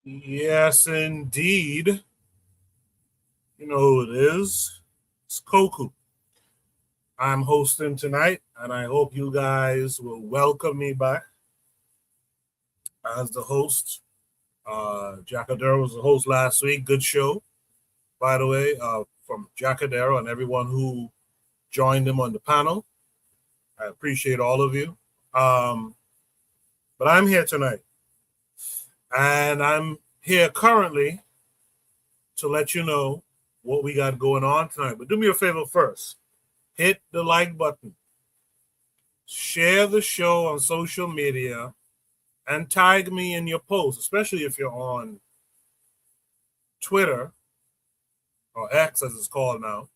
Yes, indeed. You know who it is. It's Koku. I'm hosting tonight, and I hope you guys will welcome me back as the host. Jacadero was the host last week. Good show, by the way, from Jacadero and everyone who joined him on the panel. I appreciate all of you. But I'm here tonight, and I'm here currently to let you know what we got going on tonight. But do me a favor first. Hit the like button. Share the show on social media and tag me in your posts, especially if you're on Twitter or X as it's called now.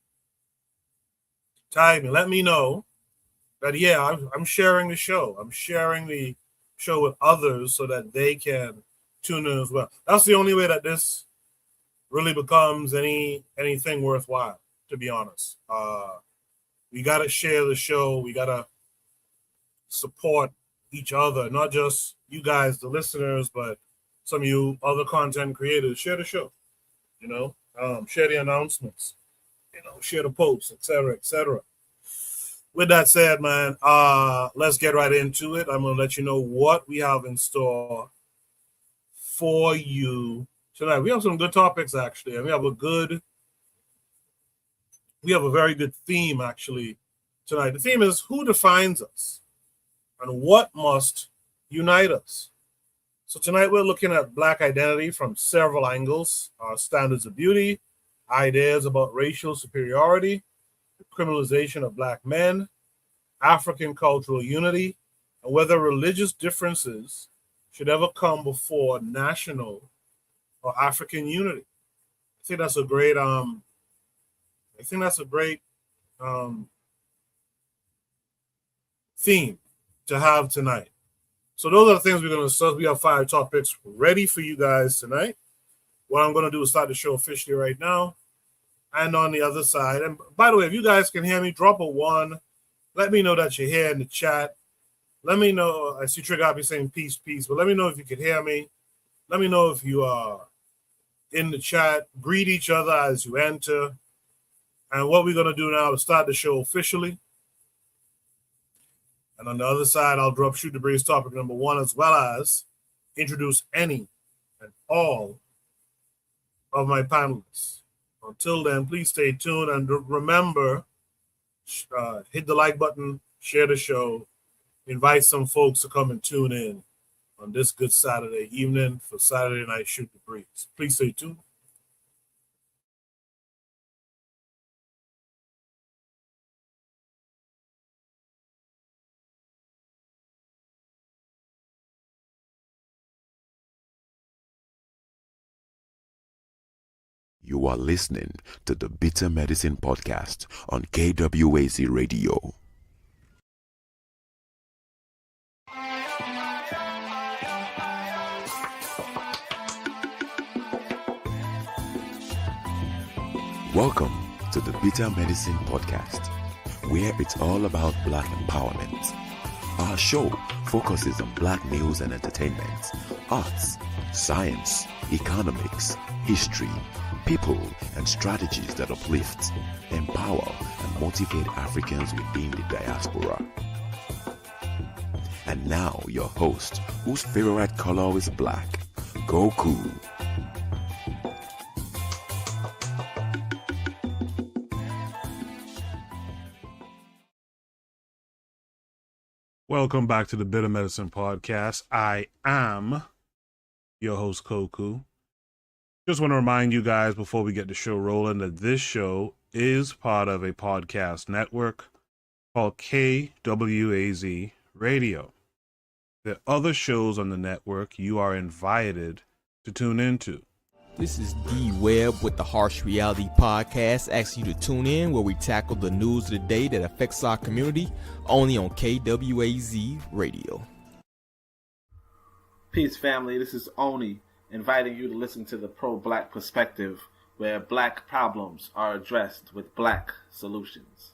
Tag me. Let me know that, yeah, I'm sharing the show. I'm sharing the show with others so that they can tune in as well. That's the only way that this really becomes anything worthwhile, to be honest. We got to share the show. We got to support each other, not just you guys, the listeners, but some of you other content creators. Share the show, share the announcements, share the posts, etc., etc. With that said, man, let's get right into it. I'm going to let you know what we have in store for you tonight. We have some good topics, actually, and we have a very good theme, actually, tonight. The theme is who defines us and what must unite us. So tonight we're looking at Black identity from several angles, standards of beauty, ideas about racial superiority, the criminalization of Black men, African cultural unity, and whether religious differences should ever come before national or African unity. I think that's a great theme to have tonight. So those are the things we're going to discuss. We have 5 topics ready for you guys tonight. What I'm going to do is start the show officially right now. And on the other side, and by the way, if you guys can hear me, drop a 1. Let me know that you're here in the chat. Let me know. I see Trigger Happy saying peace, peace. But let me know if you can hear me. Let me know if you are in the chat. Greet each other as you enter. And what we're going to do now is start the show officially. And on the other side, I'll drop Shoot the Breeze topic number 1, as well as introduce any and all of my panelists. Until then, please stay tuned. And remember, hit the like button, share the show, invite some folks to come and tune in on this good Saturday evening for Saturday Night Shoot the Breeze. Please stay tuned. You are listening to the Bitter Medicine Podcast on KWAZ Radio. Welcome to the Bitter Medicine Podcast, where it's all about Black empowerment. Our show focuses on Black news and entertainment, arts, science, economics, history, people, and strategies that uplift, empower, and motivate Africans within the diaspora. And now your host, whose favorite color is black, Goku. Welcome back to the Bitter Medicine Podcast. I am your host, Koku. Just want to remind you guys before we get the show rolling that this show is part of a podcast network called KWAZ Radio. There are other shows on the network you are invited to tune into. This is D Webb with the Harsh Reality Podcast, asking you to tune in where we tackle the news of the day that affects our community, only on KWAZ Radio. Peace, family. This is Oni, inviting you to listen to the Pro-Black Perspective, where Black problems are addressed with Black solutions.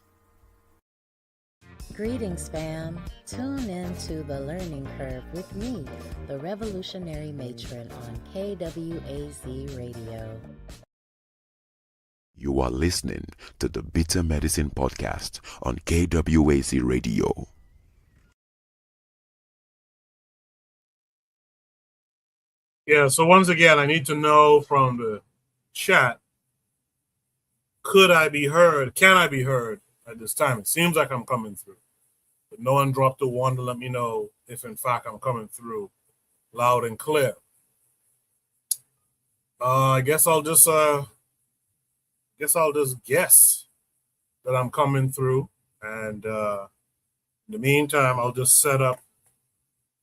Greetings, fam. Tune in to The Learning Curve with me, the revolutionary matron on KWAZ Radio. You are listening to the Bitter Medicine Podcast on KWAC Radio. Yeah, so once again, I need to know from the chat, could I be heard? Can I be heard at this time? It seems like I'm coming through. But no one dropped a one to let me know if, in fact, I'm coming through loud and clear. I guess I'll just guess that I'm coming through. And in the meantime, I'll just set up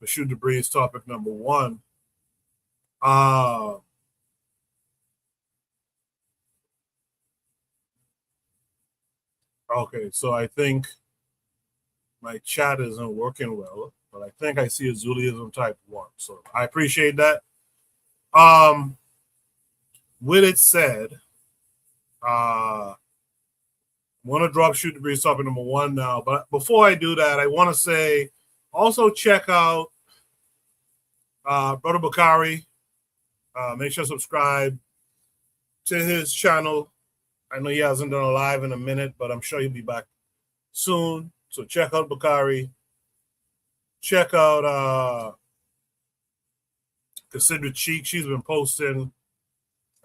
the Shoot the Breeze topic number one. Okay, so I think my chat isn't working well, but I think I see a Zuliism type one. So I appreciate that. With it said, I'm going to drop Shoot the Breeze topic number one now. But before I do that, I want to say also check out Brother Bakari. Make sure to subscribe to his channel. I know he hasn't done a live in a minute, but I'm sure he'll be back soon. So check out Bakari. Check out Consider Cheek. She's been posting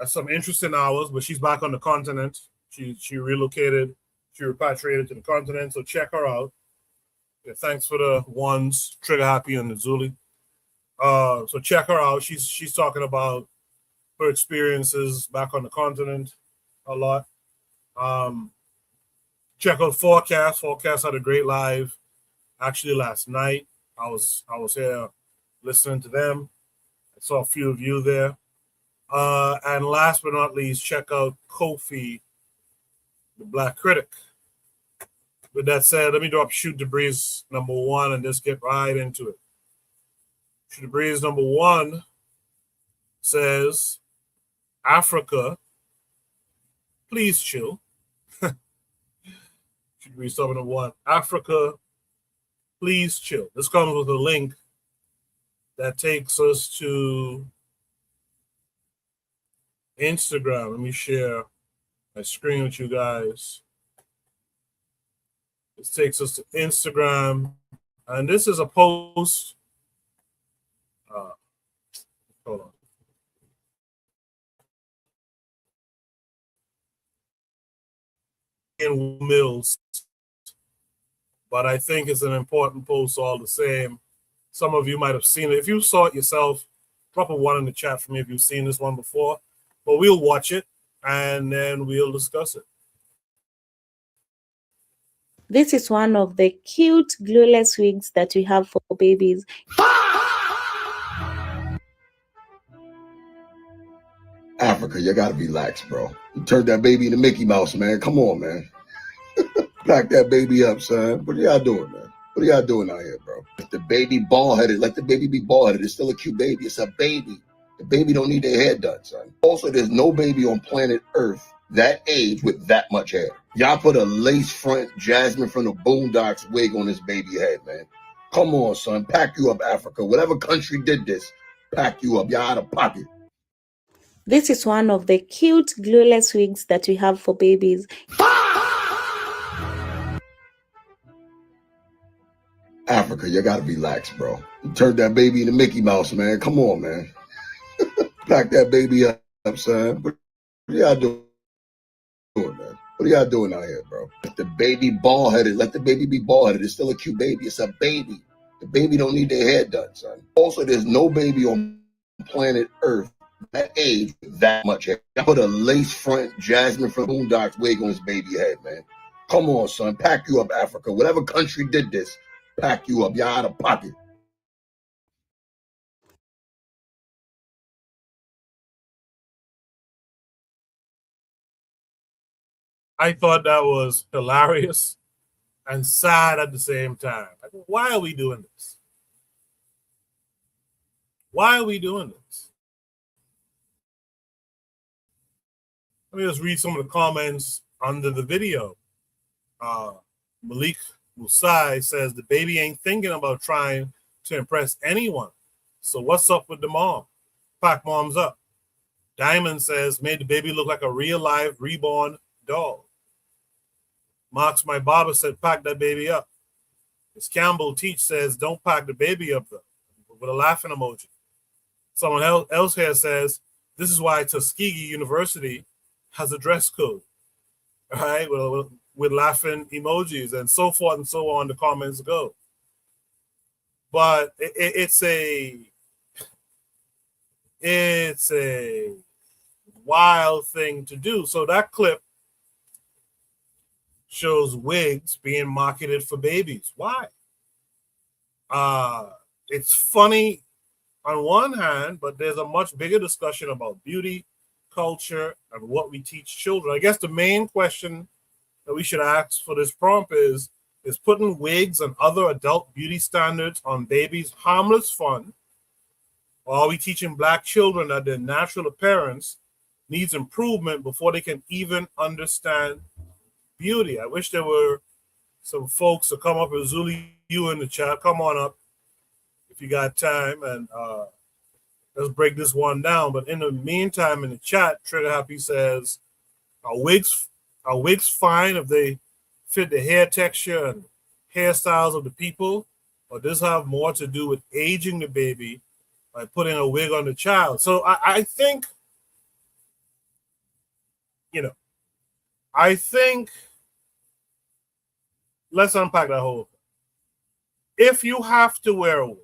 at some interesting hours, but she's back on the continent. She relocated. She repatriated to the continent. So check her out. Yeah, thanks for the ones, Trigger Happy and the Zuli. So check her out. She's talking about her experiences back on the continent a lot. Check out Forecast. Forecast had a great live actually last night. I was here listening to them. I saw a few of you there. And last but not least, check out Kofi, the Black Critic. With that said, let me drop Shoot the Breeze number one and just get right into it. Shoot the Breeze number one says, Africa, please chill. Shoot the Breeze topic number one, Africa, please chill. This comes with a link that takes us to Instagram. Let me share my screen with you guys. This takes us to Instagram. And this is a post. Hold on. In Mills. But I think it's an important post all the same. Some of you might have seen it. If you saw it yourself, drop a one in the chat for me if you've seen this one before. But we'll watch it and then we'll discuss it. This is one of the cute glueless wigs that we have for babies. Africa, you gotta relax, bro. You turned that baby into Mickey Mouse, man. Come on, man. Back that baby up, son. What are y'all doing, man? What are y'all doing out here, bro? If the baby bald-headed, let the baby be bald-headed. It's still a cute baby. It's a baby. The baby don't need their hair done, son. Also, there's no baby on planet Earth that age with that much hair. Y'all put a lace front Jasmine from the Boondocks wig on this baby head, man. Come on, son. Pack you up, Africa. Whatever country did this, pack you up. Y'all out of pocket. This is one of the cute glueless wigs that we have for babies. Africa, you gotta relax, bro. You turned that baby into Mickey Mouse, man. Come on, man. Pack that baby up, son. What are y'all doing, man? What are y'all doing out here, bro? If the baby bald-headed, let the baby be bald-headed. It's still a cute baby. It's a baby. The baby don't need their hair done, son. Also, there's no baby on planet Earth that age with that much hair. I put a lace front Jasmine from Boondocks wig on his baby head, man. Come on, son. Pack you up, Africa. Whatever country did this, pack you up. Y'all out of pocket. I thought that was hilarious and sad at the same time. Why are we doing this? Why are we doing this? Let me just read some of the comments under the video. Malik Musai says the baby ain't thinking about trying to impress anyone. So what's up with the mom? Pack mom's up. Diamond says made the baby look like a real live reborn doll. Marks my barber said pack that baby up. Miss Campbell Teach says don't pack the baby up though, with a laughing emoji. Someone else here says this is why Tuskegee University has a dress code, right? With laughing emojis and so forth and so on. The comments go, but it's a wild thing to do. So that clip shows wigs being marketed for babies. Why? It's funny on one hand, but there's a much bigger discussion about beauty, culture, and what we teach children. I guess the main question that we should ask for this prompt is putting wigs and other adult beauty standards on babies harmless fun? Or are we teaching Black children that their natural appearance needs improvement before they can even understand beauty? I wish there were some folks to come up with Zuli, you in the chat. Come on up if you got time, and let's break this one down. But in the meantime, in the chat, Trigger Happy says, are wigs fine if they fit the hair texture and hairstyles of the people, or does this have more to do with aging the baby by putting a wig on the child? So I think, let's unpack that whole thing. If you have to wear a wig,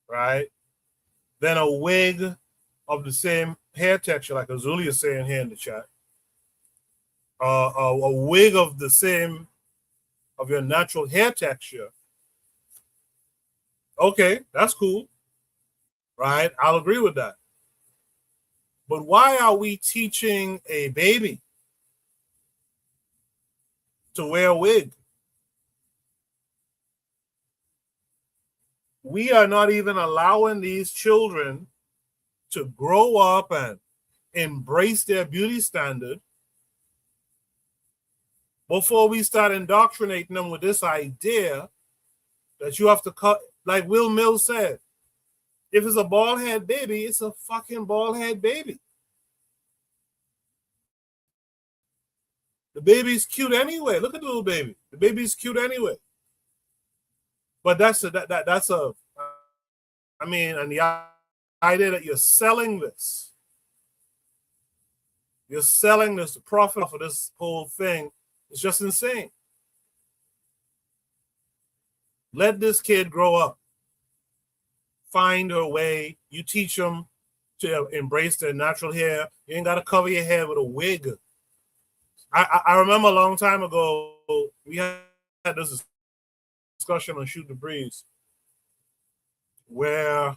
right, then a wig of the same hair texture, like Azuli is saying here in the chat, a wig of your natural hair texture, okay, that's cool, right? I'll agree with that. But why are we teaching a baby to wear a wig? We are not even allowing these children to grow up and embrace their beauty standard before we start indoctrinating them with this idea that you have to cut, like Will Mills said, if it's a bald head baby, it's a fucking bald head baby. The baby's cute anyway. Look at the little baby. The baby's cute anyway. But and the idea that you're selling this, the profit for this whole thing is just insane. Let this kid grow up, find her way. You teach them to embrace their natural hair. You ain't got to cover your hair with a wig. I remember a long time ago, we had this discussion on Shoot the Breeze where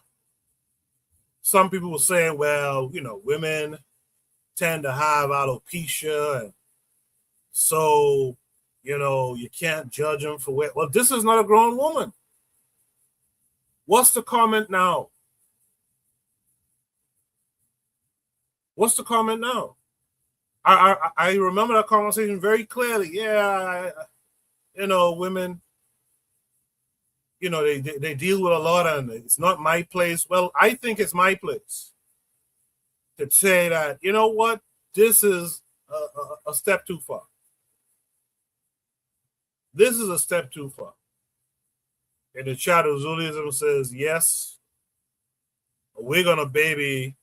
some people were saying, well, women tend to have alopecia, and so, you can't judge them for what. Well, this is not a grown woman. What's the comment now? What's the comment now? I remember that conversation very clearly. Yeah, women, they deal with a lot, and it's not my place. Well, I think it's my place to say that, you know what, this is a step too far. This is a step too far. In the chat, Zulism says, yes, a wig on a baby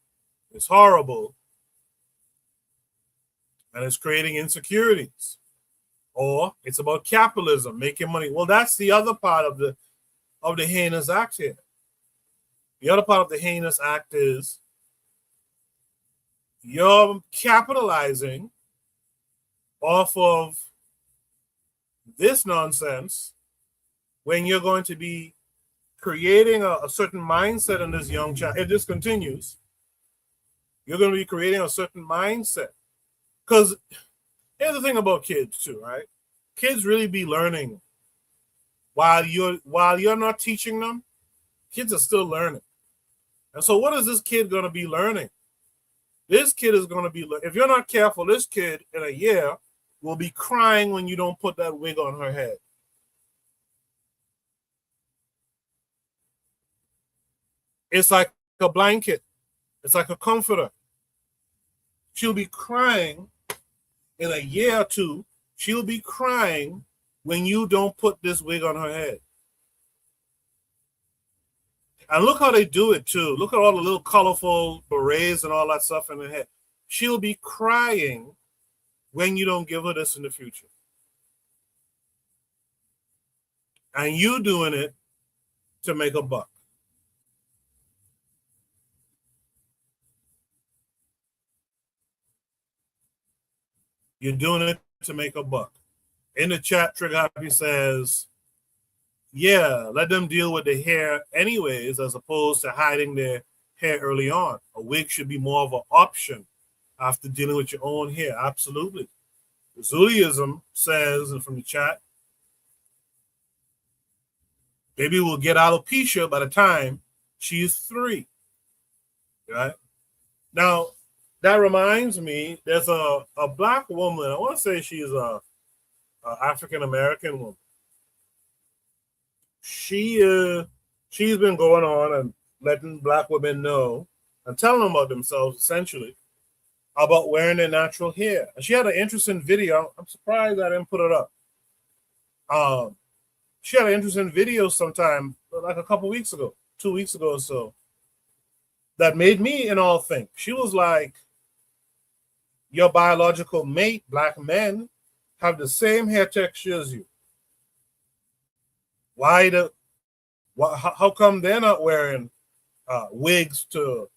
is horrible, and it's creating insecurities. Or it's about capitalism, making money. Well, that's the other part of the heinous act here. The other part of the heinous act is you're capitalizing off of this nonsense when you're going to be creating a certain mindset in this young child. If this continues, you're going to be creating a certain mindset. Because here's the thing about kids too, right? Kids really be learning while you're not teaching them. Kids are still learning. And so what is this kid going to be learning? This kid is going to be, if you're not careful, this kid in a year will be crying when you don't put that wig on her head. It's like a blanket. It's like a comforter. She'll be crying in a year or two. She'll be crying when you don't put this wig on her head. And look how they do it too. Look at all the little colorful berets and all that stuff in her head. She'll be crying when you don't give her this in the future. And you doing it to make a buck. You're doing it to make a buck. In the chat, Trigger Happy says, yeah, let them deal with the hair anyways, as opposed to hiding their hair early on. A wig should be more of an option after dealing with your own hair. Absolutely. Zuliism says, and from the chat, baby will get alopecia by the time she's 3. Right? Now, that reminds me, there's a black woman, I want to say she's a African-American woman. She's been going on and letting black women know and telling them about themselves, essentially, about wearing their natural hair. And she had an interesting video. I'm surprised I didn't put it up. She had an interesting video sometime, like a couple weeks ago, 2 weeks ago or so, that made me in all think. She was like, your biological mate, black men, have the same hair texture as you. How come they're not wearing wigs to,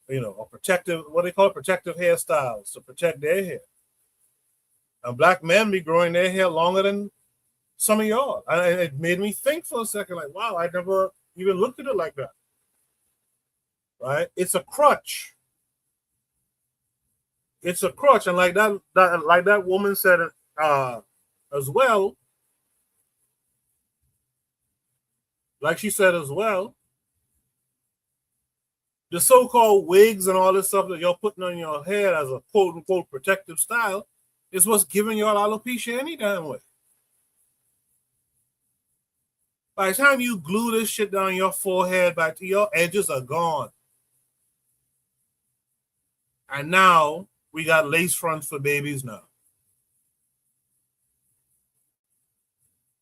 or protective, what they call it, protective hairstyles to protect their hair? And black men be growing their hair longer than some of y'all. And it made me think for a second, like, wow, I never even looked at it like that. Right? It's a crutch. It's a crutch. And like that woman said as well, like she said as well, the so-called wigs and all this stuff that you're putting on your head as a quote-unquote protective style is what's giving y'all alopecia any damn way. By the time you glue this shit down your forehead, back to your edges are gone. And now we got lace fronts for babies now.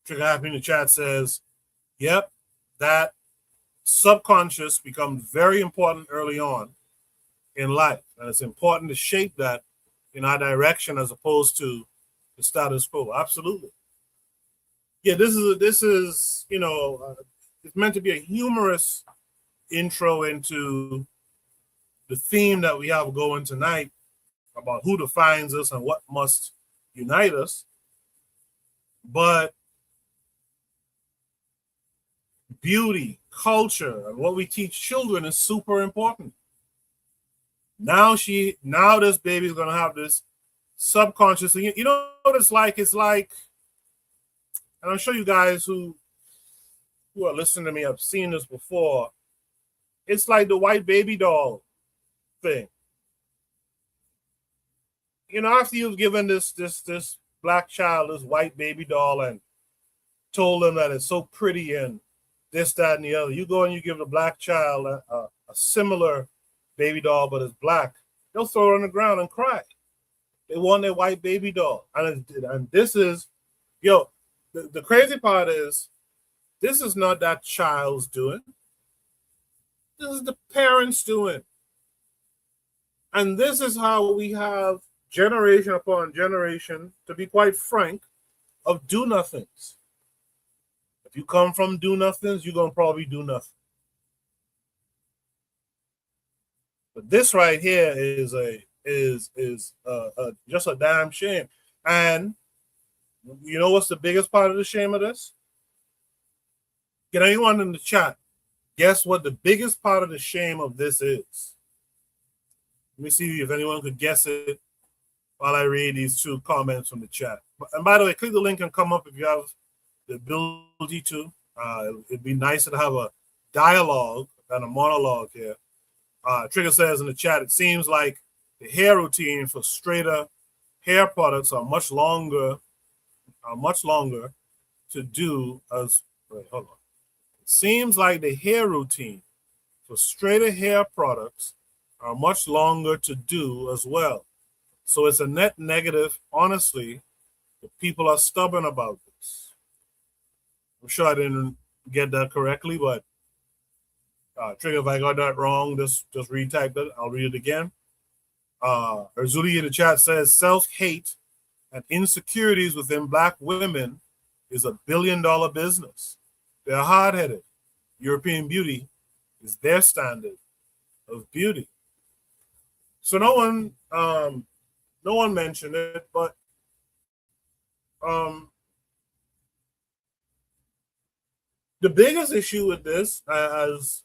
Trigger Happy in the chat says, yep, that subconscious becomes very important early on in life. And it's important to shape that in our direction as opposed to the status quo. Absolutely. Yeah, this is it's meant to be a humorous intro into the theme that we have going tonight about who defines us and what must unite us. But beauty, culture, and what we teach children is super important. Now this baby's gonna have this subconscious. You know what it's like? It's like, and I'll show you guys who are listening to me, I've seen this before. It's like the white baby doll thing. After you've given this black child this white baby doll and told them that it's so pretty and this, that, and the other, you go and you give the black child a similar baby doll, but it's black, they'll throw it on the ground and cry. They want their white baby doll. And this is, the crazy part is, this is not that child's doing. This is the parents doing. And this is how we have generation upon generation, to be quite frank, of do-nothings. If you come from do-nothings, you're going to probably do nothing. But this right here is just a damn shame. And you know what's the biggest part of the shame of this? Can anyone in the chat guess what the biggest part of the shame of this is? Let me see if anyone could guess it while I read these 2 comments from the chat. And by the way, click the link and come up if you have the ability to. It'd be nice to have a dialogue and a monologue here. Trigger says in the chat, it seems like the hair routine for straighter hair products are much longer to do as. Wait, hold on. It seems like the hair routine for straighter hair products are much longer to do as well. So it's a net negative, honestly, if people are stubborn about this. I'm sure I didn't get that correctly, but Trigger, if I got that wrong, just retype it. I'll read it again. Erzuli in the chat says self-hate and insecurities within Black women is $1 billion business. They're hard-headed. European beauty is their standard of beauty. So no one mentioned it, but the biggest issue with this, as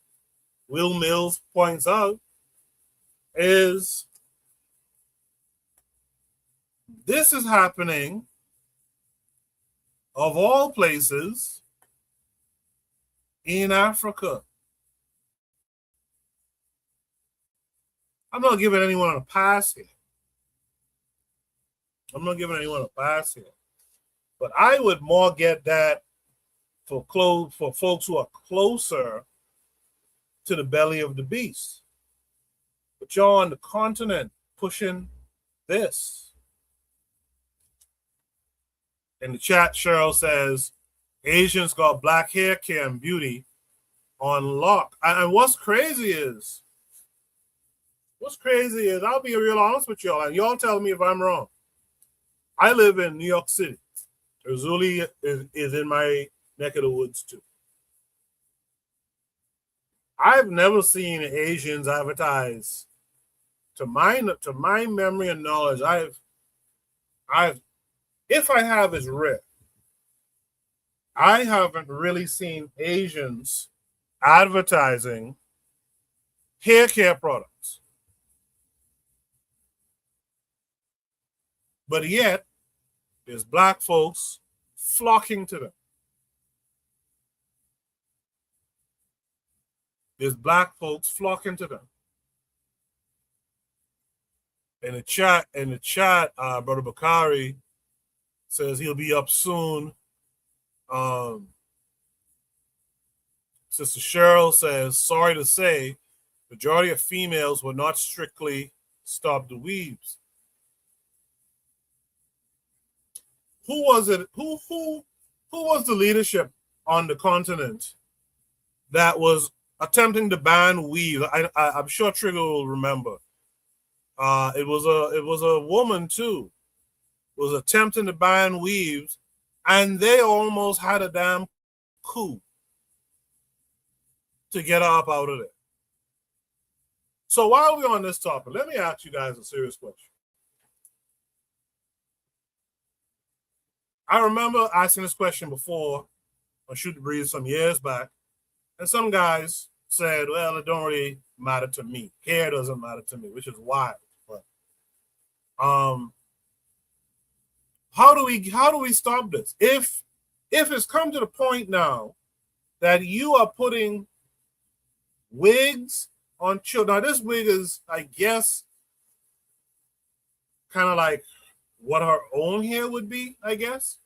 Will Mills points out, is this is happening, of all places, in Africa. I'm not giving anyone a pass here. But I would more get that for folks who are closer to the belly of the beast. But y'all on the continent pushing this. In the chat, Cheryl says, Asians got Black hair care and beauty on lock. And what's crazy is, I'll be real honest with y'all, and y'all tell me if I'm wrong. I live in New York City. Erzuli is in my neck of the woods too. I've never seen Asians advertise. To my memory and knowledge, if I have, it's rare. I haven't really seen Asians advertising hair care products. But yet, there's Black folks flocking to them. In the chat, Brother Bakari says he'll be up soon. Sister Cheryl says, sorry to say, majority of females will not strictly stop the weaves. Who was it? Who was the leadership on the continent that was attempting to ban weave? I'm sure Trigger will remember. It was a woman too, was attempting to ban weaves, and they almost had a damn coup to get her up out of there. So while we're on this topic, let me ask you guys a serious question. I remember asking this question before on Shoot the Breeze some years back, and some guys said, well, it don't really matter to me. Hair doesn't matter to me, which is wild. But how do we stop this? If it's come to the point now that you are putting wigs on children. Now this wig is, I guess, kind of like what her own hair would be, I guess.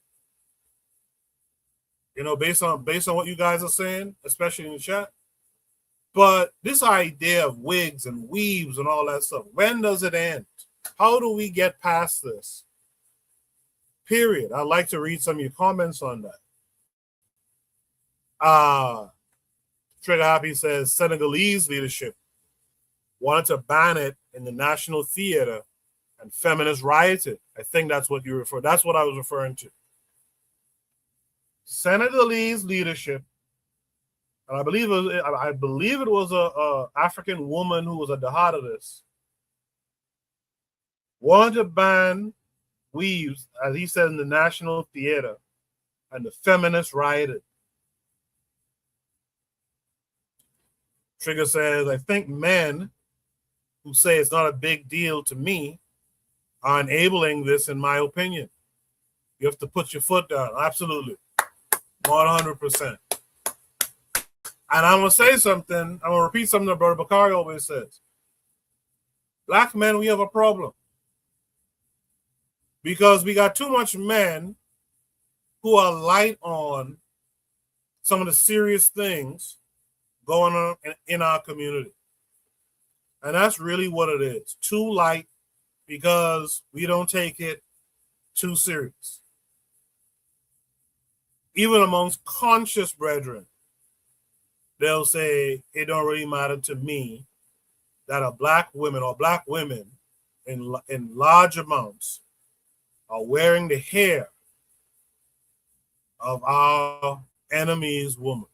You know, based on what you guys are saying, especially in the chat. But this idea of wigs and weaves and all that stuff, when does it end? How do we get past this? Period. I'd like to read some of your comments on that. Trigger Happy says Senegalese leadership wanted to ban it in the National Theater and feminists rioted. I think that's what you refer. That's what I was referring to. Senegalese leadership, and I believe it was a African woman who was at the heart of this, wanted to ban weaves, as he said, in the National Theater, and the feminists rioted. Trigger says, I think men who say it's not a big deal to me are enabling this, in my opinion. You have to put your foot down. Absolutely. 100%. And I'm going to say something. I'm going to repeat something that Brother Bakari always says. Black men, we have a problem. Because we got too much men who are light on some of the serious things going on in our community. And that's really what it is. Too light because we don't take it too serious. Even amongst conscious brethren, they'll say, it don't really matter to me that a black women or black women in large amounts are wearing the hair of our enemy's woman.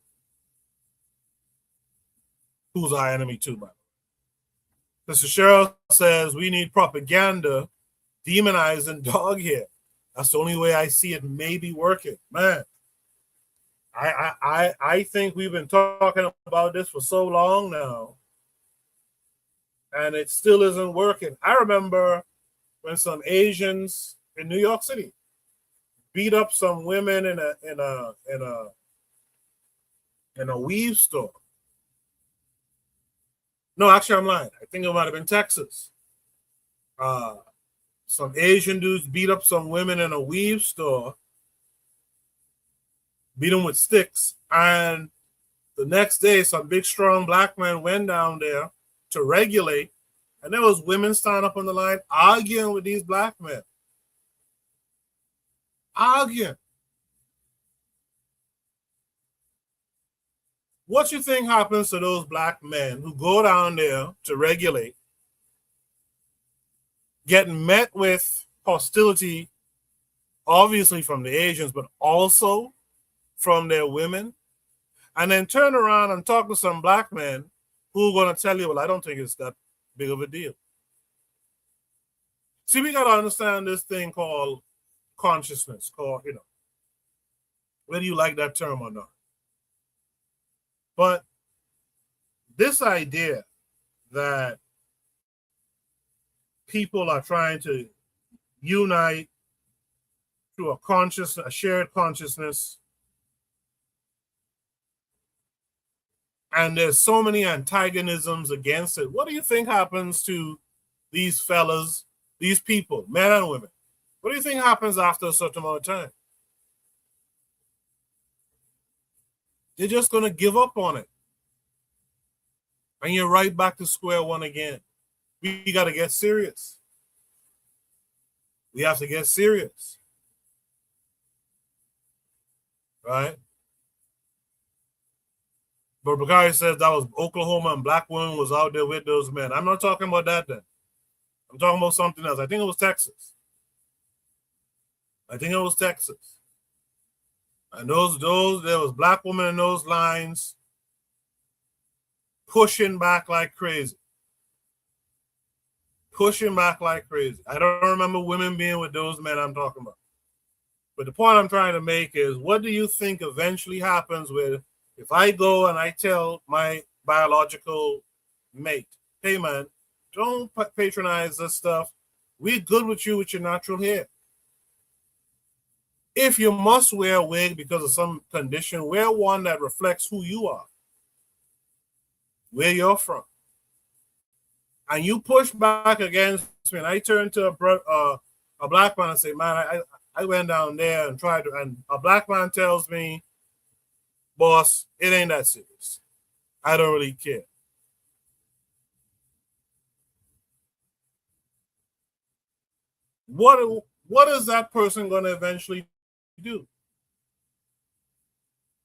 Who's our enemy too, by the way. Mr. Cheryl says we need propaganda demonizing dog hair. That's the only way I see it maybe working. Man, I think we've been talking about this for so long now, and it still isn't working. I remember when some Asians in New York City beat up some women in a weave store. No, actually, I'm lying. I think it might have been Texas. Some Asian dudes beat up some women in a weave store, beat them with sticks, and the next day, some big, strong black man went down there to regulate, and there was women standing up on the line arguing with these black men. Arguing. What you think happens to those black men who go down there to regulate, get met with hostility, obviously from the Asians, but also from their women, and then turn around and talk to some black men who are going to tell you, well, I don't think it's that big of a deal. See, we got to understand this thing called consciousness, called, whether you like that term or not. But this idea that people are trying to unite through a shared consciousness, and there's so many antagonisms against it. What do you think happens to these fellas, these people, men and women? What do you think happens after a certain amount of time? They're just going to give up on it. And you're right back to square one again. We got to get serious. We have to get serious. Right? But Bakari says that was Oklahoma and black women was out there with those men. I'm not talking about that then. I'm talking about something else. I think it was Texas. And those there was black women in those lines pushing back like crazy. I don't remember women being with those men I'm talking about. But the point I'm trying to make is, what do you think eventually happens with if I go and I tell my biological mate, hey man, don't patronize this stuff. We're good with you with your natural hair. If you must wear a wig because of some condition, wear one that reflects who you are, where you're from. And you push back against me, and I turn to a black man and say, man, I went down there and tried to, and a black man tells me, boss, it ain't that serious. I don't really care. What is that person going to eventually do?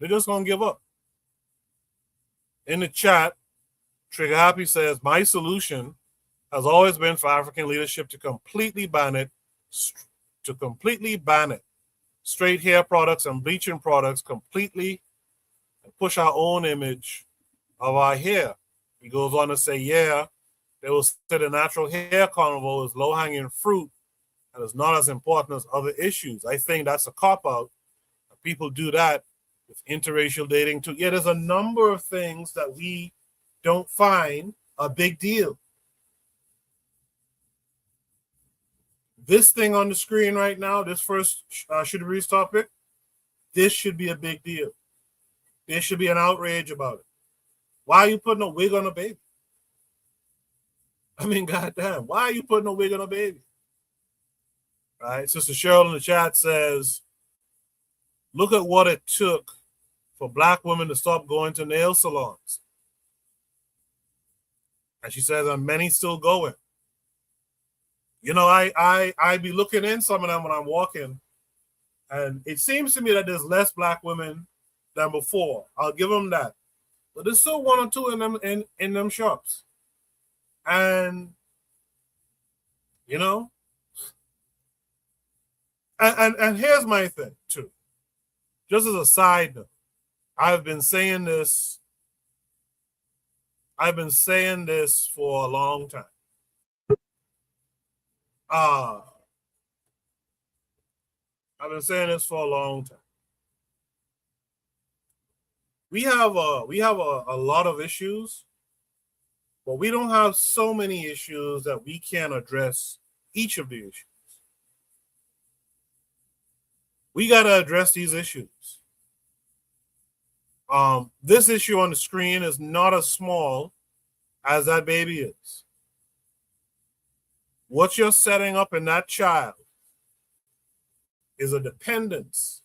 They're just going to give up. In the chat, Trigger Happy says, my solution has always been for African leadership to completely ban it. Straight hair products and bleaching products completely, and push our own image of our hair. He goes on to say, yeah, they will say the natural hair carnival is low-hanging fruit and is not as important as other issues. I think that's a cop-out. People do that with interracial dating too. Yeah, there's a number of things that we don't find a big deal. This thing on the screen right now, this first Should We topic, this should be a big deal. There should be an outrage about it. Why are you putting a wig on a baby? I mean, goddamn, why are you putting a wig on a baby? All right, Sister Cheryl in the chat says, look at what it took for black women to stop going to nail salons. And she says, and many still going. You know, I be looking in some of them when I'm walking, and it seems to me that there's less black women than before. I'll give them that. But there's still one or two in them in them shops. And you know, and here's my thing too. Just as a side note, I've been saying this for a long time. I've been saying this for a long time. We have a lot of issues, but we don't have so many issues that we can address each of the issues. We got to address these issues. This issue on the screen is not as small as that baby is. What you're setting up in that child is a dependence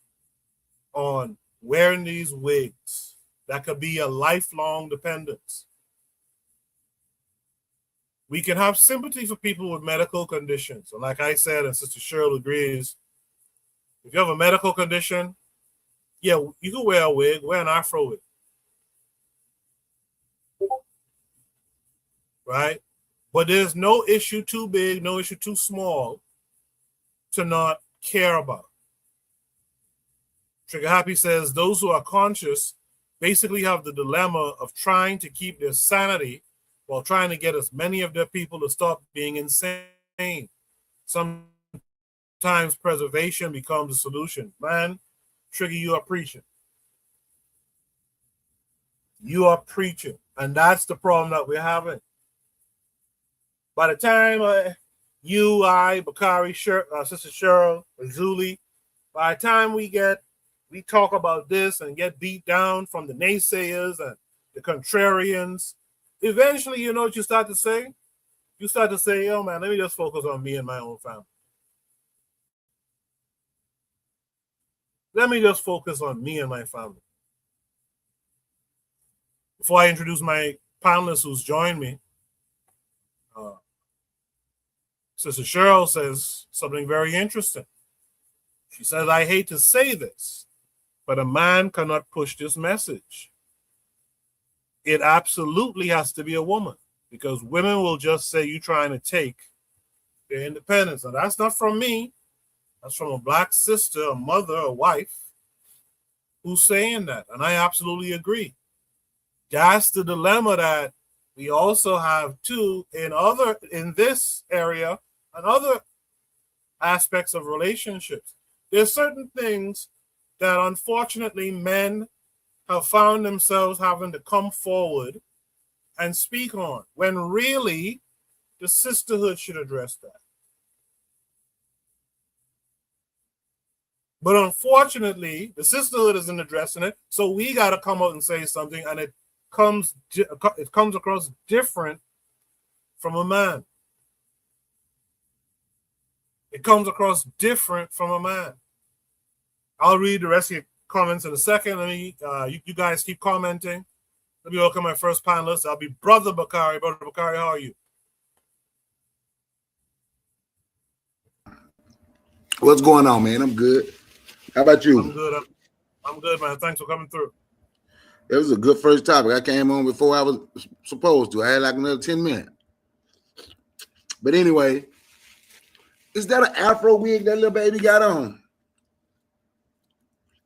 on wearing these wigs that could be a lifelong dependence. We can have sympathy for people with medical conditions. And like I said, and Sister Cheryl agrees, if you have a medical condition, yeah, you can wear a wig, wear an Afro wig. Right? But there's no issue too big, no issue too small to not care about. Trigger Happy says those who are conscious basically have the dilemma of trying to keep their sanity while trying to get as many of their people to stop being insane. Sometimes preservation becomes a solution. Man, Trigger, you are preaching. You are preaching. And that's the problem that we're having. By the time you, I, Bakari, Sister Cheryl, Zuli, by the time we talk about this and get beat down from the naysayers and the contrarians, eventually, you know what you start to say? You start to say, oh man, let me just focus on me and my own family. Let me just focus on me and my family. Before I introduce my panelists who's joined me, Sister Cheryl says something very interesting. She says, I hate to say this, but a man cannot push this message. It absolutely has to be a woman, because women will just say you're trying to take their independence. And that's not from me. That's from a black sister, a mother, a wife who's saying that. And I absolutely agree. That's the dilemma that we also have too in this area and other aspects of relationships. There's certain things that unfortunately men have found themselves having to come forward and speak on, when really the sisterhood should address that. But unfortunately, the sisterhood isn't addressing it, so we got to come out and say something, and it comes across different from a man. It comes across different from a man. I'll read the rest of your comments in a second. Let me, you guys keep commenting. Let me welcome my first panelist. I'll be Brother Bakari. Brother Bakari, how are you? What's going on, man? I'm good. How about you? I'm good. I'm good, man. Thanks for coming through. It was a good first topic. I came on before I was supposed to. I had like another 10 minutes. But anyway, is that an Afro wig that little baby got on?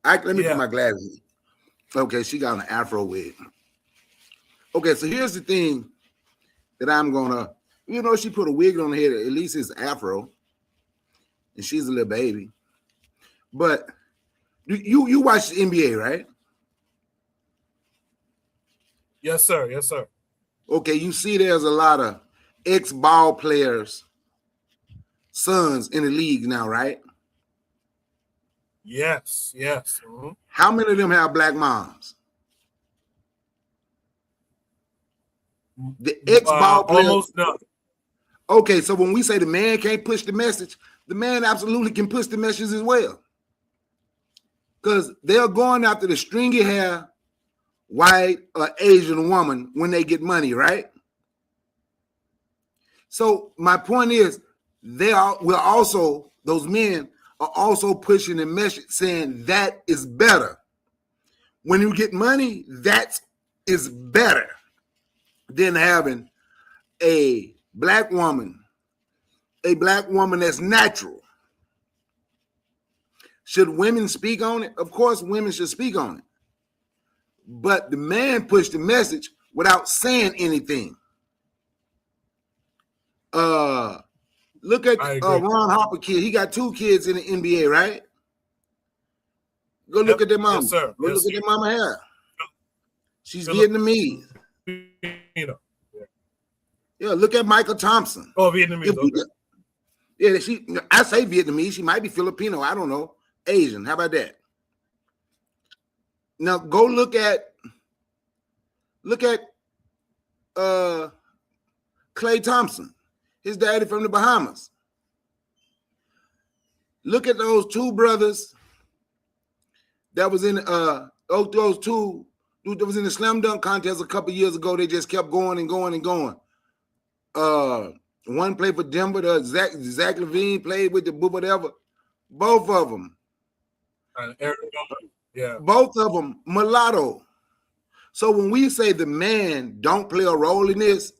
Let me put my glasses. Okay, she got an Afro wig. Okay, so here's the thing that I'm gonna, she put a wig on her head, at least it's Afro, and she's a little baby. But you watch the NBA, right? Yes, sir. Yes, sir. Okay, you see there's a lot of ex-ball players' sons in the league now, right? Yes, yes. Mm-hmm. How many of them have black moms? The ex-ball players. Almost none. Okay, so when we say the man can't push the message, the man absolutely can push the message as well. Because they're going after the stringy hair, white or Asian woman when they get money, right? So my point is, those men are also pushing the message saying that is better. When you get money, that is better than having a black woman that's natural. Should women speak on it? Of course, women should speak on it. But the man pushed the message without saying anything. Look at Ron Harper kid. He got 2 kids in the NBA, right? Go look at their mama. Yes, sir. Go look at their mama hair. She's Filipino. Vietnamese. Yeah, look at Michael Thompson. Oh, Vietnamese. Okay. Yeah, I say Vietnamese. She might be Filipino. I don't know. Asian. How about that? Now go look at Klay Thompson. His daddy from the Bahamas. Look at those 2 brothers that was in those 2 that was in the slam dunk contest a couple years ago. They just kept going and going and going. One played for Denver. Zach Levine played with the whatever. Both of them. Yeah. Both of them mulatto. So when we say the man don't play a role in this,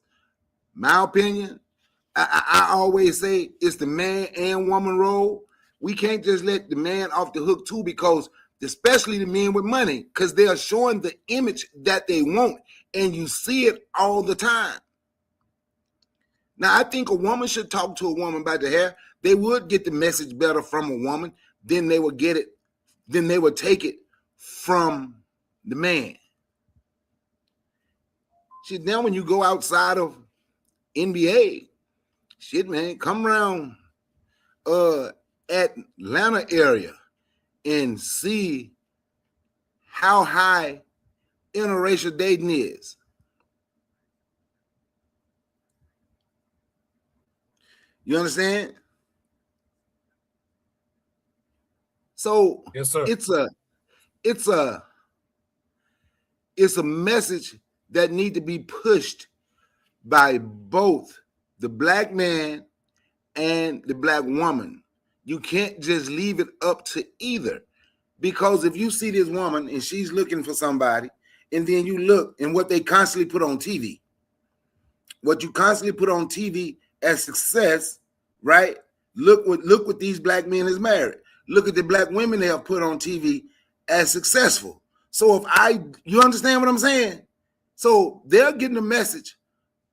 my opinion, I always say it's the man and woman role. We can't just let the man off the hook too, because especially the men with money, because they are showing the image that they want, and you see it all the time. Now, I think a woman should talk to a woman about the hair. They would get the message better from a woman than they would get it, than they would take it from the man. Shit, now when you go outside of NBA, shit, man, come around Atlanta area and see how high interracial dating is. You understand? So yes, sir. It's a message that need to be pushed by both the black man and the black woman. You can't just leave it up to either, because if you see this woman and she's looking for somebody, and then you look and what they constantly put on TV, what you constantly put on TV as success, right? Look what these black men is married. Look at the black women they have put on TV as successful. So you understand what I'm saying? So they're getting a message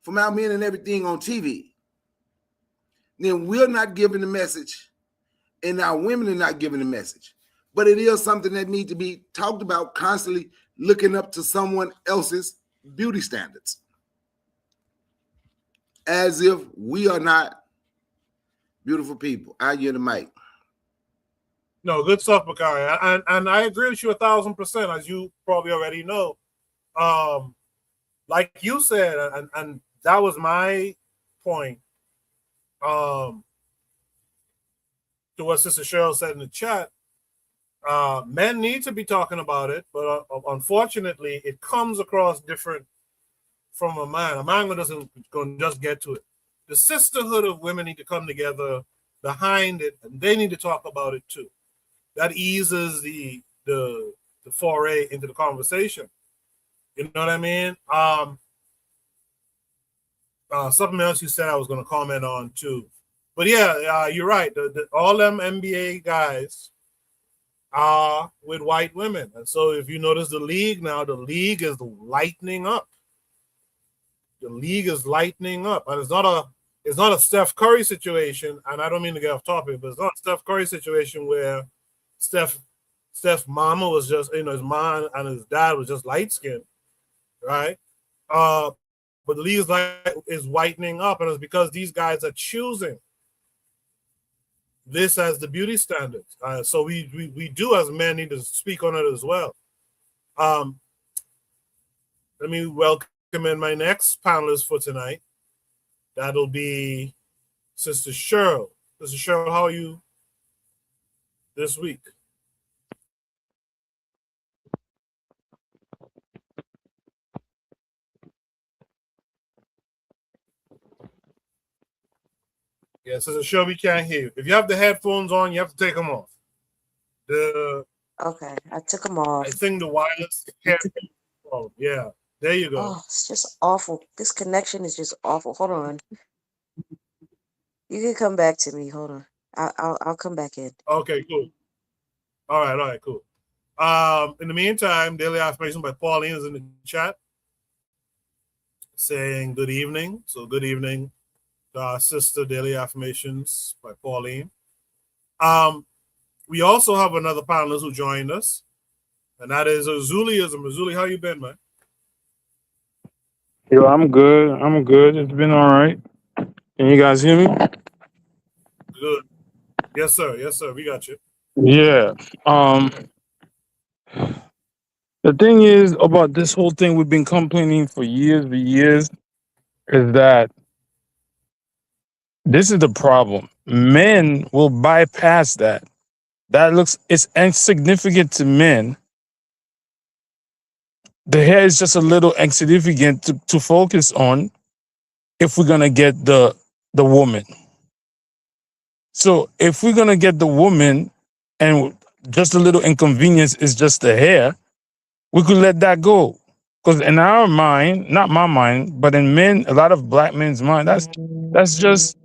from our men and everything on TV. Then we're not giving the message, and our women are not giving the message. But it is something that needs to be talked about, constantly looking up to someone else's beauty standards, as if we are not beautiful people. I hear the mic. No, good stuff, Bakari. And I agree with you 1,000%, as you probably already know. Like you said, and that was my point. To what Sister Cheryl said in the chat, men need to be talking about it, but unfortunately, it comes across different from a man. A man doesn't going to just get to it. The sisterhood of women need to come together behind it, and they need to talk about it too. That eases the foray into the conversation. You know what I mean? Something else you said I was going to comment on too. But yeah, you're right. All them NBA guys are with white women. And so if you notice the league now, the league is lightening up. The league is lightening up. And it's not a Steph Curry situation, and I don't mean to get off topic, but it's not a Steph Curry situation where Steph's mama was just, his mom and his dad was just light skinned, right? But the league is whitening up, and it's because these guys are choosing this as the beauty standards. So we do as men need to speak on it as well. Let me welcome in my next panelist for tonight. That'll be Sister Cheryl. Sister Cheryl, how are you this week? Yeah, so the show we can't hear you. If you have the headphones on, you have to take them off. Okay, I took them off. I think the wireless can't. Oh, yeah, there you go. Oh, it's just awful. This connection is just awful. Hold on. You can come back to me. Hold on. I'll come back in. Okay, cool. All right, cool. In the meantime, daily affirmation by Pauline is in the chat saying good evening. So good evening to our sister daily affirmations by Pauline. We also have another panelist who joined us, and that is Azuliism. Azuli, how you been, man? Yo, I'm good. It's been all right. Can you guys hear me? Good. Yes, sir. We got you. Yeah. The thing is about this whole thing we've been complaining for years is that this is the problem. Men will bypass that. It's insignificant to men. The hair is just a little insignificant to focus on if we're gonna get the woman. So if we're gonna get the woman and just a little inconvenience is just the hair, we could let that go. Because in our mind, not my mind, but in men, a lot of black men's mind, that's just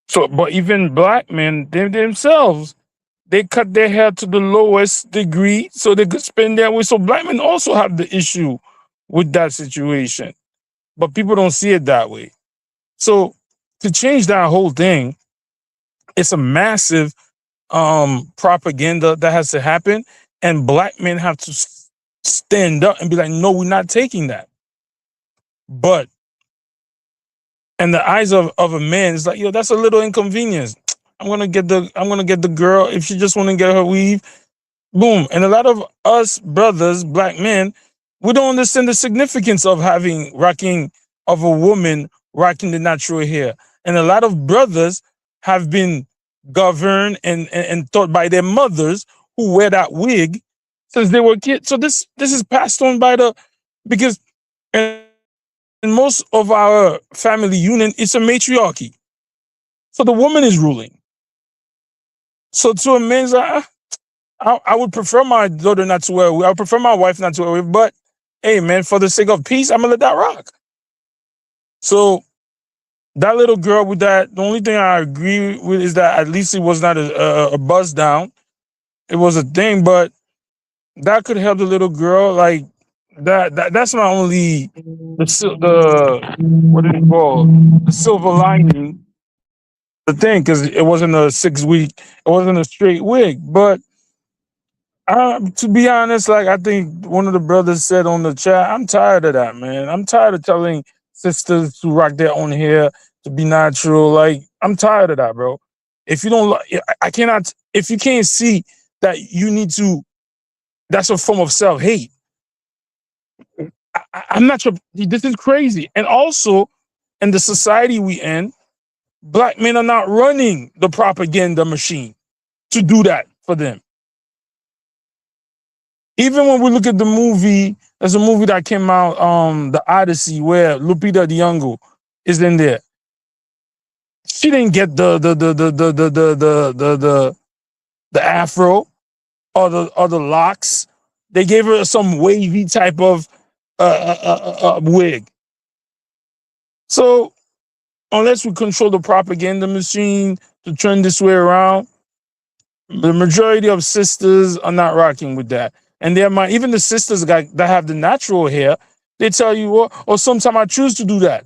so but even black men themselves, they cut their hair to the lowest degree so they could spend their way. So black men also have the issue with that situation. But people don't see it that way. So to change that whole thing, it's a massive propaganda that has to happen, and black men have to stand up and be like, no, we're not taking that. But in the eyes of a man, it's like, yo, that's a little inconvenience. I'm gonna get the girl if she just want to get her weave. Boom. And a lot of us brothers, black men, we don't understand the significance of rocking of a woman rocking the natural hair. And a lot of brothers have been governed and taught by their mothers who wear that wig since they were kids. So this is passed on because in most of our family union, it's a matriarchy. So the woman is ruling. So to a man's like, I would prefer my daughter not to wear a wig. I would prefer my wife not to wear a wig. But hey, man, for the sake of peace, I'm gonna let that rock. So that little girl with that, the only thing I agree with is that at least it was not a buzz down. It was a thing, but that could help the little girl. Like that's not only the what is it called? The silver lining, the thing, because it wasn't a 6 week, it wasn't a straight wig, but. To be honest, like I think one of the brothers said on the chat, I'm tired of that, man. I'm tired of telling sisters to rock their own hair, to be natural. Like, I'm tired of that, bro. If you don't, I cannot, if you can't see that you need to, that's a form of self-hate. I'm not sure. This is crazy. And also, in the society we in, black men are not running the propaganda machine to do that for them. Even when we look at the movie, there's a movie that came out, The Odyssey, where Lupita Nyong'o is in there. She didn't get the afro or the locks. They gave her some wavy type of wig. So unless we control the propaganda machine to turn this way around, the majority of sisters are not rocking with that. And even the sisters that have the natural hair, they tell you, or sometimes I choose to do that.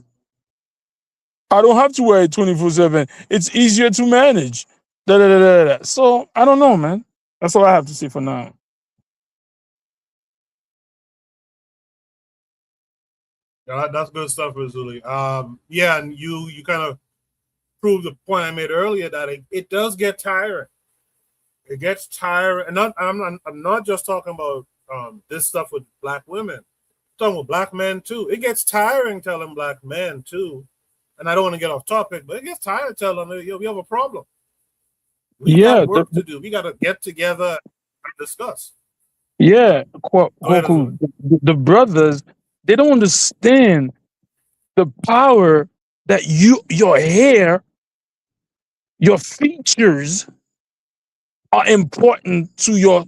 I don't have to wear it 24/7. It's easier to manage. So I don't know, man. That's all I have to say for now. Yeah, that's good stuff, Razuli. Yeah, and you kind of proved the point I made earlier that it does get tiring. It gets tiring, and I'm not just talking about this stuff with black women. I'm talking with black men too. It gets tiring telling black men too, and I don't want to get off topic, but it gets tired telling them, yo, we have a problem. We got work to do. We got to get together and discuss. Yeah, the brothers, They don't understand the power that your hair, your features are important to your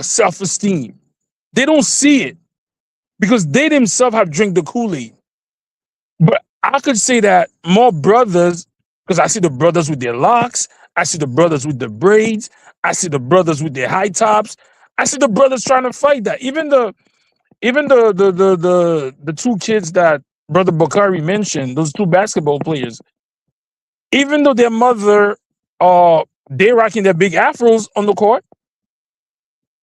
self-esteem. They don't see it because they themselves have drank the Kool-Aid. But I could say that more brothers, because I see the brothers with their locks, I see the brothers with the braids, I see the brothers with their high tops, I see the brothers trying to fight that. Even the two kids that Brother Bakari mentioned, those two basketball players, even though their mother they rocking their big afros on the court.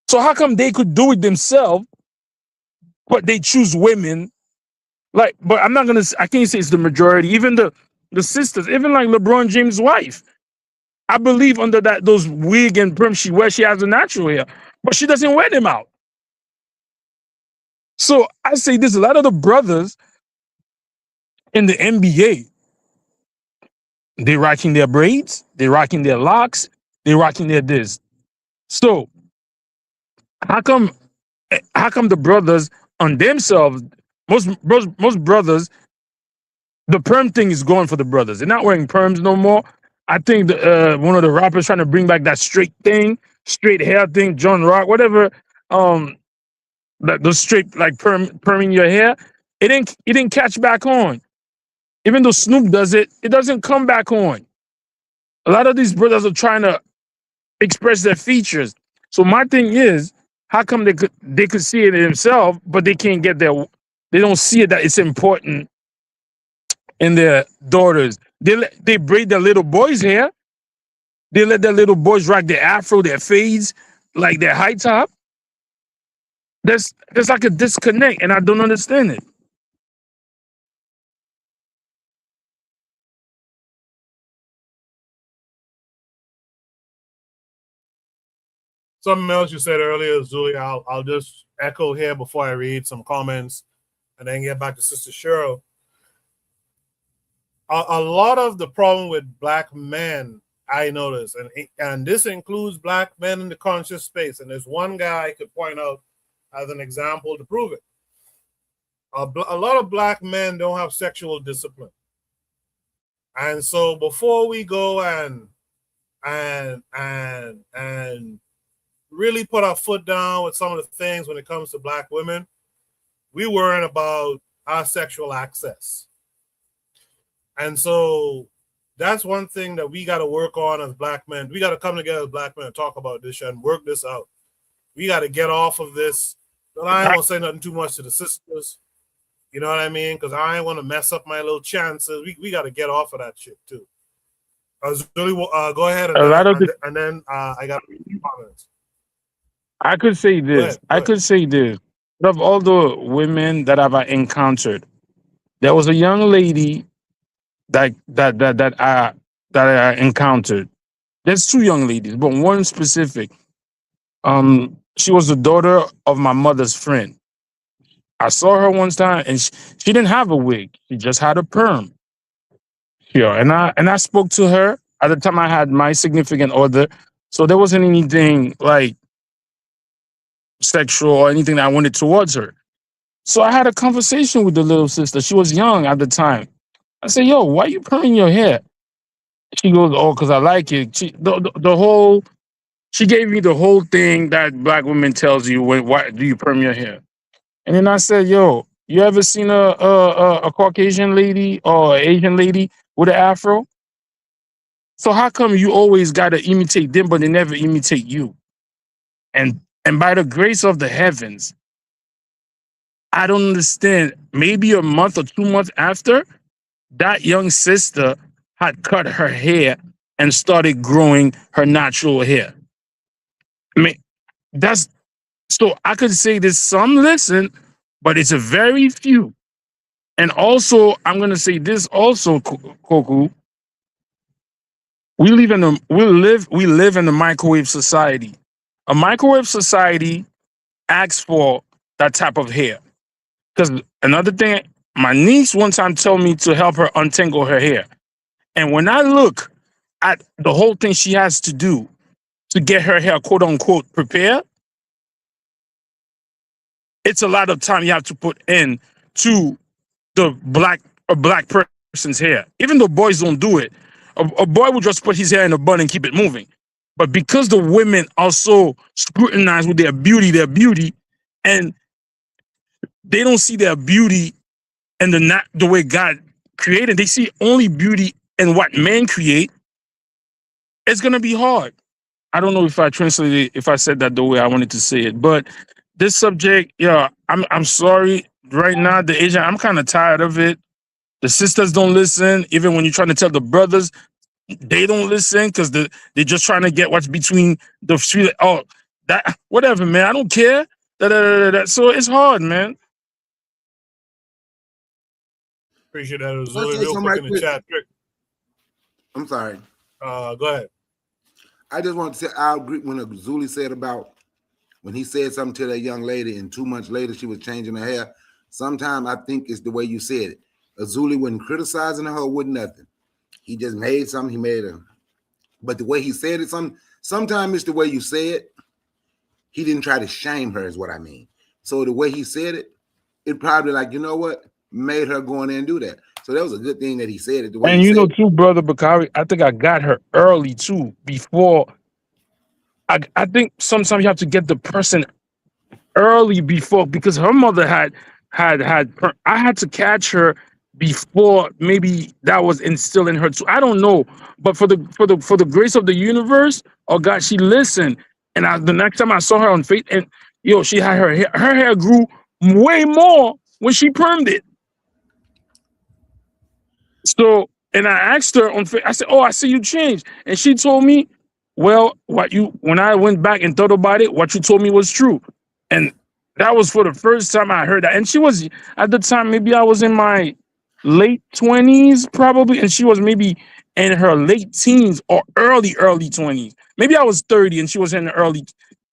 So how come they could do it themselves, but they choose women? Like, but I can't say it's the majority. Even the sisters, even like LeBron James' wife, I believe under that those wig and perm she wears, she has a natural hair, but she doesn't wear them out. So I say this: a lot of the brothers in the NBA, they rocking their braids, they rocking their locks, they rocking their this. So how come the brothers on themselves, most brothers, the perm thing is going for the brothers. They're not wearing perms no more. I think one of the rappers trying to bring back that straight thing, straight hair thing, John Rock, whatever. That those straight like perming your hair. It didn't catch back on. Even though Snoop does it, it doesn't come back on. A lot of these brothers are trying to express their features. So my thing is, how come they could see it themselves, but they can't get their, they don't see it that it's important in their daughters. They braid their little boys' hair. They let their little boys rock their afro, their fades, like their high top. There's like a disconnect, and I don't understand it. Something else you said earlier, Zuli, I'll just echo here before I read some comments and then get back to Sister Cheryl. A lot of the problem with black men, I notice, and this includes black men in the conscious space, and there's one guy I could point out as an example to prove it. A lot of black men don't have sexual discipline. And so before we go and really put our foot down with some of the things when it comes to black women, we worrying about our sexual access. And so that's one thing that we got to work on as black men. We got to come together as black men and talk about this shit and work this out. We got to get off of this. But I ain't gonna say nothing too much to the sisters. You know what I mean? Because I ain't want to mess up my little chances. We got to get off of that shit too. Go ahead and then I got comments. I could say this. Go I ahead. could say this. Of all the women that I've encountered, there was a young lady that I encountered. There's two young ladies, but one specific. She was the daughter of my mother's friend. I saw her one time, and she didn't have a wig. She just had a perm. Yeah, and I spoke to her at the time. I had my significant other, so there wasn't anything like sexual or anything that I wanted towards her. So I had a conversation with the little sister. She was young at the time. I said, "Yo, why you perming your hair?" She goes, "Oh, because I like it." The whole, she gave me the whole thing that black women tells you when, why do you perm your hair? And then I said, "Yo, you ever seen a Caucasian lady or Asian lady with an afro? So how come you always gotta imitate them, but they never imitate you?" And by the grace of the heavens, I don't understand. Maybe a month or 2 months after, that young sister had cut her hair and started growing her natural hair. I mean, that's, so I could say there's some listen, but it's a very few. And also, I'm gonna say this also, Koku. We live in a microwave society. A microwave society asks for that type of hair. Because another thing, my niece one time told me to help her untangle her hair. And when I look at the whole thing she has to do to get her hair, quote unquote, prepared, it's a lot of time you have to put in to the black person's hair. Even though boys don't do it, a boy will just put his hair in a bun and keep it moving. But because the women are so scrutinized with their beauty, and they don't see their beauty and the way God created, they see only beauty in what men create. It's gonna be hard. I don't know if I translated, if I said that the way I wanted to say it, but this subject, yeah, I'm sorry. Right now, the Asian, I'm kind of tired of it. The sisters don't listen. Even when you're trying to tell the brothers, they don't listen because they're just trying to get what's between the street. Oh, that whatever, man. I don't care. So it's hard, man. Appreciate that. It was Let's really say real something quick right in the quick. chat. I'm sorry. Go ahead. I just want to say I agree when Zuli said about when he said something to that young lady and 2 months later she was changing her hair. Sometimes I think it's the way you said it. Azuli wasn't criticizing her with nothing. He just made something. He made her. But the way he said it, sometimes it's the way you say it. He didn't try to shame her, is what I mean. So the way he said it, it probably like, you know what, made her go in there and do that. So that was a good thing that he said it the way And he you said know, it. too, brother Bakari, I think I got her early too. Before I think sometimes you have to get the person early before, because her mother had I had to catch her before maybe that was instilled in her too. I don't know, but for the grace of the universe, oh God, she listened. And the next time I saw her on Facebook, and she had her hair grew way more when she permed it. So, and I asked her I said, "Oh, I see you changed," and she told me, "Well, when I went back and thought about it, what you told me was true," and that was for the first time I heard that. And she was at the time, maybe I was in my late 20s, probably, and she was maybe in her late teens or early 20s. Maybe I was 30 and she was in the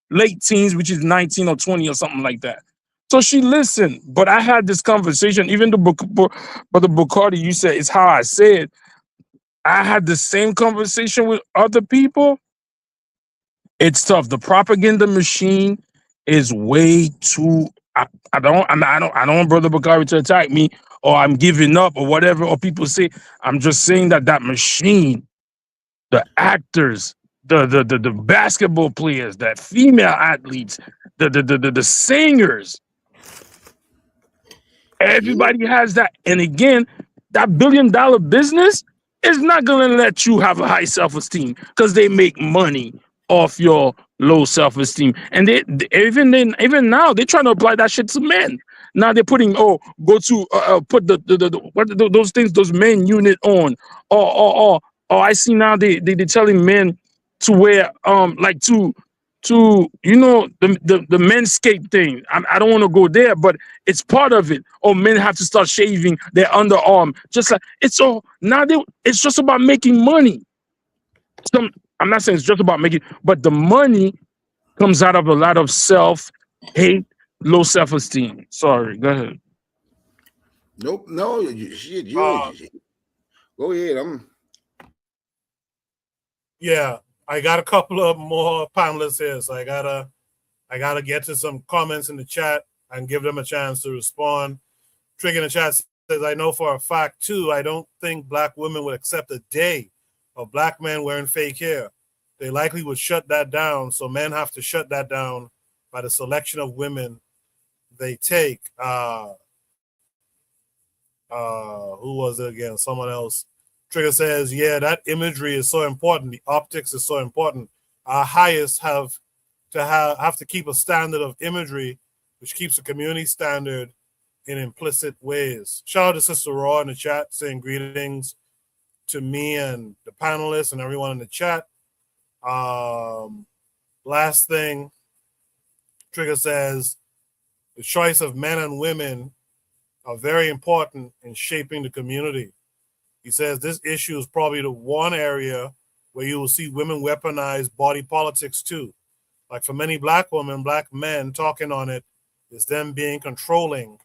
late teens, which is 19 or 20 or something like that. So she listened, but I had this conversation. Even the Brother Bukhari, you said it's how I said. I had the same conversation with other people. It's tough. The propaganda machine is way too. I don't want Brother Bukhari to attack me, or I'm giving up, or whatever. Or people say I'm just saying that machine, the actors, the basketball players, that female athletes, the singers. Everybody has that. And again, that $1 billion business is not going to let you have a high self-esteem because they make money off your low self-esteem. And even now, they're trying to apply that shit to men. Now they're putting, go to put those things, those men unit on. Or I see now they're telling men to wear like to the manscape thing. I don't want to go there, but it's part of it. Or men have to start shaving their underarm. Just like it's all now. It's just about making money. I'm not saying it's just about making, but the money comes out of a lot of self-hate, low self-esteem. Sorry, go ahead. Nope, no, go ahead. Yeah, I got a couple of more panelists here, so I gotta get to some comments in the chat and give them a chance to respond. Trigger in the chat says, "I know for a fact too. I don't think black women would accept a day of black men wearing fake hair. They likely would shut that down. So men have to shut that down by the selection of women they take." Who was it again? Someone else. Trigger says, "Yeah, that imagery is so important. The optics is so important. Our highest have to keep a standard of imagery, which keeps the community standard in implicit ways." Shout out to Sister Raw in the chat saying greetings to me and the panelists and everyone in the chat. Last thing, Trigger says, the choice of men and women are very important in shaping the community. He says this issue is probably the one area where you will see women weaponize body politics too. Like for many black women, black men talking on it is them being controlling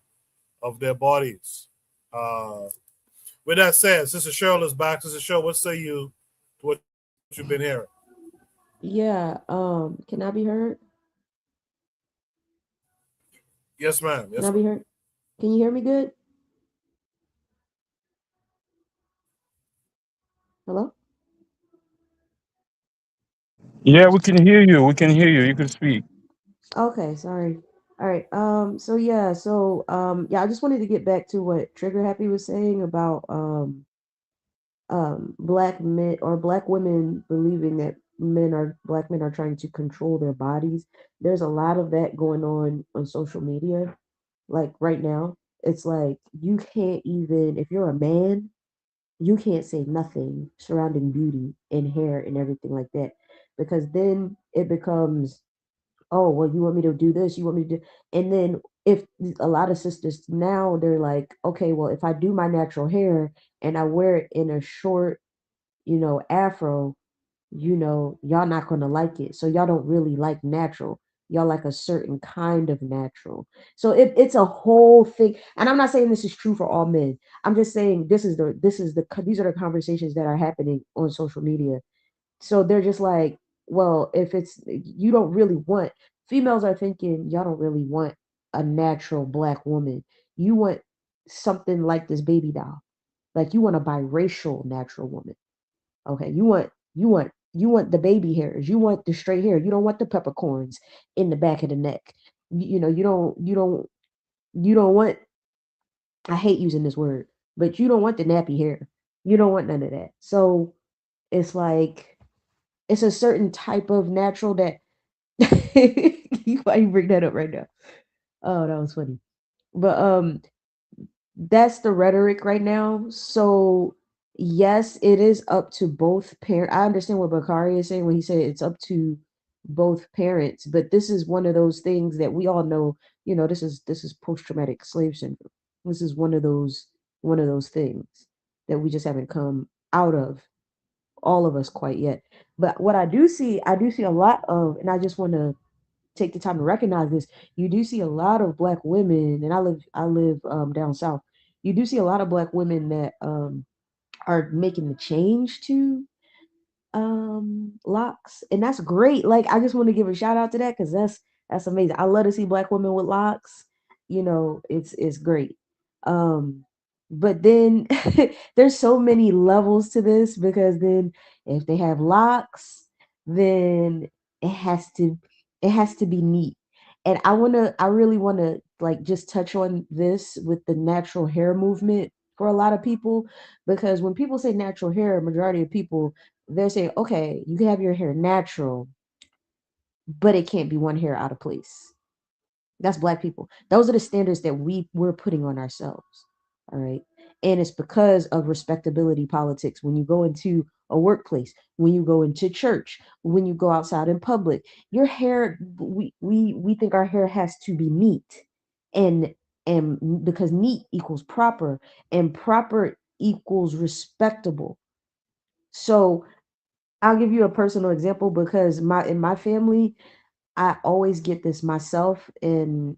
of their bodies. With that said, Sister Cheryl is back. Sister Cheryl, what say you to what you've been hearing? Yeah, can I be heard? Yes, ma'am. Can Yes, I be ma'am. heard? Can you hear me good? Hello? Yeah, we can hear you. We can hear you. You can speak. Okay, sorry. All right. Yeah, I just wanted to get back to what Trigger Happy was saying about black men or black women believing that black men are trying to control their bodies. There's a lot of that going on social media. Like right now, it's like you can't even, if you're a man, you can't say nothing surrounding beauty and hair and everything like that, because then it becomes, oh well, you want me to do this, you want me to do, and then if a lot of sisters now, they're like, okay, well, if I do my natural hair and I wear it in a short, afro, y'all not gonna like it. So y'all don't really like natural. Y'all like a certain kind of natural. So it's a whole thing. And I'm not saying this is true for all men. I'm just saying these are the conversations that are happening on social media. So they're just like, well, if it's, you don't really want, females are thinking y'all don't really want a natural black woman. You want something like this baby doll. Like you want a biracial natural woman. Okay, you want the baby hairs. You want the straight hair. You don't want the peppercorns in the back of the neck. You don't want, I hate using this word, but you don't want the nappy hair. You don't want none of that. So it's like it's a certain type of natural that why you bring that up right now? Oh, that was funny. But that's the rhetoric right now. So yes, it is up to both parents. I understand what Bakari is saying when he said it's up to both parents, but this is one of those things that we all know, this is post-traumatic slave syndrome. This is one of those things that we just haven't come out of, all of us, quite yet. But what I do see a lot of, and I just want to take the time to recognize this. You do see a lot of black women, and I live down south. You do see a lot of black women that are making the change to locks, and that's great. Like, I just want to give a shout out to that, because that's amazing. I love to see black women with locks. It's great. um but then there's so many levels to this, because then if they have locks, then it has to it has to be neat. And I really want to, like, just touch on this with the natural hair movement for a lot of people, because when people say natural hair, majority of people, they're saying, okay, you can have your hair natural, but it can't be one hair out of place. That's black people. Those are the standards that we're putting on ourselves. All right. And it's because of respectability politics. When you go into a workplace, when you go into church, when you go outside in public, your hair, we think our hair has to be neat. And because neat equals proper, and proper equals respectable. So I'll give you a personal example, because in my family, I always get this myself, and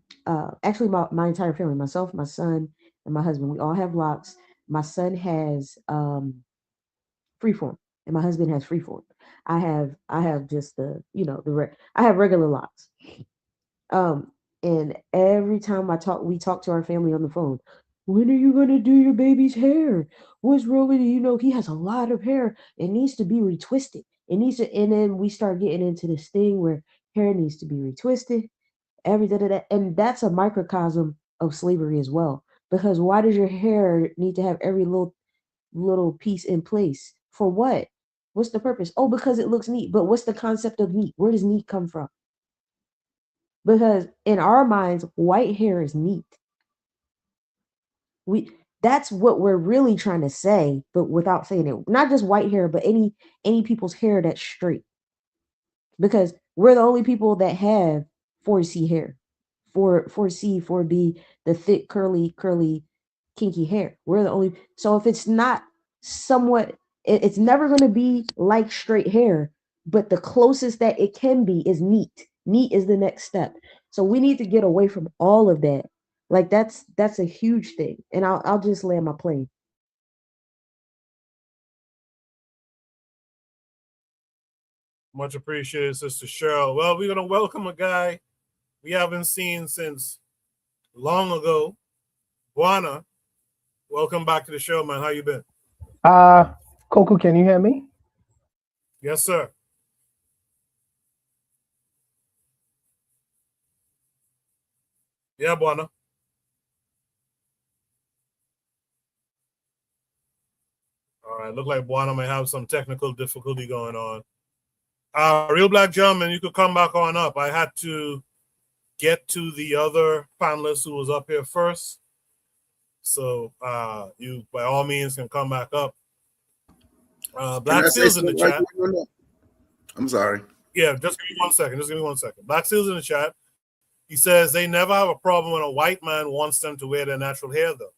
actually my entire family, myself, my son, and my husband, we all have locks. My son has freeform, and my husband has freeform. I have just I have regular locks. Um, and every time we talk to our family on the phone. When are you gonna do your baby's hair? What's wrong with it? He has a lot of hair. It needs to be retwisted. It needs to, and then we start getting into this thing where hair needs to be retwisted, everything of that, and that's a microcosm of slavery as well. Because why does your hair need to have every little piece in place? For what? What's the purpose? Oh, because it looks neat. But what's the concept of neat? Where does neat come from? Because in our minds, white hair is neat. We That's what we're really trying to say, but without saying it. Not just white hair, but any people's hair that's straight. Because we're the only people that have 4C hair. 4C, 4B, the thick, curly, kinky hair. We're the only. So if it's not somewhat, it's never going to be like straight hair, but the closest that it can be is neat. Neat is the next step. So we need to get away from all of that. Like, that's a huge thing. And I'll just land my plane. Much appreciated, Sister Cheryl. Well, we're gonna welcome a guy we haven't seen since long ago. Buana, welcome back to the show, man. How you been? Coco, can you hear me? Yes, sir. Yeah, Buana. All right, look like Buana may have some technical difficulty going on. Real Black Gentleman, you could come back on up. I had to get to the other panelist who was up here first. So you, by all means, can come back up. Black Seals in the chat. I'm sorry. Yeah, just give me 1 second. Just give me 1 second. Black Seals in the chat. He says they never have a problem when a white man wants them to wear their natural hair, though.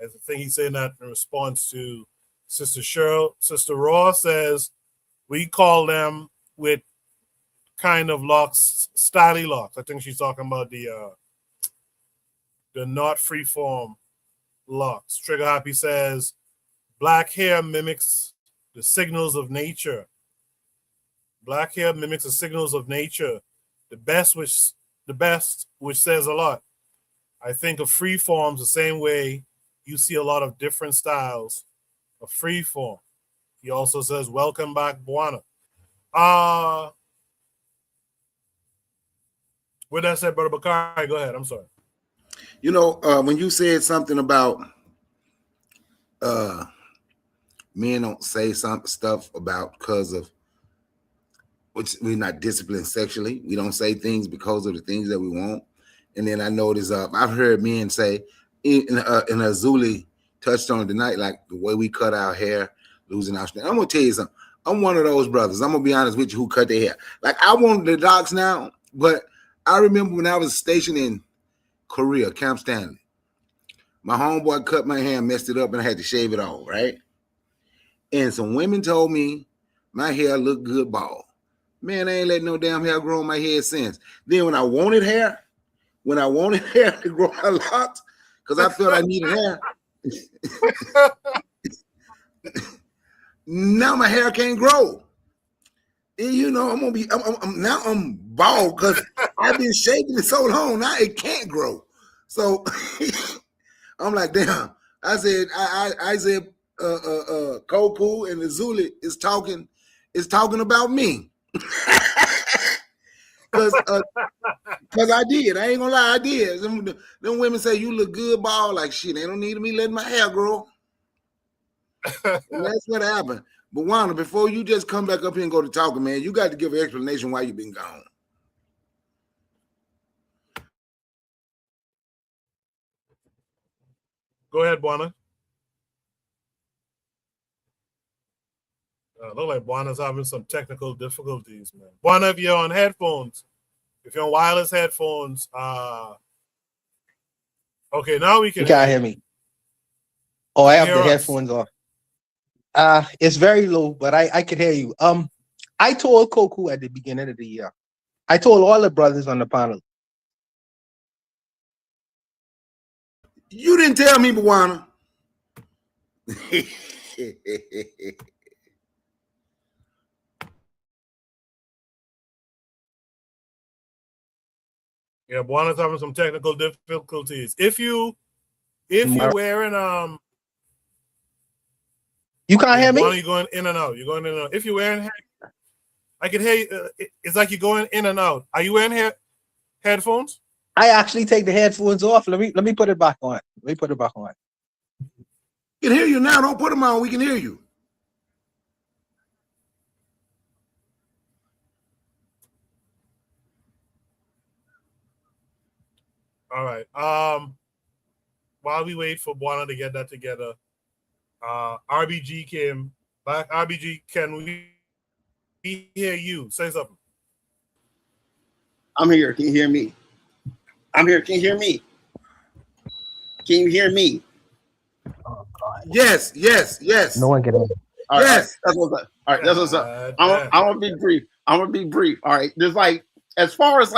I think he's saying that in response to Sister Cheryl. Sister Raw says we call them with kind of locks, styly locks. I think she's talking about the not freeform locks. Trigger Happy says black hair mimics the signals of nature. Black hair mimics the signals of nature. The best, which says a lot. I think of free forms the same way you see a lot of different styles of free form. He also says, welcome back, Buana. With that said, Brother Bakari, go ahead. I'm sorry. You know, when you said something about men don't say some stuff about because of which we're not disciplined sexually. We don't say things because of the things that we want. And then I noticed I've heard men say in Azuli touched on it tonight, like the way we cut our hair, losing our strength. I'm gonna tell you something. I'm one of those brothers. I'm gonna be honest with you who cut their hair. Like I want the docs now, but I remember when I was stationed in Korea, Camp Stanley, my homeboy cut my hair and messed it up and I had to shave it off, right? And some women told me my hair looked good bald. Man, I ain't letting no damn hair grow on my head since. Then when I wanted hair to grow my locks, because I felt I needed hair, now my hair can't grow. And you know, I'm bald because I've been shaving it so long. Now it can't grow. So I'm like, damn. I said, Koku and the Zuli is talking about me. Because I did. I ain't gonna lie, I did. Them women say you look good, bald. Like shit, they don't need me letting my hair grow. And that's what happened. But Wanda, before you just come back up here and go to talking, man, you got to give an explanation why you've been gone. Go ahead, Buana. Look like Buana's having some technical difficulties, man. Buana, if you're on headphones, if you're on wireless headphones, okay, now we can. You can't hear me. Oh, I have the headphones off. It's very low, but I could hear you. I told Koku at the beginning of the year. I told all the brothers on the panel. You didn't tell me, Buana. Yeah, Buana's having some technical difficulties. If you're wearing you can't hear me. Buana, you're going in and out. You're going in and out. If you're wearing, I can hear you. It's like you're going in and out. Are you wearing headphones? I actually take the headphones off. Let me put it back on. Let me put it back on. We can hear you now. Don't put them on. We can hear you. All right. While we wait for Buana to get that together, RBG came back. RBG, can we hear you? Say something. I'm here. Can you hear me? I'm here. Can you hear me? Can you hear me? Yes. No one can hear me. All right, yes. That's what's up. All right, that's what's up. I'm gonna be brief. All right. There's like as far as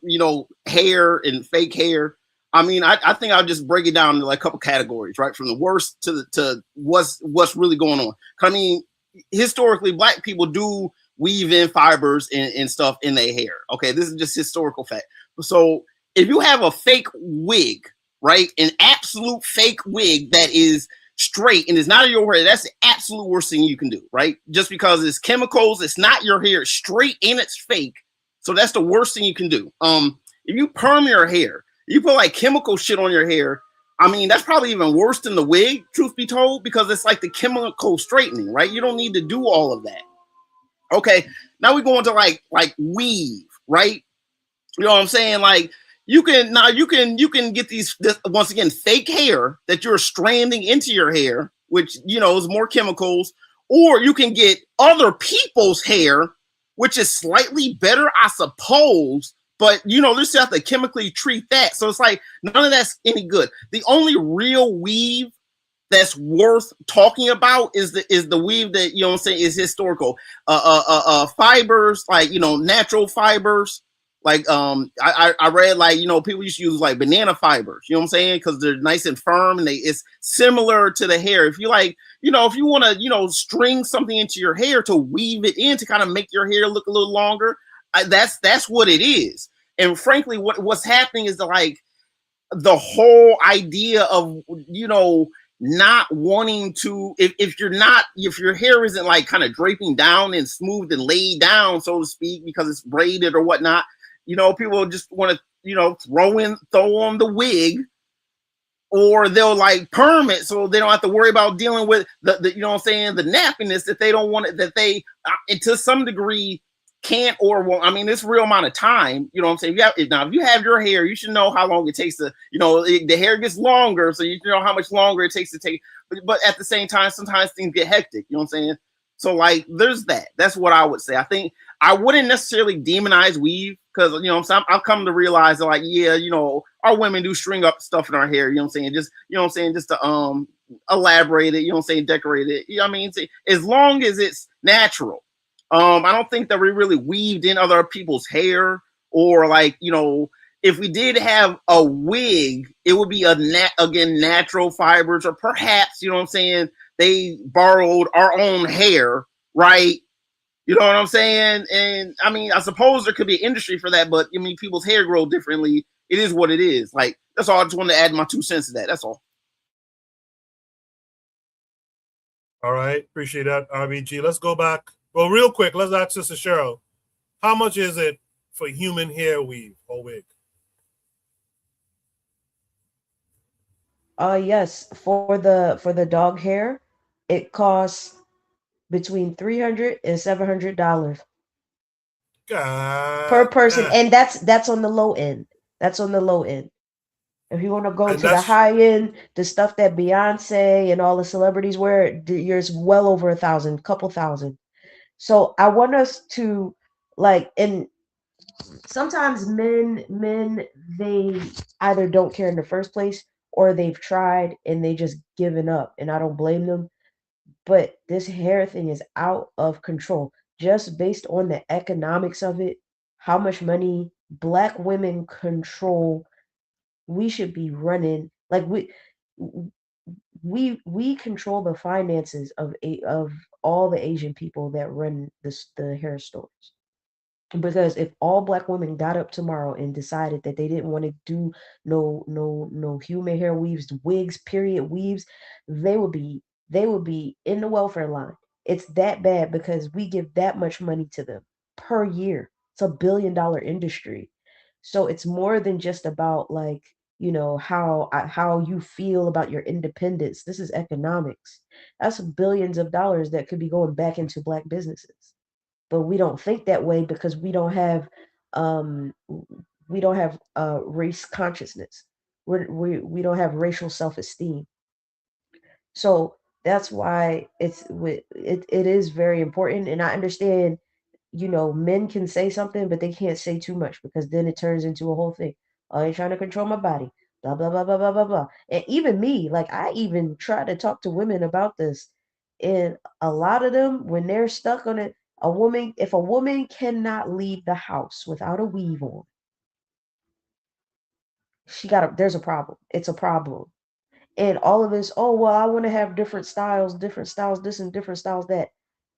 you know, hair and fake hair. I mean, I think I'll just break it down into like a couple categories, right? From the worst to what's really going on. I mean, historically, Black people do weave in fibers and stuff in their hair. Okay, this is just historical fact. So if you have a fake wig, right, an absolute fake wig that is straight and it's not your hair, that's the absolute worst thing you can do, right? Just because it's chemicals, it's not your hair, it's straight and it's fake. So that's the worst thing you can do. If you perm your hair, you put like chemical shit on your hair, I mean, that's probably even worse than the wig, truth be told, because it's like the chemical straightening, right? You don't need to do all of that. Okay, now we go into like weave, right? You know what I'm saying? Like you can get this once again fake hair that you're stranding into your hair, which is more chemicals, or you can get other people's hair, which is slightly better, I suppose. But they still have to chemically treat that, so it's like none of that's any good. The only real weave that's worth talking about is the weave that what I'm saying is historical. Fibers like natural fibers. Like I read like people used to use like banana fibers, you know what I'm saying, because they're nice and firm and it's similar to the hair. If you like if you want to string something into your hair to weave it in to kind of make your hair look a little longer, that's what it is. And frankly, what's happening is like the whole idea of not wanting to, if your hair isn't like kind of draping down and smooth and laid down, so to speak, because it's braided or whatnot, people just want to throw on the wig, or they'll like perm it so they don't have to worry about dealing with the the nappiness that they don't want it, that they to some degree can't or won't. I mean, this real amount of time, you know what I'm saying? If you have your hair, you should know how long it takes to, the hair gets longer, so you know how much longer it takes to take. But at the same time, sometimes things get hectic, you know what I'm saying? So like, there's that. That's what I would say. I think I wouldn't necessarily demonize weave because, I've come to realize that like, yeah, our women do string up stuff in our hair, you know what I'm saying? Just to elaborate it, decorate it. I mean, as long as it's natural. I don't think that we really weaved in other people's hair, or like, if we did have a wig, it would be again natural fibers, or perhaps, they borrowed our own hair, right? You know what I'm saying? And I mean, I suppose there could be an industry for that, but I mean, people's hair grow differently. It is what it is. Like, that's all. I just wanted to add my 2 cents to that. That's all. All right. Appreciate that, RBG. Let's go back. Well, real quick, let's ask Sister Cheryl, how much is it for human hair weave or wig? Yes, for the dog hair, it costs between $300 and $700 per person, and that's on the low end. That's on the low end. If you want to go to the high end, the stuff that Beyonce and all the celebrities wear, yours well over $1,000, couple thousand. So I want us to like, and sometimes men they either don't care in the first place, or they've tried and they just given up, and I don't blame them. But this hair thing is out of control, just based on the economics of it, how much money Black women control. We should be running like we control the finances of all the Asian people that run the hair stores. Because if all Black women got up tomorrow and decided that they didn't want to do no human hair weaves, wigs, period weaves, they would be in the welfare line. It's that bad because we give that much money to them per year. It's a $1 billion industry. So it's more than just about like, how you feel about your independence. This is economics. That's billions of dollars that could be going back into Black businesses. But we don't think that way because um we don't have race consciousness. We don't have racial self-esteem. So that's why it is very important. And I understand, men can say something, but they can't say too much because then it turns into a whole thing. Oh, you're trying to control my body, blah blah blah blah blah blah blah. And even me, like, I even try to talk to women about this, and a lot of them, when they're stuck on it, if a woman cannot leave the house without a weave on, there's a problem. It's a problem. And all of this, oh well, I want to have different styles, this and different styles that.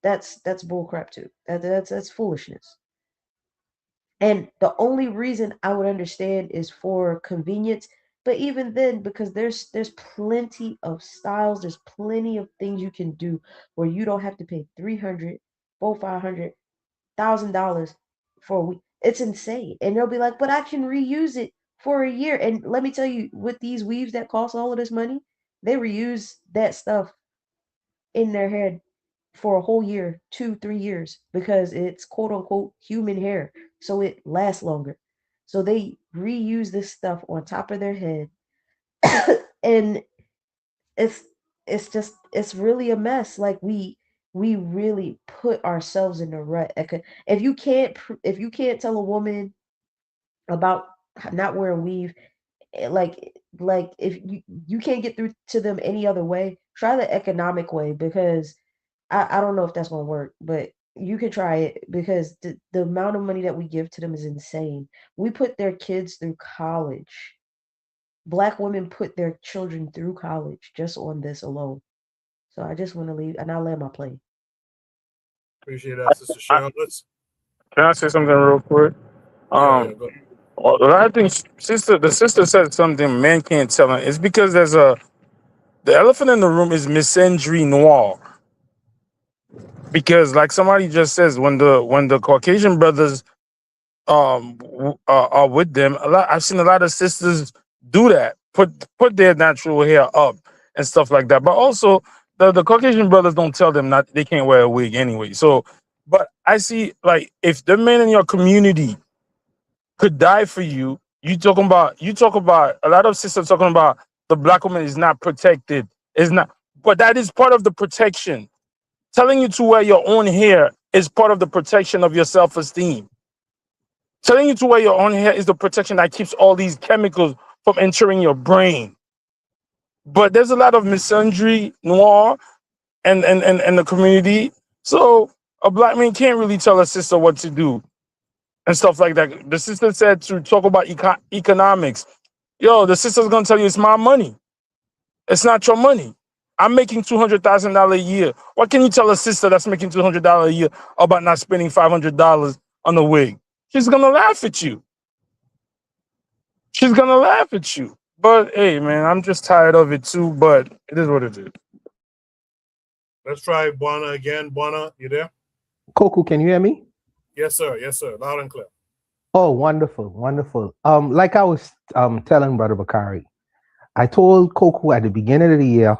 That's bull crap too. That's foolishness. And the only reason I would understand is for convenience. But even then, because there's plenty of styles, there's plenty of things you can do where you don't have to pay 300, 500,000 dollars for a week. It's insane. And they'll be like, but I can reuse it for a year. And let me tell you, with these weaves that cost all of this money, they reuse that stuff in their head for a whole year, 2, 3 years, because it's quote unquote human hair. So it lasts longer. So they reuse this stuff on top of their head. And it's it's really a mess. Like we really put ourselves in the rut. If you can't tell a woman about not wearing weave, like if you can't get through to them any other way, try the economic way, because I don't know if that's gonna work, but you can try it, because the amount of money that we give to them is insane. We put their kids through college. Black women put their children through college just on this alone. So I just want to leave, and I'll land my plane. Appreciate that, Sister Cheryl. Can I say something real quick? Yeah, go ahead. Well, I think the sister said something men can't tell her. It's because the elephant in the room is misandry noir. Because like somebody just says, when the Caucasian brothers are with them, I've seen a lot of sisters do that, put their natural hair up and stuff like that. But also the Caucasian brothers don't tell them not they can't wear a wig anyway. So, but I see, like, if the men in your community could die for you, you talk about a lot of sisters talking about the black woman is not protected, is not, but that is part of the protection. Telling you to wear your own hair is part of the protection of your self-esteem. Telling you to wear your own hair is the protection that keeps all these chemicals from entering your brain. But there's a lot of misandry noir and the community. So a black man can't really tell a sister what to do and stuff like that. The sister said to talk about economics. Yo, the sister's gonna tell you it's my money. It's not your money. I'm making $200,000 a year. What can you tell a sister that's making $200 a year about not spending $500 on a wig? She's gonna laugh at you. She's gonna laugh at you. But hey, man, I'm just tired of it too. But it is what it is. Let's try Buana again. Buana, you there? Coco, can you hear me? Yes, sir. Yes, sir. Loud and clear. Oh, wonderful, wonderful. Like I was telling Brother Bakari, I told Coco at the beginning of the year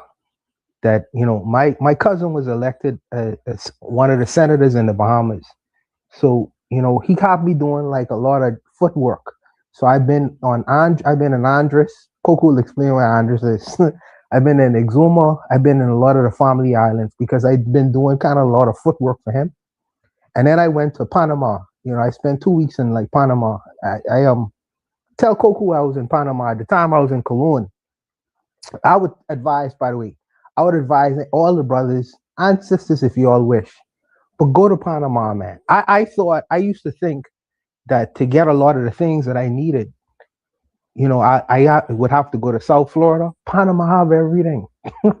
that, you know, my cousin was elected as one of the senators in the Bahamas. So, you know, he caught me doing like a lot of footwork. So I've been in Andres. Coco will explain where Andres is. I've been in Exuma. I've been in a lot of the family islands because I've been doing kind of a lot of footwork for him. And then I went to Panama. You know, I spent 2 weeks in like Panama. I tell Coco I was in Panama. At the time I was in Cologne. I would advise, by the way, I would advise all the brothers and sisters, if you all wish, but go to Panama, man. I used to think that to get a lot of the things that I needed, you know, I would have to go to South Florida. Panama have everything.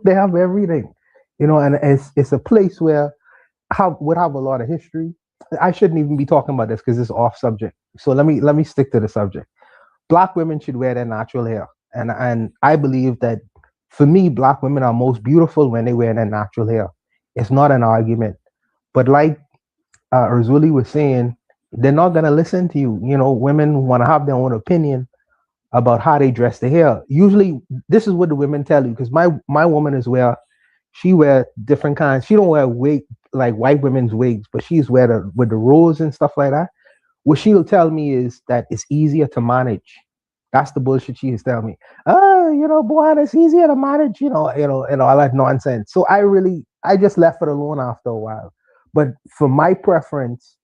They have everything, you know, and it's a place where would have a lot of history. I shouldn't even be talking about this because it's off subject. So let me stick to the subject. Black women should wear their natural hair, and I believe that for me, Black women are most beautiful when they wear their natural hair. It's not an argument, but like Razuli was saying, they're not gonna listen to you. You know, women want to have their own opinion about how they dress their hair. Usually, this is what the women tell you, because my woman is she wear different kinds. She don't wear wig like white women's wigs, but she's with the rolls and stuff like that. What she'll tell me is that it's easier to manage. That's the bullshit she is telling me. Oh, you know, boy, it's easier to manage, and all that nonsense. So I just left it alone after a while. But for my preference,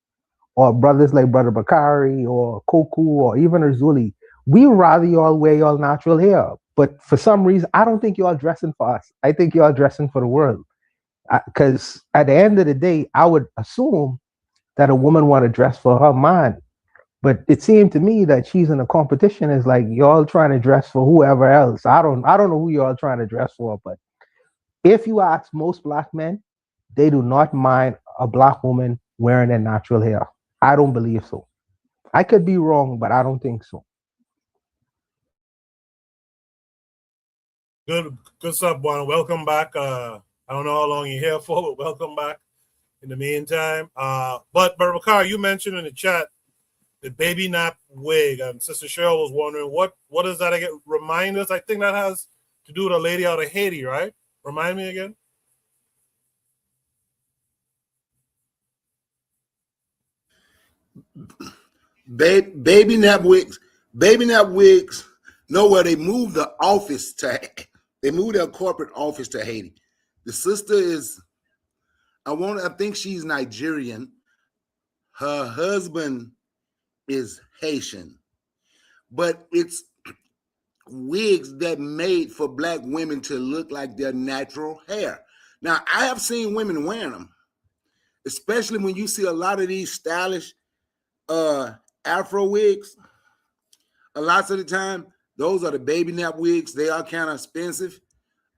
or brothers like Brother Bakari or Koku or even Azuli, we rather y'all wear y'all natural hair. But for some reason, I don't think y'all dressing for us. I think y'all dressing for the world. Because at the end of the day, I would assume that a woman want to dress for her man. But it seemed to me that she's in a competition. Is like y'all trying to dress for whoever else. I don't know who y'all trying to dress for. But if you ask most Black men, they do not mind a Black woman wearing their natural hair. I don't believe so. I could be wrong, but I don't think so. Good stuff, Juan. Welcome back. I don't know how long you're here for, but welcome back in the meantime. But Bakar, you mentioned in the chat the baby nap wig, and Sister Cheryl was wondering what is that again? Remind us. I think that has to do with a lady out of Haiti, right? Remind me again. Baby nap wigs. Baby nap wigs. No, where they moved the office to. They moved their corporate office to Haiti. The sister is. I think she's Nigerian. Her husband is Haitian, but it's wigs that made for black women to look like their natural hair. Now, I have seen women wearing them, especially when you see a lot of these stylish Afro wigs. A lot of the time, those are the baby nap wigs. They are kind of expensive,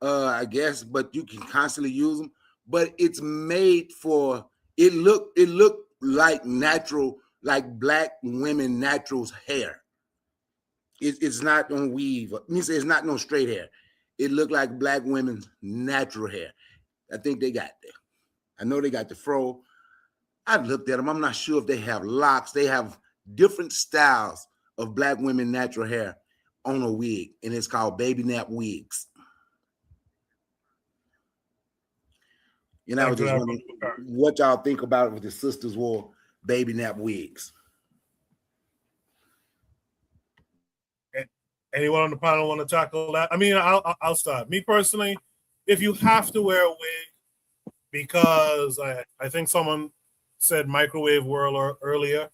I guess, but you can constantly use them. But it's made for it look like natural, like black women naturals hair. It's not on weave. It's not no straight hair. It looked like black women's natural hair. I think they got there. I know they got the fro. I've looked at them. I'm not sure if they have locks. They have different styles of black women natural hair on a wig, and it's called baby nap wigs. And I was just wondering what y'all think about it with the sisters wore baby nap wigs. Anyone on the panel want to tackle that? I mean, I'll start. Me personally, if you have to wear a wig, because I think someone said microwave whirl earlier,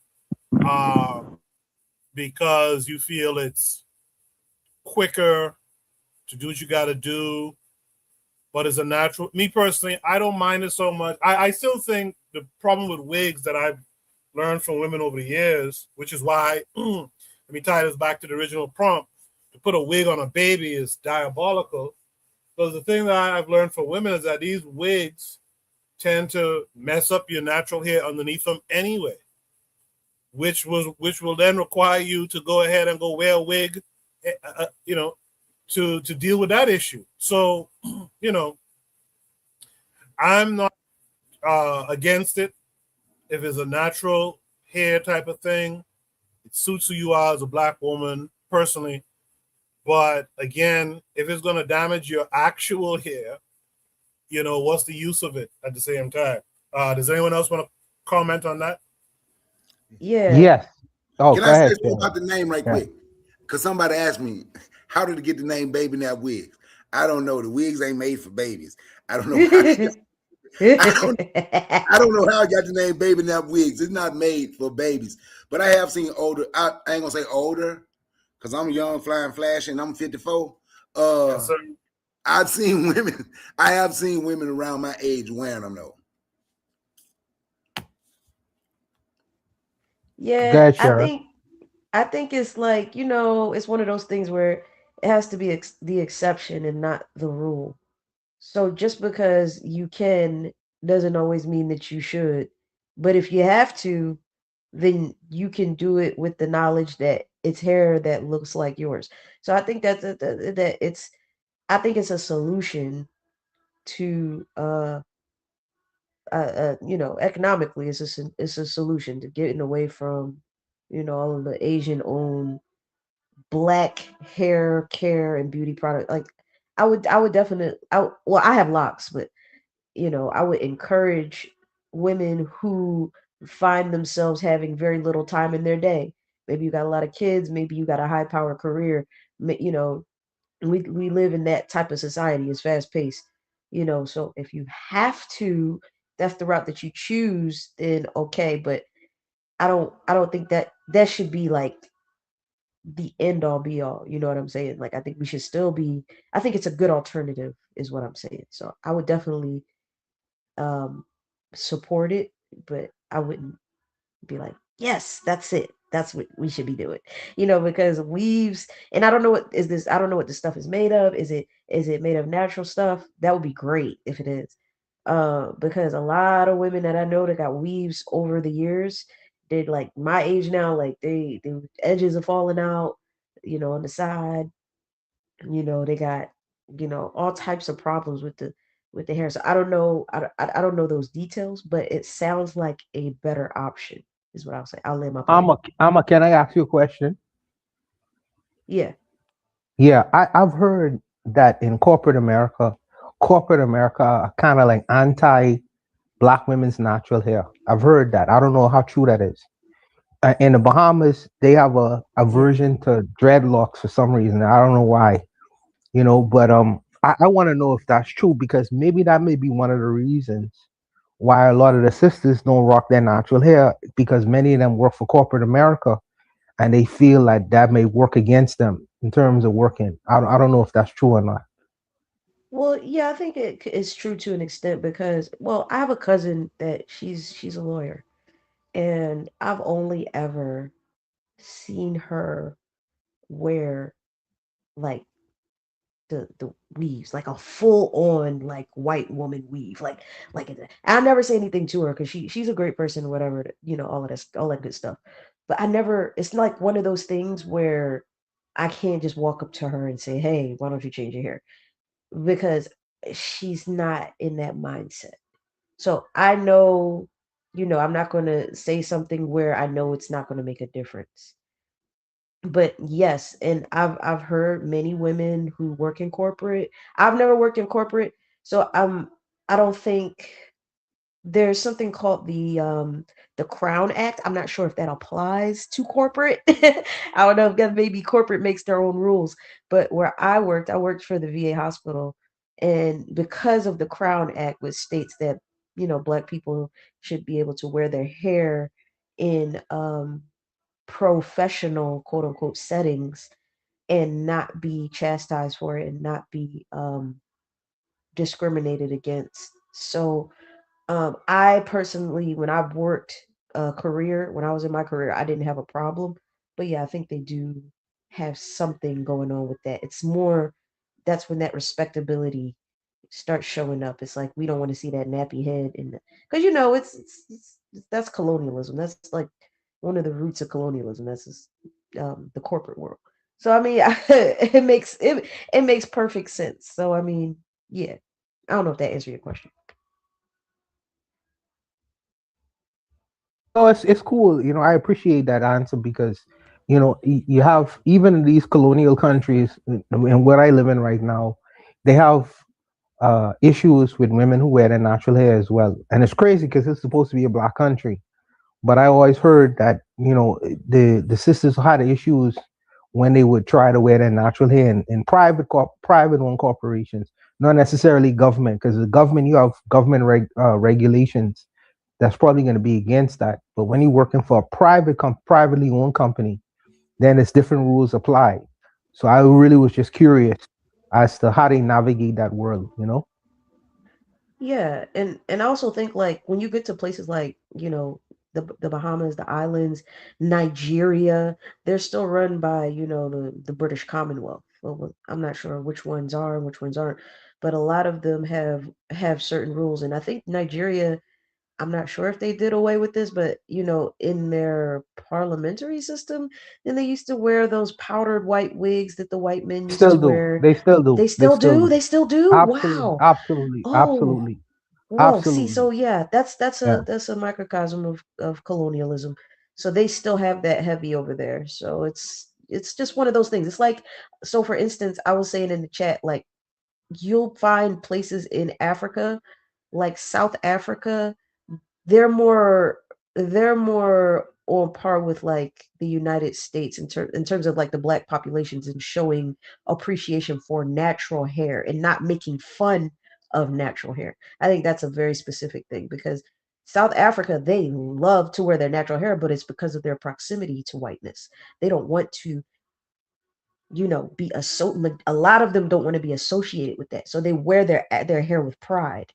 because you feel it's quicker to do what you got to do, but as a natural, me personally, I don't mind it so much. I still think the problem with wigs that I've learned from women over the years, which is why, let me tie this back to the original prompt, to put a wig on a baby is diabolical. Because the thing that I've learned from women is that these wigs tend to mess up your natural hair underneath them anyway, which will then require you to go ahead and go wear a wig, to deal with that issue. So, I'm not against it if it's a natural hair type of thing. It suits who you are as a black woman, personally. But again, if it's going to damage your actual hair, what's the use of it at the same time? Does anyone else want to comment on that? Yeah. Yes. Oh, Can go I ahead, say something about the name right quick? Because somebody asked me, how did it get the name Baby Nap Wigs? I don't know. The wigs ain't made for babies. I don't know. I don't know how I got the name Baby Nap Wigs. It's not made for babies. But I have seen older. I ain't gonna say older, because I'm young, flying, flashing. I'm 54. Yes, sir. I've seen women. I have seen women around my age wearing them though. Yeah, I think it's like, it's one of those things where it has to be the exception and not the rule. So just because you can doesn't always mean that you should. But if you have to, then you can do it with the knowledge that it's hair that looks like yours. So I think that it's I think it's a solution to economically it's a solution to getting away from all of the Asian owned black hair care and beauty product. Like I would definitely well, I have locks, but I would encourage women who find themselves having very little time in their day. Maybe you got a lot of kids, maybe you got a high power career. We live in that type of society. It's fast paced. So if you have to, that's the route that you choose, then okay. But I don't think that should be like the end all be all. You know what I'm saying? Like I think we should still be. I think it's a good alternative, is what I'm saying. So I would definitely um support it, but I wouldn't be like, yes, that's it. That's what we should be doing. Because weaves, and I don't know what is this. I don't know what this stuff is made of. Is it made of natural stuff? That would be great if it is. Because a lot of women that I know that got weaves over the years, They're like my age now, like the edges are falling out, on the side. They got, all types of problems with the hair. So I don't know, I don't know those details, but it sounds like a better option, is what I'll say. I'll lay my plane. Can I ask you a question? Yeah. Yeah, I've heard that in corporate America are kind of like anti black women's natural hair. I've heard that. I don't know how true that is. In the Bahamas, they have a Yeah. aversion to dreadlocks for some reason. I don't know why, but I want to know if that's true, because maybe that may be one of the reasons why a lot of the sisters don't rock their natural hair, because many of them work for corporate America and they feel like that may work against them in terms of working. I don't know if that's true or not. Well, yeah, I think it is true to an extent because, well, I have a cousin that she's a lawyer, and I've only ever seen her wear like the weaves, like a full on like white woman weave, I never say anything to her because she's a great person, whatever, all of this, all that good stuff. But I never, it's like one of those things where I can't just walk up to her and say, hey, why don't you change your hair? Because she's not in that mindset. So I know, I'm not going to say something where I know it's not going to make a difference. But yes, and I've heard many women who work in corporate. I've never worked in corporate, so I don't think there's something called the Crown Act. I'm not sure if that applies to corporate. I don't know if that maybe corporate makes their own rules. But where I worked for the VA hospital, and because of the Crown Act, which states that black people should be able to wear their hair in professional quote unquote settings and not be chastised for it and not be discriminated against. So I personally, when I've worked a career, when I was in my career, I didn't have a problem. But yeah, I think they do have something going on with that. It's more, that's when that respectability starts showing up. It's like we don't want to see that nappy head, and because that's colonialism. That's like one of the roots of colonialism. That's just, the corporate world. So I mean, it makes perfect sense. So I mean, yeah, I don't know if that answered your question. No, it's cool. I appreciate that answer because, you have, even in these colonial countries, and where I live in right now, they have issues with women who wear their natural hair as well. And it's crazy because it's supposed to be a black country. But I always heard that, the sisters had issues when they would try to wear their natural hair in private owned corporations, not necessarily government, because the government, you have government regulations that's probably going to be against that. But when you're working for a privately owned company, then it's different rules apply. So I really was just curious as to how they navigate that world. Yeah, and I also think like when you get to places like, the Bahamas, the islands, Nigeria, they're still run by, the British Commonwealth. Well, I'm not sure which ones are and which ones aren't, but a lot of them have certain rules. And I think Nigeria, I'm not sure if they did away with this, but in their parliamentary system, then they used to wear those powdered white wigs that the white men used Still to do. wear. They still do. They They still still do? do. They still do? Absolutely. Wow. Absolutely. Oh, Absolutely. whoa. See, Absolutely. so yeah, that's Yeah. a microcosm of colonialism. So they still have that heavy over there. So it's just one of those things. It's like, so for instance, I was saying in the chat, like you'll find places in Africa, like South Africa, they're more they're more on par with like the United States in terms of like the black populations and showing appreciation for natural hair and not making fun of natural hair. I think that's a very specific thing because South Africa, they love to wear their natural hair, but it's because of their proximity to whiteness. They don't want to, be a lot of them don't want to be associated with that. So they wear their hair with pride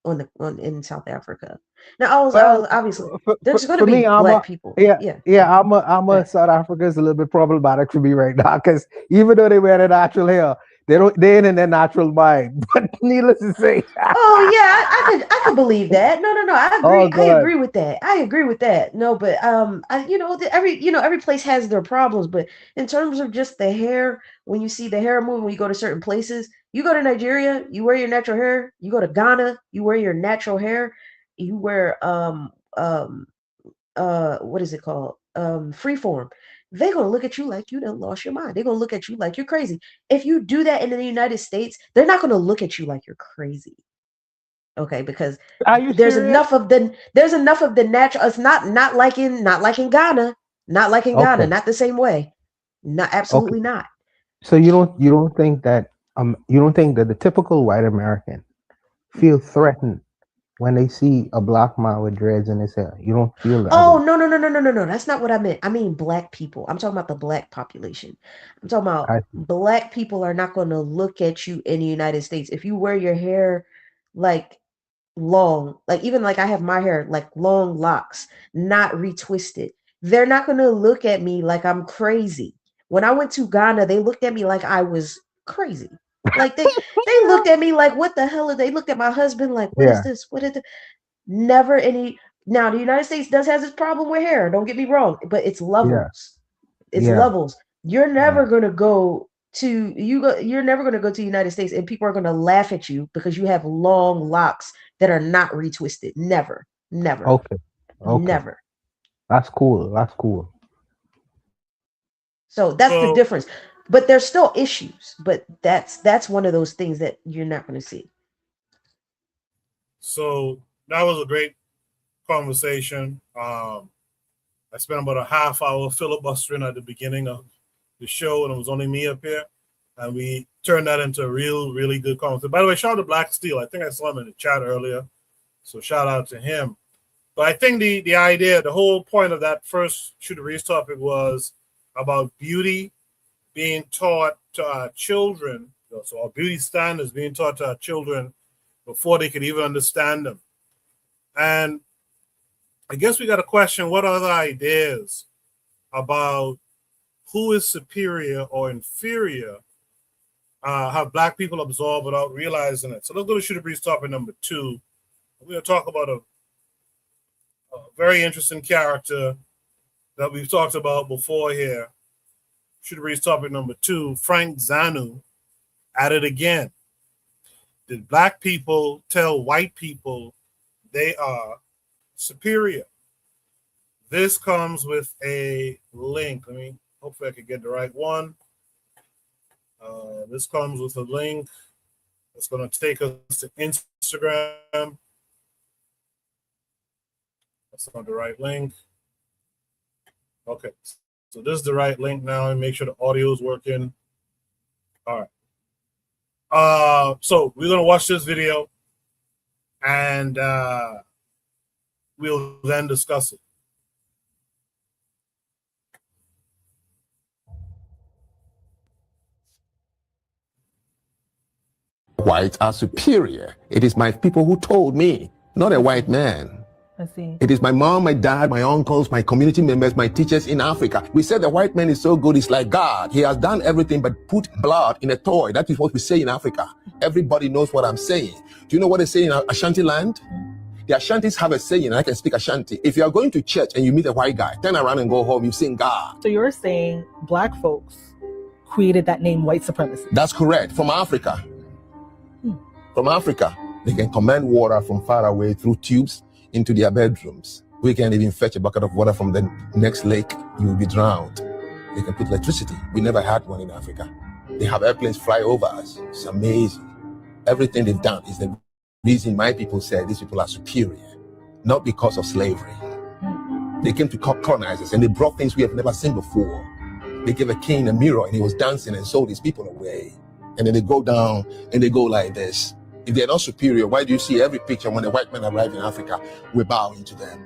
on in South Africa. Now, I was Well, obviously there's going to for me, be black people. Yeah, yeah. I'm Go a ahead. South Africa is a little bit problematic for me right now because even though they wear their natural hair, They ain't in their natural mind. But needless to say. Oh yeah, I could believe that. No. I agree. Oh God. agree with that. I agree with that. No, but every place has their problems. But in terms of just the hair, when you see the hair move, when you go to certain places, you go to Nigeria, you wear your natural hair. You go to Ghana, you wear your natural hair. You wear what is it called? Freeform. They're gonna look at you like you done lost your mind. They're gonna look at you like you're crazy. If you do that in the United States, they're not gonna look at you like you're crazy. Okay, because Are you there's serious? enough of the natural. It's not like in Ghana, not like in Ghana, Okay. not the same way. Not absolutely Okay. not. So you don't think that the typical white American feel threatened when they see a black man with dreads in his hair? You don't feel that Oh way? no. That's not what I meant. I mean black people. I'm talking about the black population. I'm talking about I see. black people are not going to look at you in the United States if you wear your hair like long, like even like I have my hair like long locks, not retwisted. They're not going to look at me like I'm crazy. When I went to Ghana, they looked at me like I was crazy. Like they looked at me like, what the hell are they? Looked at my husband like, what is Yeah. this? What is it? Never any. Now the United States does has its problem with hair. Don't get me wrong, but it's Yeah. levels. It's Yeah. levels. You're Yeah. never gonna go to You're never gonna go to the United States and people are gonna laugh at you because you have long locks that are not retwisted. Never, never, Okay. Okay. never. That's cool. That's cool. So that's the So difference. But there's still issues. But that's one of those things that you're not gonna see. so that was a great conversation. I spent about a half hour filibustering at the beginning of the show, and it was only me up here. And we turned that into a really good conversation. By the way, shout out to Black Steel. I think I saw him in the chat earlier. So shout out to him. But I think the idea, the whole point of that first Shoot the Breeze topic was about beauty being taught to our children. So our beauty standards being taught to our children before they could even understand them. And I guess we got to question what other ideas about who is superior or inferior have Black people absorbed without realizing it. So let's go to Shoot the Breeze topic number 2. We're going to talk about a very interesting character that we've talked about before here. Shoot the Breeze topic number 2, Frank Zanu, at it again. Did Black people tell white people they are superior? This comes with a link. Hopefully I can get the right one. This comes with a link that's going to take us to Instagram. That's not the right link. Okay, so this is the right link now, and make sure the audio is working. All right. So we're going to watch this video, and we'll then discuss it. Whites are superior. It is my people who told me, not a white man. I see. It is my mom, my dad, my uncles, my community members, my teachers in Africa. We said the white man is so good, it's like God. He has done everything but put blood in a toy. That is what we say in Africa. Everybody knows what I'm saying. Do you know what they say in Ashanti land? The Ashantis have a saying, and I can speak Ashanti. If you are going to church and you meet a white guy, turn around and go home, you sing God. So you're saying Black folks created that name white supremacy? That's correct. From Africa. From Africa. They can command water from far away through tubes into their bedrooms. We can even fetch a bucket of water from the next lake, you will be drowned. They can put electricity. We never had one in Africa. They have airplanes fly over us. It's amazing. Everything they've done is the reason my people said these people are superior, not because of slavery. They came to colonize us and they brought things we have never seen before. They gave a king a mirror and he was dancing and sold his people away. And then they go down and they go like this. If they're not superior, why do you see every picture when the white men arrive in Africa, we bow into them?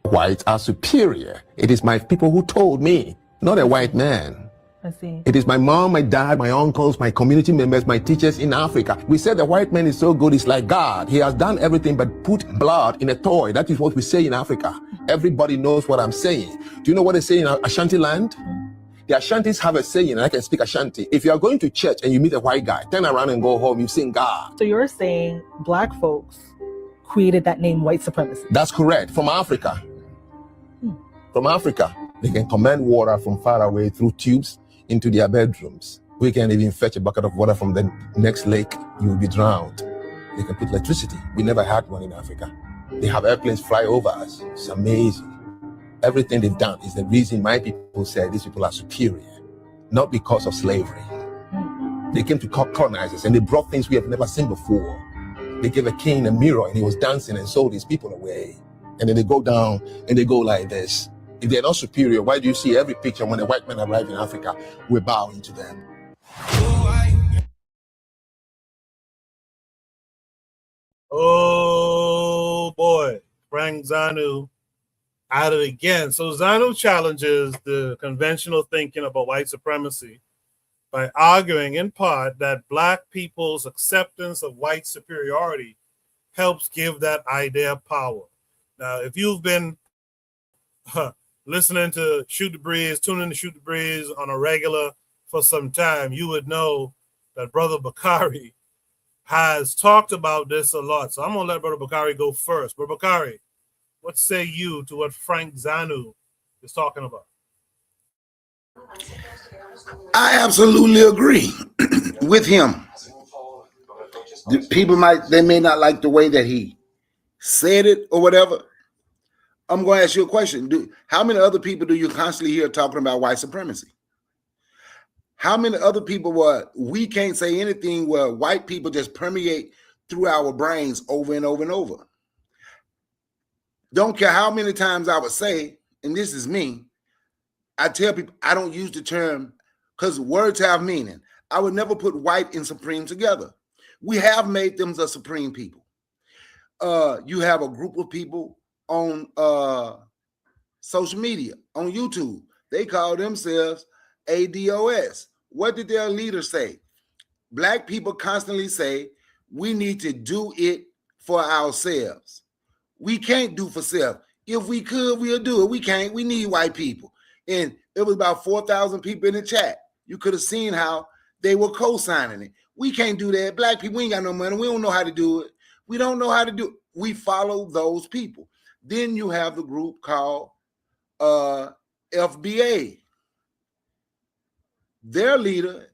Whites are superior. It is my people who told me, not a white man. I see. It is my mom, my dad, my uncles, my community members, my teachers in Africa. We said the white man is so good, it's like God. He has done everything but put blood in a toy. That is what we say in Africa. Everybody knows what I'm saying. Do you know what they say in Ashanti land? The Ashantis have a saying, and I can speak Ashanti. If you are going to church and you meet a white guy, turn around and go home, you sing God. So you're saying black folks created that name white supremacy? That's correct. From Africa. From Africa. They can command water from far away through tubes into their bedrooms. We can even fetch a bucket of water from the next lake. You will be drowned. They can put electricity. We never had one in Africa. They have airplanes fly over us. It's amazing. Everything they've done is the reason my people say these people are superior, not because of slavery. They came to colonize us and they brought things we have never seen before. They gave a king a mirror and he was dancing and sold his people away. And then they go down and they go like this. If they're not superior, why do you see every picture when a white man arrives in Africa, we're bowing to them? Oh boy, Frank Zanu at it again. So Zanu challenges the conventional thinking about white supremacy by arguing in part that black people's acceptance of white superiority helps give that idea power. Now, if you've been listening to Shoot the Breeze, tuning to Shoot the Breeze on a regular for some time, you would know that Brother Bakari has talked about this a lot. So I'm going to let Brother Bakari go first. Brother Bakari, what say you to what Frank Zanu is talking about? I absolutely agree with him. People may not like the way that he said it or whatever. I'm going to ask you a question. How many other people do you constantly hear talking about white supremacy? How many other people we can't say anything where white people just permeate through our brains over and over and over? Don't care how many times I would say, and this is me, I tell people I don't use the term because words have meaning. I would never put white and supreme together. We have made them the supreme people. You have a group of people on social media, on YouTube. They call themselves ADOS. What did their leaders say? Black people constantly say, we need to do it for ourselves. We can't do for self. If we could, we'll do it. We can't. We need white people. And it was about 4,000 people in the chat. You could have seen how they were co-signing it. We can't do that. Black people, we ain't got no money. We don't know how to do it. We don't know how to do it. We follow those people. Then you have the group called FBA. Their leader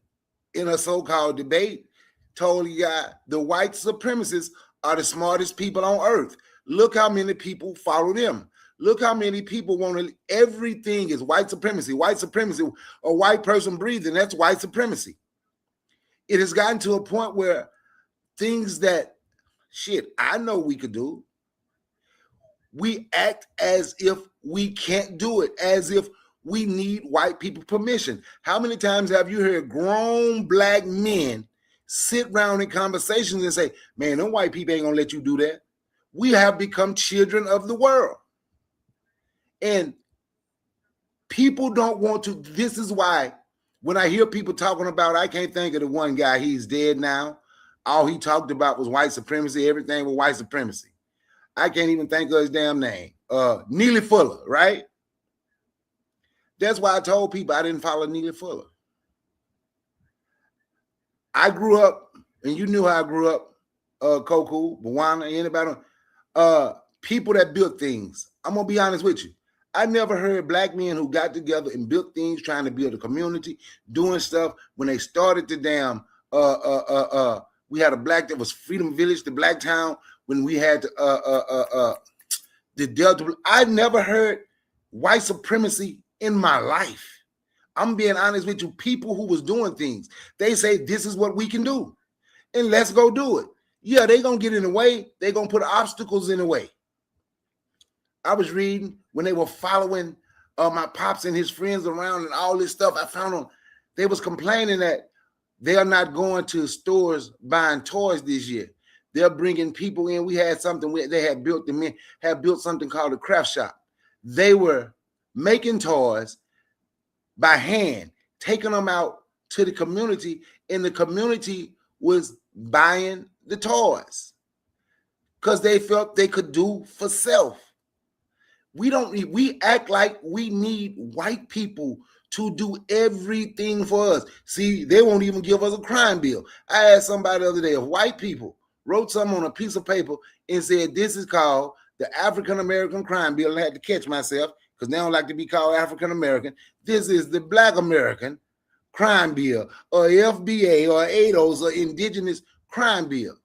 in a so-called debate told you the white supremacists are the smartest people on earth. Look how many people follow them. Look how many people want to, everything is white supremacy. White supremacy, a white person breathing, that's white supremacy. It has gotten to a point where things that, I know we could do, we act as if we can't do it, as if we need white people permission. How many times have you heard grown black men sit around in conversations and say, man, them white people ain't gonna let you do that? We have become children of the world. And people don't want to, this is why when I hear people talking about, I can't think of the one guy, he's dead now. All he talked about was white supremacy, everything was white supremacy. I can't even think of his damn name. Neely Fuller, right? That's why I told people I didn't follow Neely Fuller. I grew up, and you knew how I grew up, Koku, Bawana, anybody, people that built things. I'm going to be honest with you. I never heard black men who got together and built things, trying to build a community, doing stuff. When they started the damn, we had a black, that was Freedom Village, the black town, when we had the Delta. I never heard white supremacy in my life. I'm being honest with you. People who was doing things, they say this is what we can do, and let's go do it. Yeah, they gonna get in the way. They gonna put obstacles in the way. I was reading when they were following my pops and his friends around and all this stuff. I found them, they was complaining that they are not going to stores buying toys this year. They're bringing people in. We had something they had built. The men had built something called a craft shop. They were making toys by hand. taking them out to the community, and the community was buying the toys because they felt they could do for self. We act like we need white people to do everything for us. See, they won't even give us a crime bill. I asked somebody the other day, if white people wrote something on a piece of paper and said, this is called the African-American crime bill, and I had to catch myself because they don't like to be called African-American. This is the Black American crime bill, or FBA, or ADOS, or indigenous crime bill.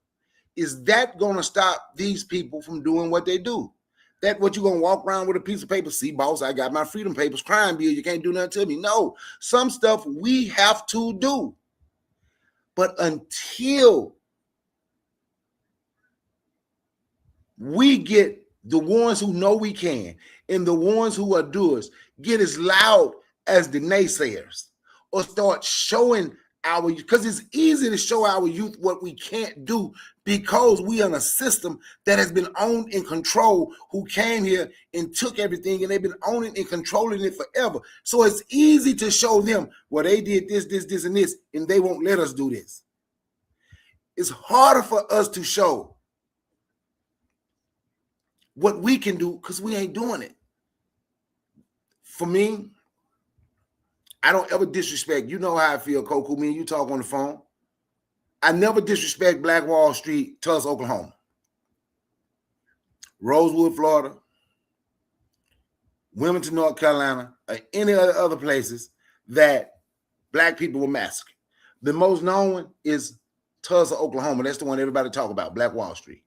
Is that going to stop these people from doing what they do? That what you going to walk around with a piece of paper? See, boss, I got my freedom papers, crime bill. You can't do nothing to me. No, some stuff we have to do. But until we get the ones who know we can and the ones who are doers get as loud as the naysayers, or start showing our, because it's easy to show our youth what we can't do because we are in a system that has been owned and controlled, who came here and took everything, and they've been owning and controlling it forever. So it's easy to show them, well, they did this, this, this, and this, and they won't let us do this. It's harder for us to show what we can do because we ain't doing it. For me, I don't ever disrespect. You know how I feel, Coco. Me and you talk on the phone. I never disrespect Black Wall Street, Tulsa, Oklahoma, Rosewood, Florida, Wilmington, North Carolina, or any other places that Black people were massacred. The most known one is Tulsa, Oklahoma. That's the one everybody talk about, Black Wall Street.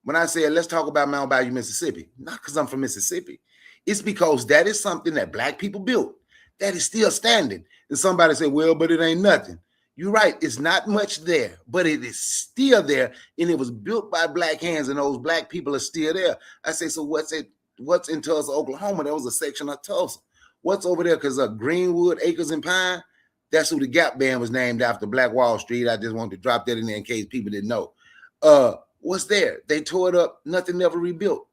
When I said, let's talk about Mount Bayou, Mississippi, not because I'm from Mississippi. It's because that is something that Black people built that is still standing. And somebody said, well, but it ain't nothing. You're right. It's not much there, but it is still there. And it was built by Black hands, and those Black people are still there. I say, so what's in Tulsa, Oklahoma? That was a section of Tulsa. What's over there? Because Greenwood, Acres, and Pine, that's who the Gap Band was named after, Black Wall Street. I just wanted to drop that in there in case people didn't know. What's there? They tore it up. Nothing ever rebuilt.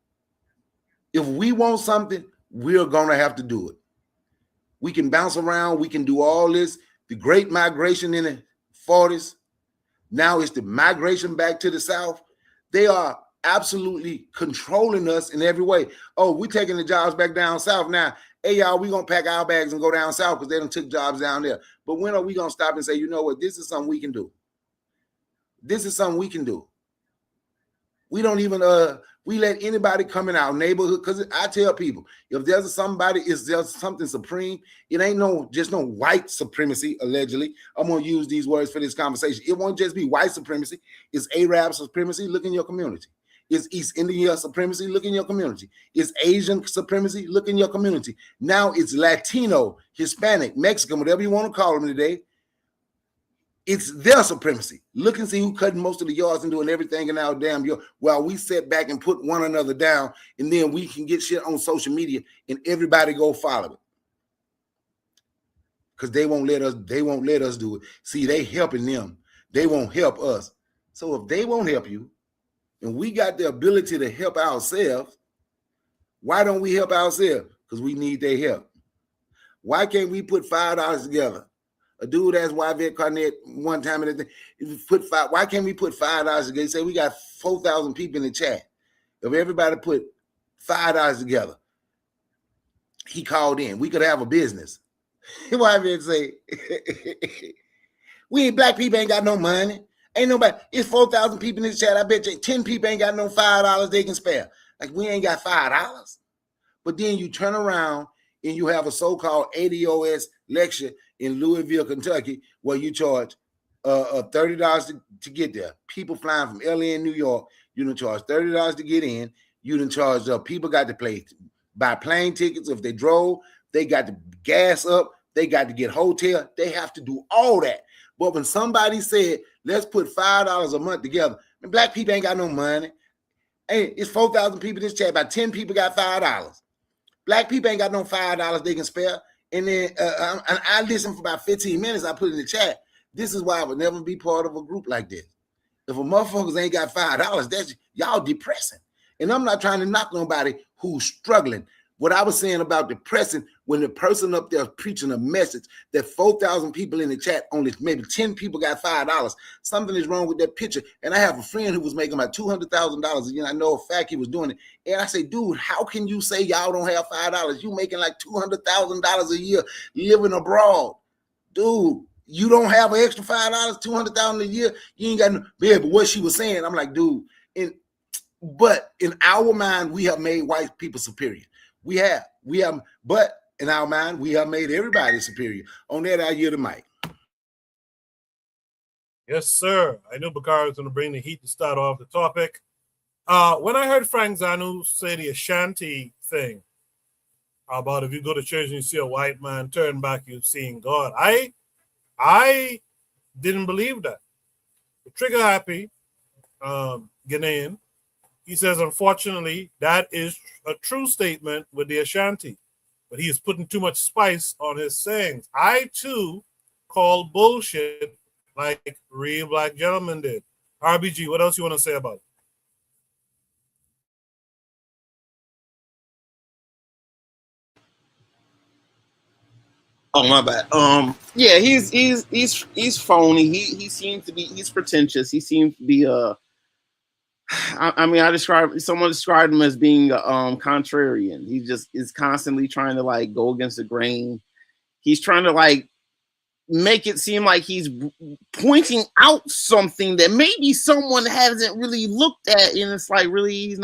If we want something, we're going to have to do it. We can bounce around. We can do all this. The Great Migration in the 40s. Now it's the migration back to the South. They are absolutely controlling us in every way. Oh, we're taking the jobs back down South now. Hey, y'all, we're going to pack our bags and go down South because they done took jobs down there. But when are we going to stop and say, you know what, this is something we can do? This is something we can do. We don't even, we let anybody come in our neighborhood, because I tell people, if there's somebody, is there something supreme? It ain't just no white supremacy, allegedly. I'm going to use these words for this conversation. It won't just be white supremacy. It's Arab supremacy. Look in your community. It's East Indian supremacy. Look in your community. It's Asian supremacy. Look in your community. Now it's Latino, Hispanic, Mexican, whatever you want to call them today. It's their supremacy. Look and see who cutting most of the yards and doing everything in our damn yard, while we sit back and put one another down, and then we can get shit on social media and everybody go follow it. Because they won't let us do it. See, they helping them. They won't help us. So if they won't help you, and we got the ability to help ourselves, why don't we help ourselves? Because we need their help. Why can't we put $5 together? A dude asked Yvette Carnett one time, why can't we put $5 together? He said, we got 4,000 people in the chat. If everybody put $5 together, he called in, we could have a business. Yvette say, Black people ain't got no money. Ain't nobody, it's 4,000 people in the chat. I bet you 10 people ain't got no $5 they can spare. Like, we ain't got $5. But then you turn around and you have a so-called ADOS lecture in Louisville, Kentucky, where you charge $30 to get there. People flying from LA and New York, you done charge $30 to get in. You done charge people got to buy plane tickets. If they drove, they got to gas up. They got to get hotel. They have to do all that. But when somebody said, let's put $5 a month together, and Black people ain't got no money. Hey, it's 4,000 people in this chat. About 10 people got $5. Black people ain't got no $5 they can spare. And then I listened for about 15 minutes. I put in the chat, this is why I would never be part of a group like this. If a motherfuckers ain't got $5, that's y'all depressing. And I'm not trying to knock nobody who's struggling, What I was saying about depressing, when the person up there preaching a message that 4,000 people in the chat, only maybe 10 people got $5, something is wrong with that picture. And I have a friend who was making about $200,000 a year. I know a fact he was doing it. And I say, dude, how can you say y'all don't have $5? You making like $200,000 a year living abroad. Dude, you don't have an extra $5, $200,000 a year. You ain't got no, yeah, but what she was saying, I'm like, dude, but in our mind, we have made white people superior. We have, but in our mind, we have made everybody superior. On that, I yield the mic. Yes, sir. I knew Bakari was going to bring the heat to start off the topic. When I heard Frank Zanu say the Ashanti thing about if you go to church and you see a white man turn back, you're seeing God, I didn't believe that. The trigger happy Ghanaian, he says, unfortunately, that is a true statement with the Ashanti, but he is putting too much spice on his sayings. I, too, call bullshit like real black gentlemen did. RBG, what else you want to say about it? Oh, my bad. Yeah, he's phony. He seems to be, he's pretentious. He seems to be I mean, someone described him as being contrarian. He just is constantly trying to like go against the grain. He's trying to like make it seem like he's pointing out something that maybe someone hasn't really looked at, and it's like really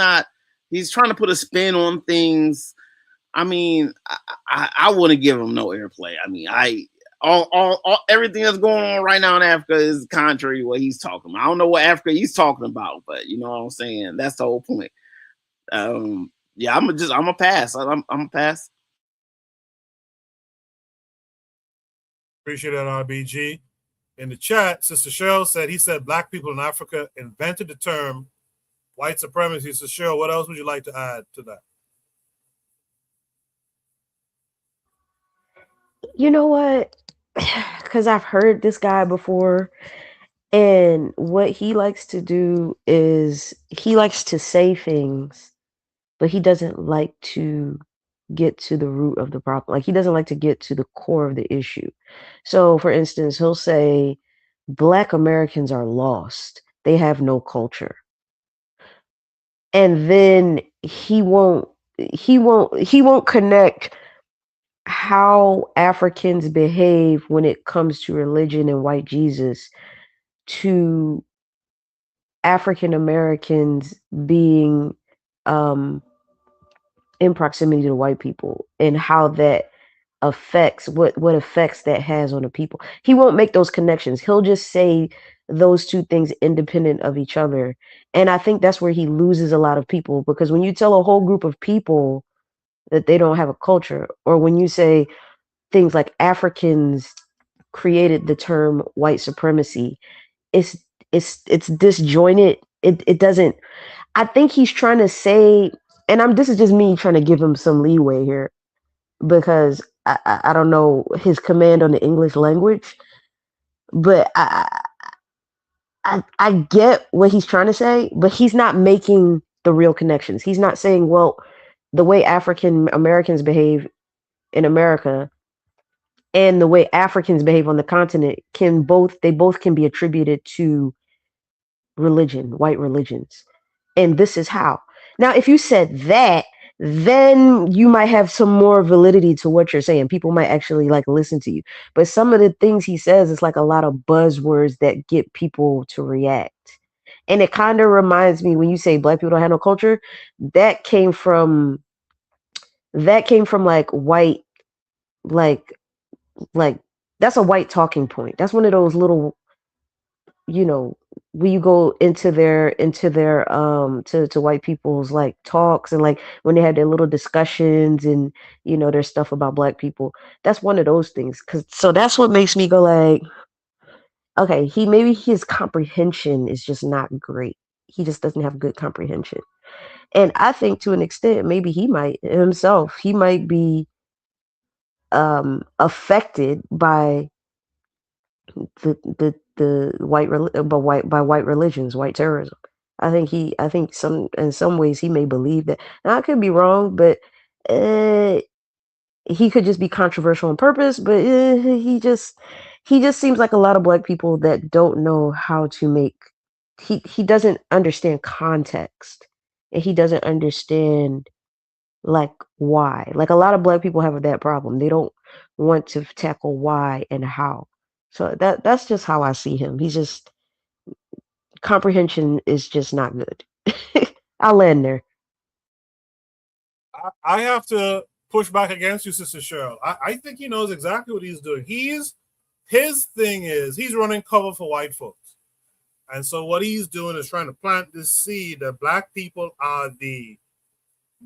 he's trying to put a spin on things. I mean, I wouldn't give him no airplay. I mean, all everything that's going on right now in Africa is contrary to what he's talking about. I don't know what Africa he's talking about, but you know what I'm saying? That's the whole point. Yeah, I'm a pass. I'm a pass. Appreciate that, RBG. In the chat, Sister Cheryl said, he said black people in Africa invented the term white supremacy. Sister Cheryl, what else would you like to add to that? You know what? Because I've heard this guy before, and what he likes to do is he likes to say things, but he doesn't like to get to the root of the problem. Like, he doesn't like to get to the core of the issue. So, for instance, he'll say, Black Americans are lost. They have no culture. And then he won't connect how Africans behave when it comes to religion and white Jesus to African Americans being in proximity to white people, and how that affects what effects that has on the people. He won't make those connections. He'll just say those two things independent of each other. And I think that's where he loses a lot of people, because when you tell a whole group of people that they don't have a culture, or when you say things like Africans created the term white supremacy, it's disjointed. It doesn't. I think he's trying to say, and this is just me trying to give him some leeway here, because I don't know his command on the English language, but I get what he's trying to say, but he's not making the real connections. He's not saying, well, the way African Americans behave in America and the way Africans behave on the continent both can be attributed to religion, white religions. And this is how. Now, if you said that, then you might have some more validity to what you're saying. People might actually like listen to you. But some of the things he says is like a lot of buzzwords that get people to react. And it kind of reminds me, when you say black people don't have no culture, that came from like white, like that's a white talking point. That's one of those little, when you go into their to white people's like talks, and like when they have their little discussions, and their stuff about black people, that's one of those things. So that's what makes me go like, okay, maybe his comprehension is just not great. He just doesn't have good comprehension. And I think to an extent, maybe he might be affected by the white religions, white terrorism. I think in some ways he may believe that. Now, I could be wrong, but he could just be controversial on purpose, but he just seems like a lot of black people that don't know how to make. He doesn't understand context, and he doesn't understand like why. Like a lot of black people have that problem. They don't want to tackle why and how. So that's just how I see him. He's just comprehension is just not good. I'll land there. I have to push back against you, Sister Cheryl. I think he knows exactly what he's doing. His thing is he's running cover for white folks. And so what he's doing is trying to plant this seed that black people are the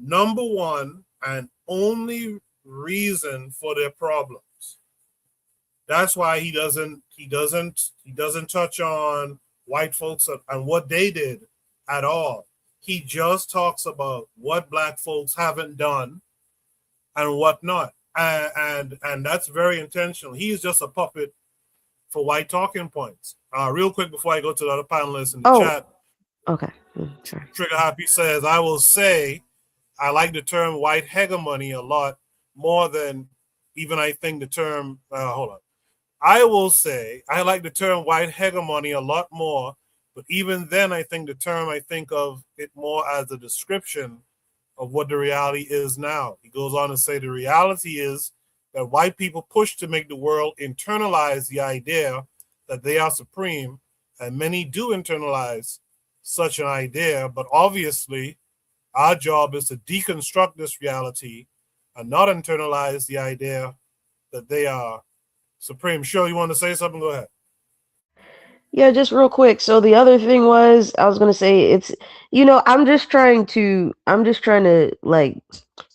number one and only reason for their problems. That's why he doesn't touch on white folks and what they did at all. He just talks about what black folks haven't done and whatnot. And that's very intentional. He's just a puppet for white talking points. Real quick before I go to the other panelists in the chat. Okay. Sure. Trigger Happy says, I will say I like the term white hegemony a lot more than even I think the term, hold on. I will say I like the term white hegemony a lot more, but even then I think of it more as a description of what the reality is now. He goes on to say the reality is that white people push to make the world internalize the idea that they are supreme, and many do internalize such an idea, but obviously our job is to deconstruct this reality and not internalize the idea that they are supreme. Sure, you want to say something? Go ahead. Yeah, just real quick. So the other thing was, I was gonna say it's, I'm just trying to like,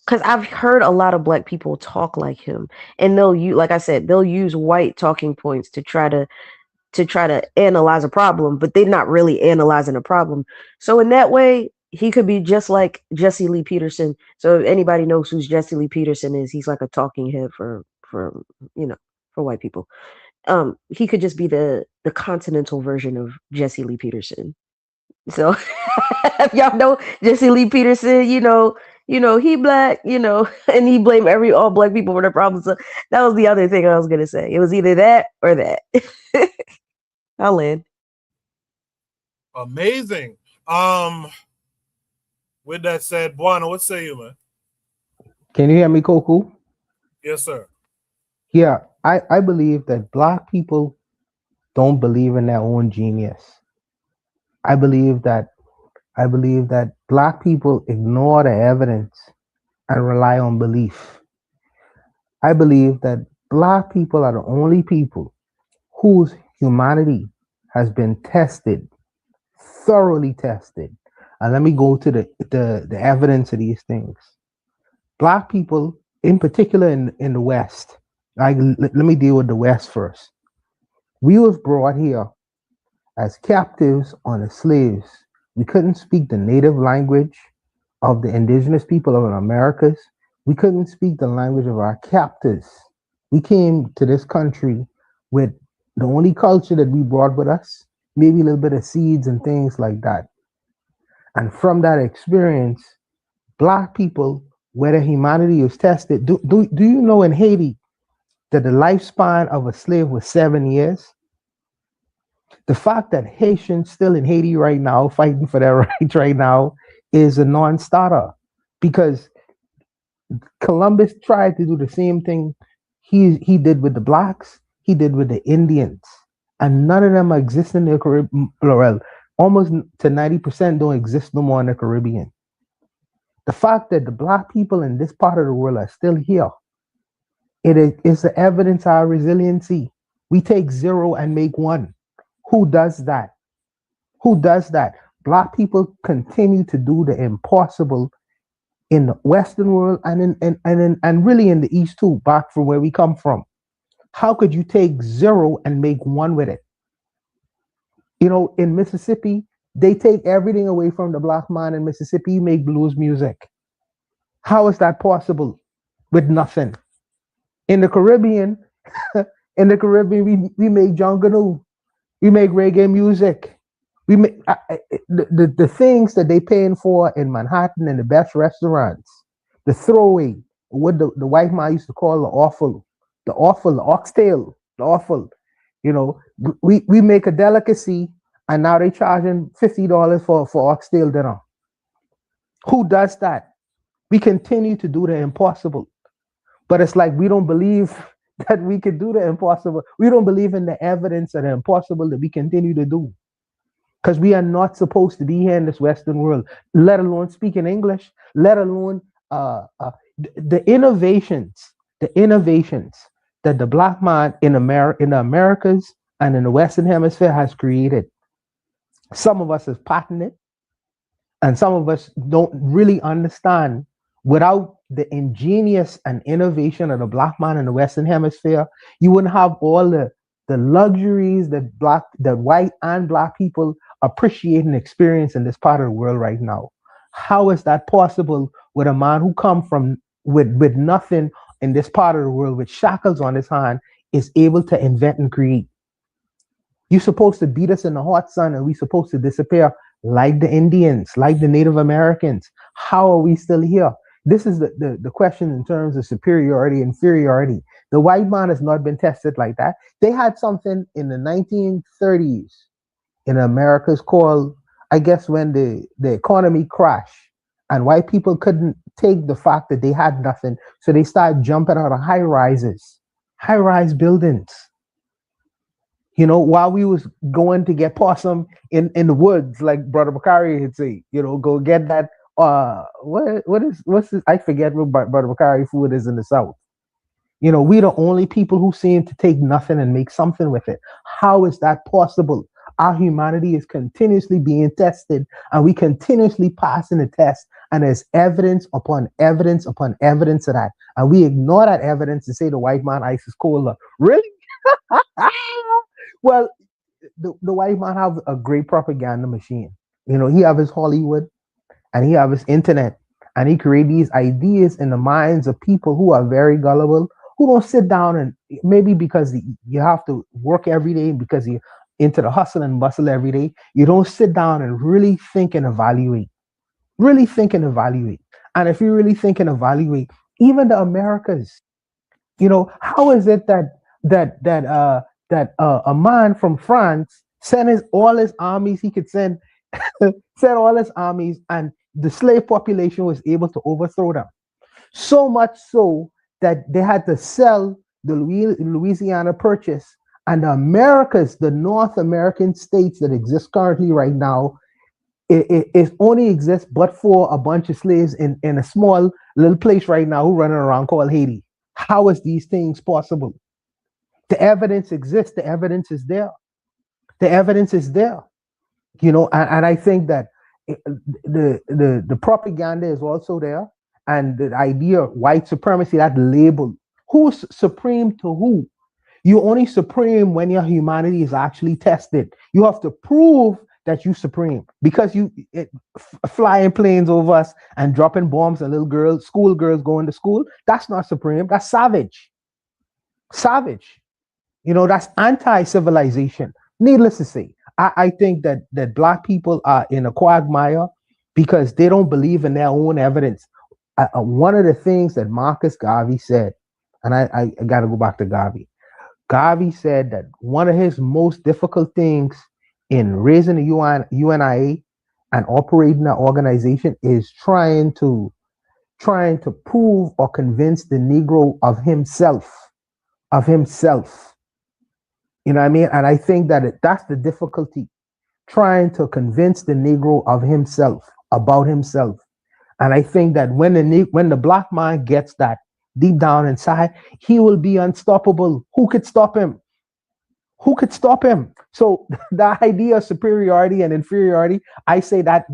because I've heard a lot of black people talk like him, and like I said, they'll use white talking points to try to analyze a problem, but they're not really analyzing a problem. So in that way, he could be just like Jesse Lee Peterson. So if anybody knows who Jesse Lee Peterson is, he's like a talking head for white people. He could just be the continental version of Jesse Lee Peterson. So if y'all know Jesse Lee Peterson, he black, and he blame all black people for their problems. So that was the other thing I was gonna say. It was either that or that. I'll end. Amazing. With that said, Buana, what say you, man? Can you hear me, Koku? Yes, sir. Yeah, I believe that black people don't believe in their own genius. I believe that black people ignore the evidence and rely on belief. I believe that black people are the only people whose humanity has been tested, thoroughly tested. And let me go to the evidence of these things. Black people, in particular in the West, let me deal with the West first. We was brought here as captives on as slaves. We couldn't speak the native language of the indigenous people of the Americas. We couldn't speak the language of our captors. We came to this country with the only culture that we brought with us, maybe a little bit of seeds and things like that. And from that experience, black people, where their humanity is tested, do you know in Haiti that the lifespan of a slave was 7 years? The fact that Haitians still in Haiti right now, fighting for their rights right now, is a non-starter, because Columbus tried to do the same thing he did with the blacks, he did with the Indians, and none of them exist in the Caribbean. Well, almost to 90% don't exist no more in the Caribbean. The fact that the black people in this part of the world are still here, it is the evidence of our resiliency. We take 0 and make 1. Who does that? Who does that? Black people continue to do the impossible in the Western world and really in the East too, back from where we come from. How could you take 0 and make 1 with it? In Mississippi, they take everything away from the black man in Mississippi, make blues music. How is that possible with nothing? In the Caribbean, we make jungle, we make reggae music. We make the things that they paying for in Manhattan in the best restaurants. the throwaway, what the white man used to call the oxtail, the offal. You know, we make a delicacy, and now they charging $50 for oxtail dinner. Who does that? We continue to do the impossible, but it's like we don't believe that we can do the impossible. We don't believe in the evidence of the impossible that we continue to do, because we are not supposed to be here in this Western world, let alone speaking English, let alone the innovations that the black man in the Americas and in the Western Hemisphere has created. Some of us have patented, and some of us don't really understand. Without the ingenious and innovation of the black man in the Western Hemisphere, you wouldn't have all the luxuries that white and black people appreciate and experience in this part of the world right now. How is that possible with a man who come from with nothing in this part of the world, with shackles on his hand, is able to invent and create? You're supposed to beat us in the hot sun, and we're supposed to disappear like the Indians, like the Native Americans. How are we still here? This is the question in terms of superiority, inferiority. The white man has not been tested like that. They had something in the 1930s in America's called, I guess, when the economy crashed and white people couldn't take the fact that they had nothing, so they started jumping out of high-rise buildings. You know, while we was going to get possum in the woods, like Brother Bakari had say, you know, go get that. What's this? I forget what Brother Bakari food is in the South. You know, we the only people who seem to take nothing and make something with it. How is that possible? Our humanity is continuously being tested, and we continuously passing the test, and there's evidence upon evidence upon evidence of that, and we ignore that evidence and say the white man ice is colder. Really? Well, the white man have a great propaganda machine. You know, he have his Hollywood, and he have his internet, and he create these ideas in the minds of people who are very gullible, who don't sit down, and maybe because you have to work every day, because you're into the hustle and bustle every day, you don't sit down and really think and evaluate. Really think and evaluate. And if you really think and evaluate, even the Americas, you know, how is it that a man from France sent all his armies he could send all his armies, and the slave population was able to overthrow them? So much so that they had to sell the Louisiana Purchase, and the Americas, the North American states that exist currently right now, it only exists but for a bunch of slaves in a small little place right now who running around called Haiti. How is these things possible? The evidence exists. The evidence is there. The evidence is there. You know, and I think that the propaganda is also there, and the idea of white supremacy, that label. Who's supreme to who? You only supreme when your humanity is actually tested. You have to prove that you supreme, because you flying planes over us and dropping bombs on little girls, schoolgirls going to school. That's not supreme. That's savage. Savage. You know, that's anti-civilization. Needless to say, I think that black people are in a quagmire because they don't believe in their own evidence. One of the things that Marcus Garvey said, and I got to go back to Garvey. Garvey said that one of his most difficult things in raising the UNIA and operating an organization is trying to prove or convince the Negro of himself. You know what I mean? And I think that that's the difficulty, trying to convince the Negro of himself, about himself. And I think that when the black man gets that deep down inside, he will be unstoppable. Who could stop him? Who could stop him? So the idea of superiority and inferiority, I say that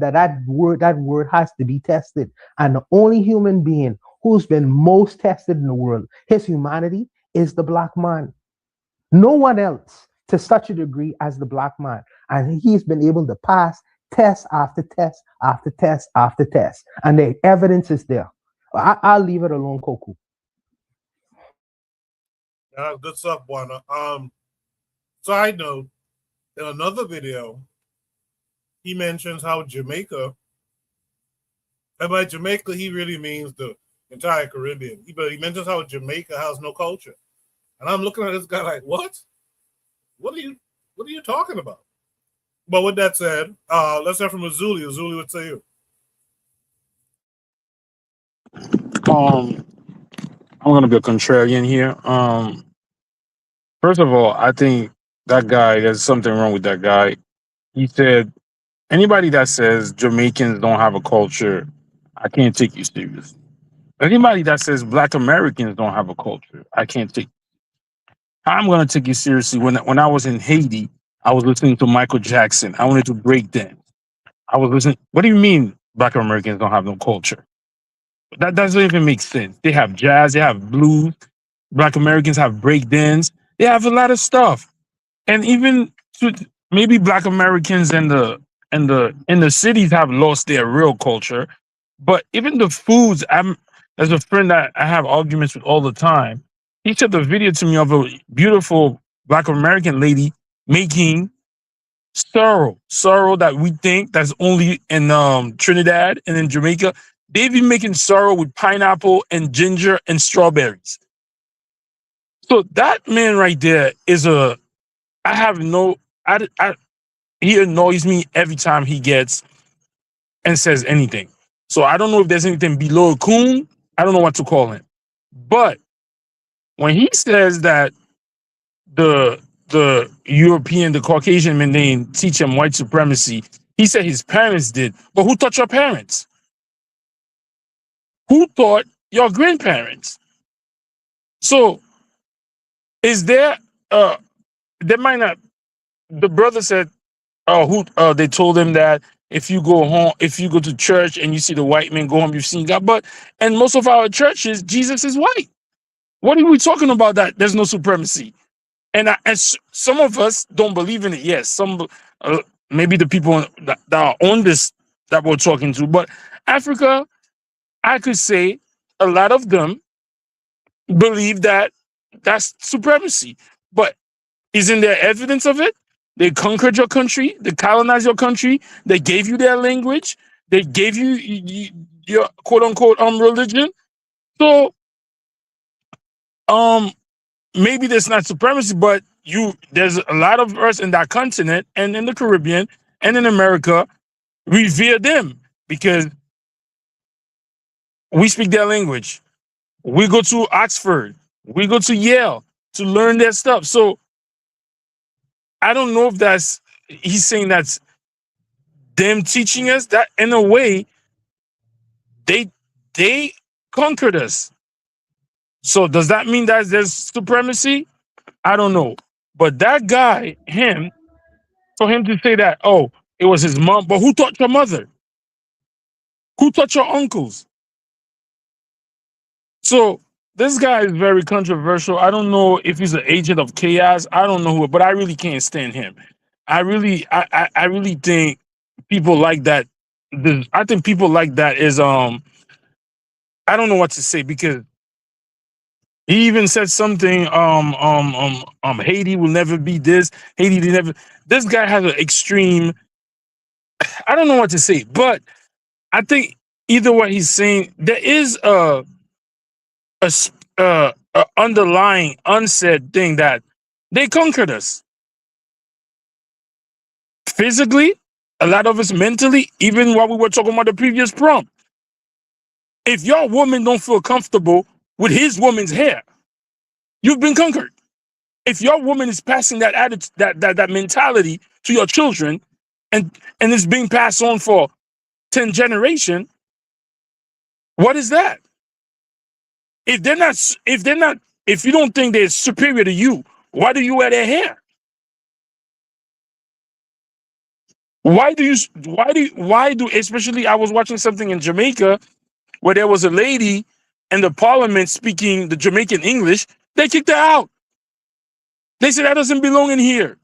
word has to be tested. And the only human being who's been most tested in the world, his humanity, is the black man. No one else to such a degree as the black man. And he's been able to pass test after test after test after test. And the evidence is there. I'll leave it alone, Koku. Good stuff, Buana. Side note, in another video, he mentions how Jamaica, and by Jamaica, he really means the entire Caribbean. But he mentions how Jamaica has no culture. And I'm looking at this guy like, what? What are you talking about? But with that said, let's hear from Azuli. Azuli, what say you? I'm gonna be a contrarian here. First of all, I think that guy, there's something wrong with that guy. He said anybody that says Jamaicans don't have a culture, I can't take you serious. Anybody that says Black Americans don't have a culture, I can't take. I'm gonna take you seriously. When I was in Haiti, I was listening to Michael Jackson. I wanted to break dance. I was listening. What do you mean Black Americans don't have no culture? That doesn't even make sense. They have jazz, they have blues. Black Americans have break dance. They have a lot of stuff. And even maybe Black Americans in the cities have lost their real culture. But even the foods, there's a friend that I have arguments with all the time. He showed the video to me of a beautiful Black American lady making sorrow that we think that's only in Trinidad and in Jamaica. They've been making sorrow with pineapple and ginger and strawberries. So that man right there is I have no, he annoys me every time he gets and says anything. So I don't know if there's anything below a coon. I don't know what to call him. But when he says that the European, the Caucasian men didn't teach him white supremacy, he said his parents did. But who taught your parents? Who taught your grandparents? So is there there might not, the brother said they told him that if you go home, if you go to church and you see the white man go home, you've seen God. But in most of our churches, Jesus is white. What are we talking about that there's no supremacy? And some of us don't believe in it. Yes, some maybe the people that are on this that we're talking to, but Africa, I could say a lot of them believe that that's supremacy. But isn't there evidence of it? They conquered your country, they colonized your country, they gave you their language, they gave you your quote unquote religion. So maybe there's not supremacy, but there's a lot of us in that continent and in the Caribbean and in America revere them because we speak their language. We go to Oxford, we go to Yale to learn their stuff. So I don't know if he's saying that's them teaching us that. In a way, they conquered us. So does that mean that there's supremacy? I don't know. But that guy, for him to say that, oh, it was his mom, but who taught your mother? Who taught your uncles? So this guy is very controversial. I don't know if he's an agent of chaos. I don't know who, but I really can't stand him. I really think people like that. I think people like that is I don't know what to say because he even said something Haiti will never be this. Haiti will never. This guy has an extreme. I don't know what to say, but I think either what he's saying, there is a underlying unsaid thing that they conquered us physically, a lot of us mentally, even while we were talking about the previous prompt. If your woman don't feel comfortable with his woman's hair, you've been conquered. If your woman is passing that attitude, that mentality to your children, and it's being passed on for 10 generations, what is that? If you don't think they're superior to you, why do you wear their hair? Why do, especially I was watching something in Jamaica where there was a lady in the parliament speaking the Jamaican English, they kicked her out. They said that doesn't belong in here.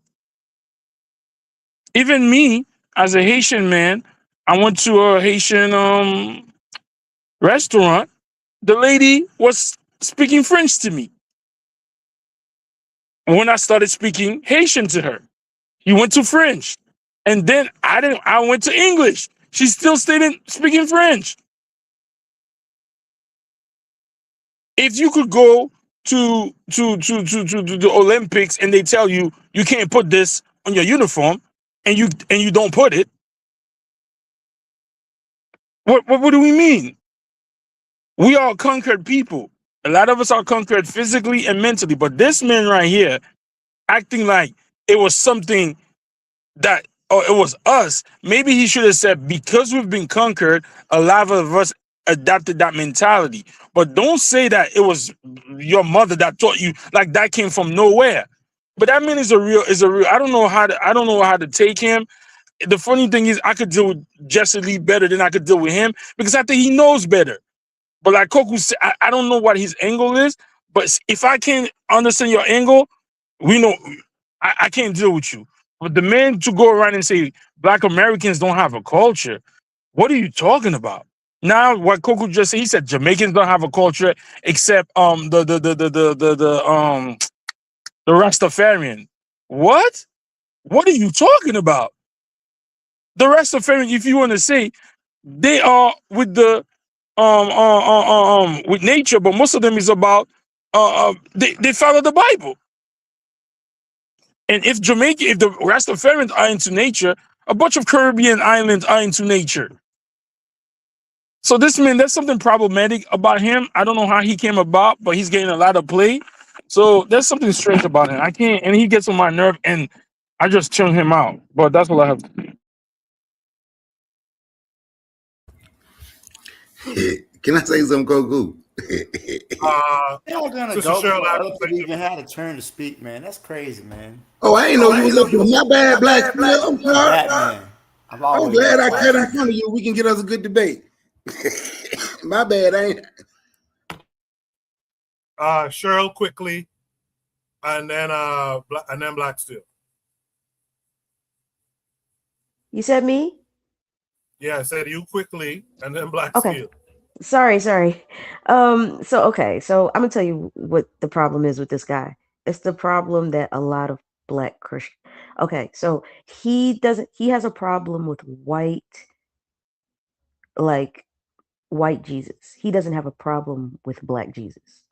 Even me, as a Haitian man, I went to a Haitian restaurant. The lady was speaking French to me. When I started speaking Haitian to her, he went to French. And then I went to English. She still stayed speaking French. If you could go to the Olympics and they tell you you can't put this on your uniform and you don't put it, what do we mean? We are conquered people. A lot of us are conquered physically and mentally, but this man right here acting like it was something that, or it was us. Maybe he should have said, because we've been conquered, a lot of us adapted that mentality. But don't say that it was your mother that taught you, like that came from nowhere. But that man is a real. I don't know how to take him. The funny thing is, I could deal with Jesse Lee better than I could deal with him because I think he knows better. But like Koku said, I don't know what his angle is. But if I can't understand your angle, we know I can't deal with you. But the man to go around and say Black Americans don't have a culture, what are you talking about? Now, what Koku just said, he said Jamaicans don't have a culture except the Rastafarian. What? What are you talking about? The Rastafarian, if you want to say, they are with the with nature, but most of them is about they follow the Bible. And if the Rastafarians are into nature, a bunch of Caribbean islands are into nature. So this man, there's something problematic about him. I don't know how he came about, but he's getting a lot of play. So there's something strange about him. I can't, and he gets on my nerve, and I just tune him out. But that's all I have to say. Can I say something, Koku? Y'all gonna Sister go Cheryl, before I other people even had a turn to speak, man. That's crazy, man. Oh, I ain't know you was up there. My bad, Black Steel. I'm sorry. Batman. I've I'm always glad I been cut in front of you. We can get us a good debate. My bad, I ain't. Cheryl quickly, and then Black Steel. You said me? Yeah, I said you quickly, and then Black Okay. Steel. Sorry. So I'm gonna tell you what the problem is with this guy. It's the problem that a lot of Black Christians. Okay, so he has a problem with white Jesus. He doesn't have a problem with Black Jesus.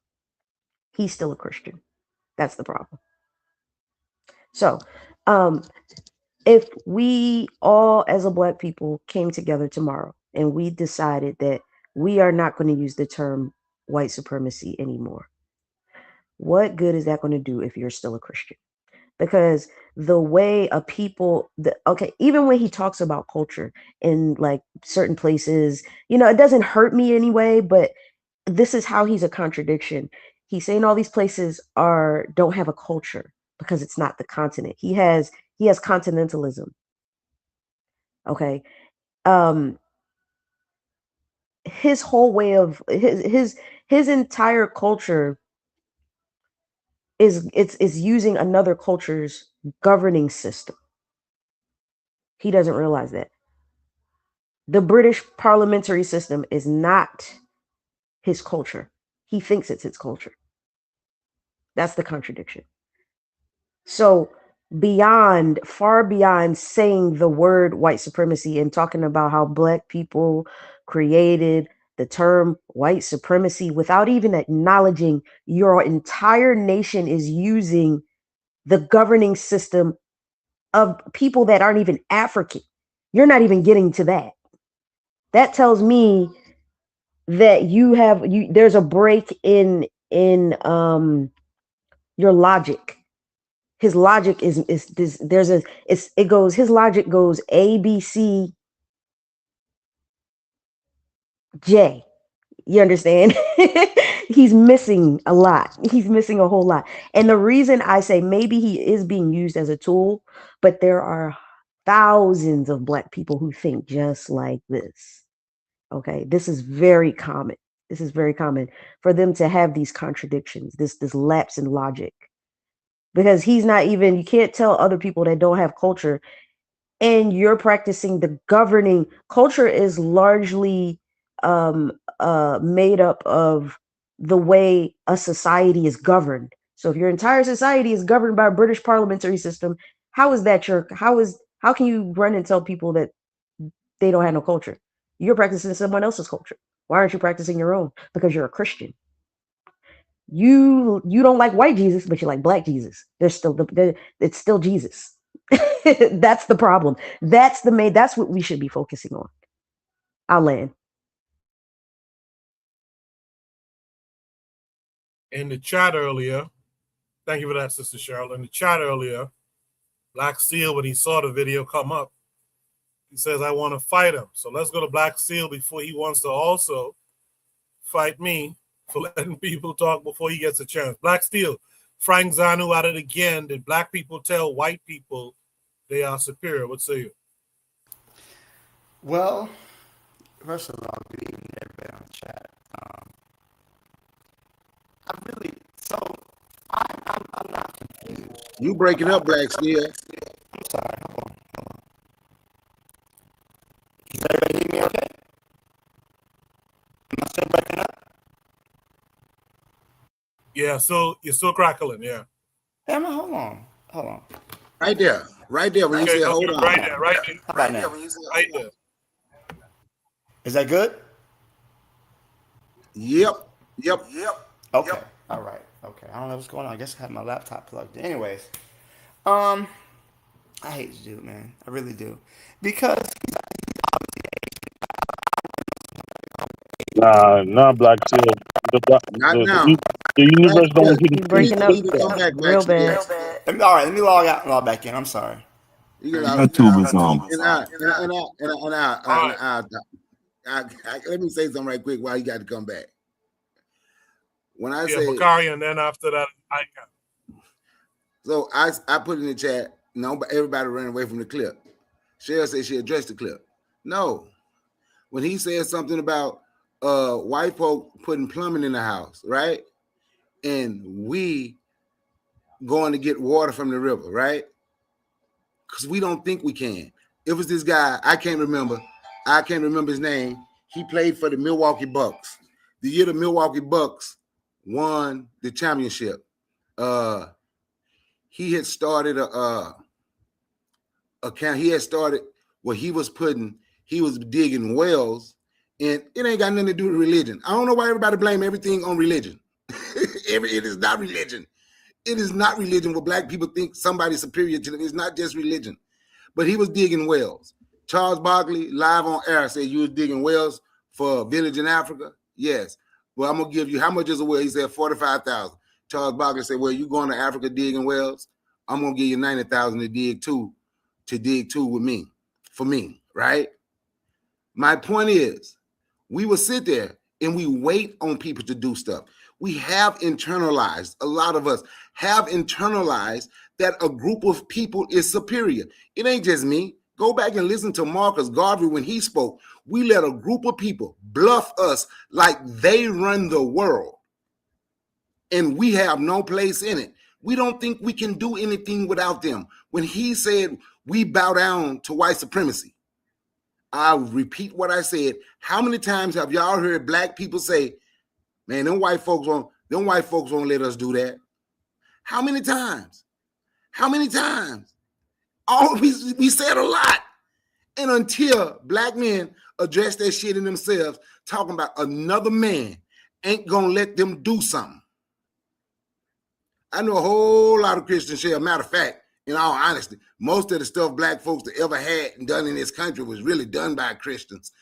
He's still a Christian. That's the problem. So, if we all as a Black people came together tomorrow and we decided that we are not going to use the term white supremacy anymore, what good is that going to do if you're still a Christian? Because the way a people, even when he talks about culture in like certain places, it doesn't hurt me anyway, but this is how he's a contradiction. He's saying all these places don't have a culture because it's not the continent. He has continentalism. Okay. His whole way of his entire culture is using another culture's governing system. He doesn't realize that. The British parliamentary system is not his culture. He thinks it's his culture. That's the contradiction. So far beyond saying the word white supremacy and talking about how Black people created the term white supremacy without even acknowledging your entire nation is using the governing system of people that aren't even African. You're not even getting to that. That tells me that there's a break in your logic. His logic is this. His logic goes A, B, C, J. You understand? He's missing a lot. He's missing a whole lot. And the reason I say maybe he is being used as a tool, but there are thousands of Black people who think just like this. Okay, this is very common. This is very common for them to have these contradictions, this lapse in logic. Because you can't tell other people that don't have culture and you're practicing the governing. Culture is largely made up of the way a society is governed. So if your entire society is governed by a British parliamentary system, how can you run and tell people that they don't have no culture? You're practicing someone else's culture. Why aren't you practicing your own? Because you're a Christian. You don't like white Jesus, but you like black Jesus. There's still it's still Jesus. That's the problem. That's what we should be focusing on. I'll land. In the chat earlier, thank you for that, Sister Cheryl. In the chat earlier, Black Seal, when he saw the video come up, he says, I want to fight him. So let's go to Black Seal before he wants to also fight me for letting people talk before he gets a chance. Black Steel, Frank Zanu at it again. Did black people tell white people they are superior? What say you? Well, first of all, good evening, everybody on the chat. I'm not confused. You breaking up, Black Steel. I'm sorry. Hold on. Can everybody hear me okay? Am I still breaking up? Yeah, so you're still crackling, yeah. Emma, hold on. Right there. When you say hold on. Right there. How about now? Right there. Is that good? Yep. Okay. All right. Okay. I don't know what's going on. I guess I have my laptop plugged in. Anyways, I hate this dude, man. I really do. Because Nah, Black Seal. The universe don't want you to breaking up real bad. All right, let me log back in. I'm sorry. YouTube is on. Let me say something right quick while you got to come back. When I say Bakari, and then after that, I got. So I put in the chat. No, but everybody ran away from the clip. Cheryl said she addressed the clip. No, when he said something about white folk putting plumbing in the house, right? And we going to get water from the river, right? Because we don't think we can. It was this guy, I can't remember his name. He played for the Milwaukee Bucks. The year the Milwaukee Bucks won the championship, he had started he was digging wells, and it ain't got nothing to do with religion. I don't know why everybody blame everything on religion. It is not religion. It is not religion where black people think somebody's superior to them. It's not just religion. But he was digging wells. Charles Barkley, live on air, said you was digging wells for a village in Africa. Yes. Well, I'm going to give you, how much is a well? He said 45,000. Charles Barkley said, well, you going to Africa digging wells? I'm going to give you 90,000 to dig two with me, for me, right? My point is, we will sit there and we wait on people to do stuff. We have internalized, a lot of us have internalized that a group of people is superior. It ain't just me. Go back and listen to Marcus Garvey when he spoke. We let a group of people bluff us like they run the world, and we have no place in it. We don't think we can do anything without them. When he said we bow down to white supremacy, I'll repeat what I said. How many times have y'all heard black people say, man, them white folks won't let us do that? How many times? We said a lot. And until black men address that shit in themselves, talking about another man ain't gonna let them do something. I know a whole lot of Christian shit. Matter of fact, in all honesty, most of the stuff black folks that ever had and done in this country was really done by Christians.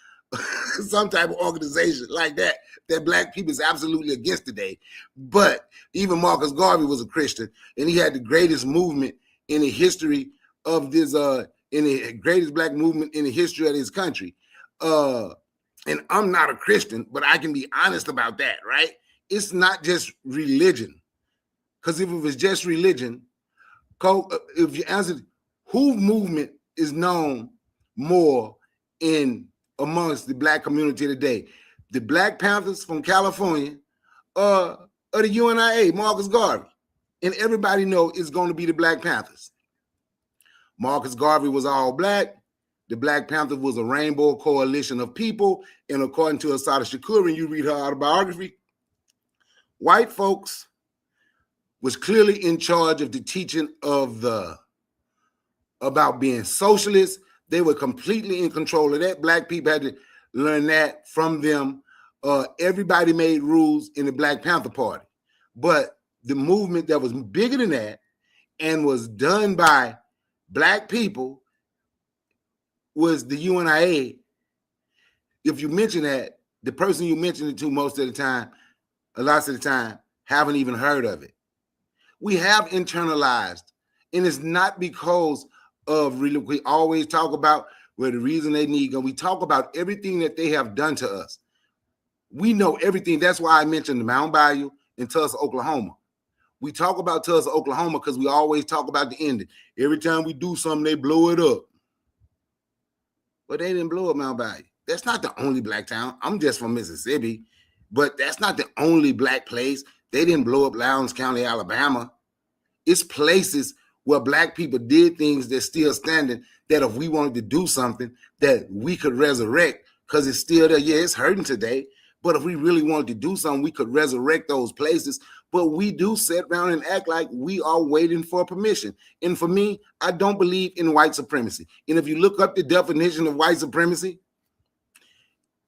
Some type of organization like that black people is absolutely against today. But even Marcus Garvey was a Christian, and he had the greatest movement in the history of this, in the greatest black movement in the history of this country. And I'm not a Christian, but I can be honest about that, right? It's not just religion. Because if it was just religion, if you answer, who movement is known more amongst the black community today? The Black Panthers from California, or the UNIA, Marcus Garvey. And everybody know it's going to be the Black Panthers. Marcus Garvey was all black. The Black Panther was a rainbow coalition of people. And according to Assata Shakur, when you read her autobiography, white folks was clearly in charge of the teaching about being socialists. They were completely in control of that. Black people had to learn that from them. Everybody made rules in the Black Panther Party. But the movement that was bigger than that and was done by Black people was the UNIA. If you mention that, the person you mention it to most of the time, a lot of the time, haven't even heard of it. We have internalized, and it's not because of really, we always talk about where the reason they need, and we talk about everything that they have done to us. We know everything. That's why I mentioned the Mount Bayou in Tulsa, Oklahoma. We talk about Tulsa, Oklahoma, because we always talk about the ending. Every time we do something, they blow it up. But they didn't blow up Mount Bayou. That's not the only Black town. I'm just from Mississippi, but that's not the only Black place. They didn't blow up Lowndes County, Alabama. It's places where Black people did things that's still standing, that if we wanted to do something, that we could resurrect, because it's still there. Yeah, it's hurting today, but if we really wanted to do something, we could resurrect those places. But we do sit around and act like we are waiting for permission. And for me, I don't believe in white supremacy. And if you look up the definition of white supremacy,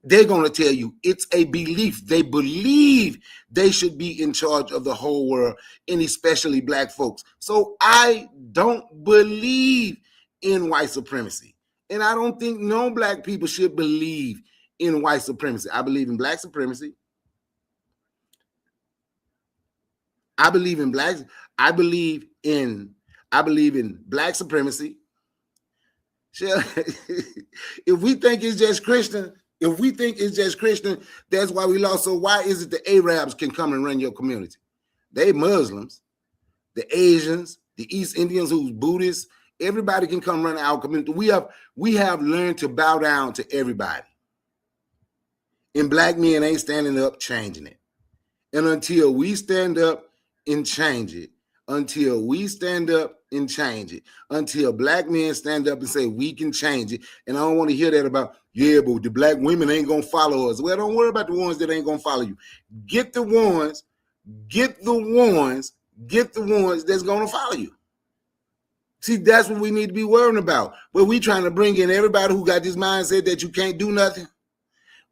they're going to tell you it's a belief. They believe they should be in charge of the whole world, and especially Black folks. So I don't believe in white supremacy. And I don't think no Black people should believe in white supremacy. I believe in Black supremacy. I believe in Black. I believe in Black supremacy. If we think it's just Christian, that's why we lost. So why is it the Arabs can come and run your community? They Muslims, the Asians, the East Indians who's Buddhists, everybody can come run our community. We have learned to bow down to everybody. And Black men ain't standing up changing it. And until we stand up and change it, until Black men stand up and say we can change it. And I don't want to hear that about, yeah, but the Black women ain't gonna follow us. Well, don't worry about the ones that ain't gonna follow you. Get the ones that's gonna follow you. See, that's what we need to be worrying about. But we trying to bring in everybody who got this mindset that you can't do nothing.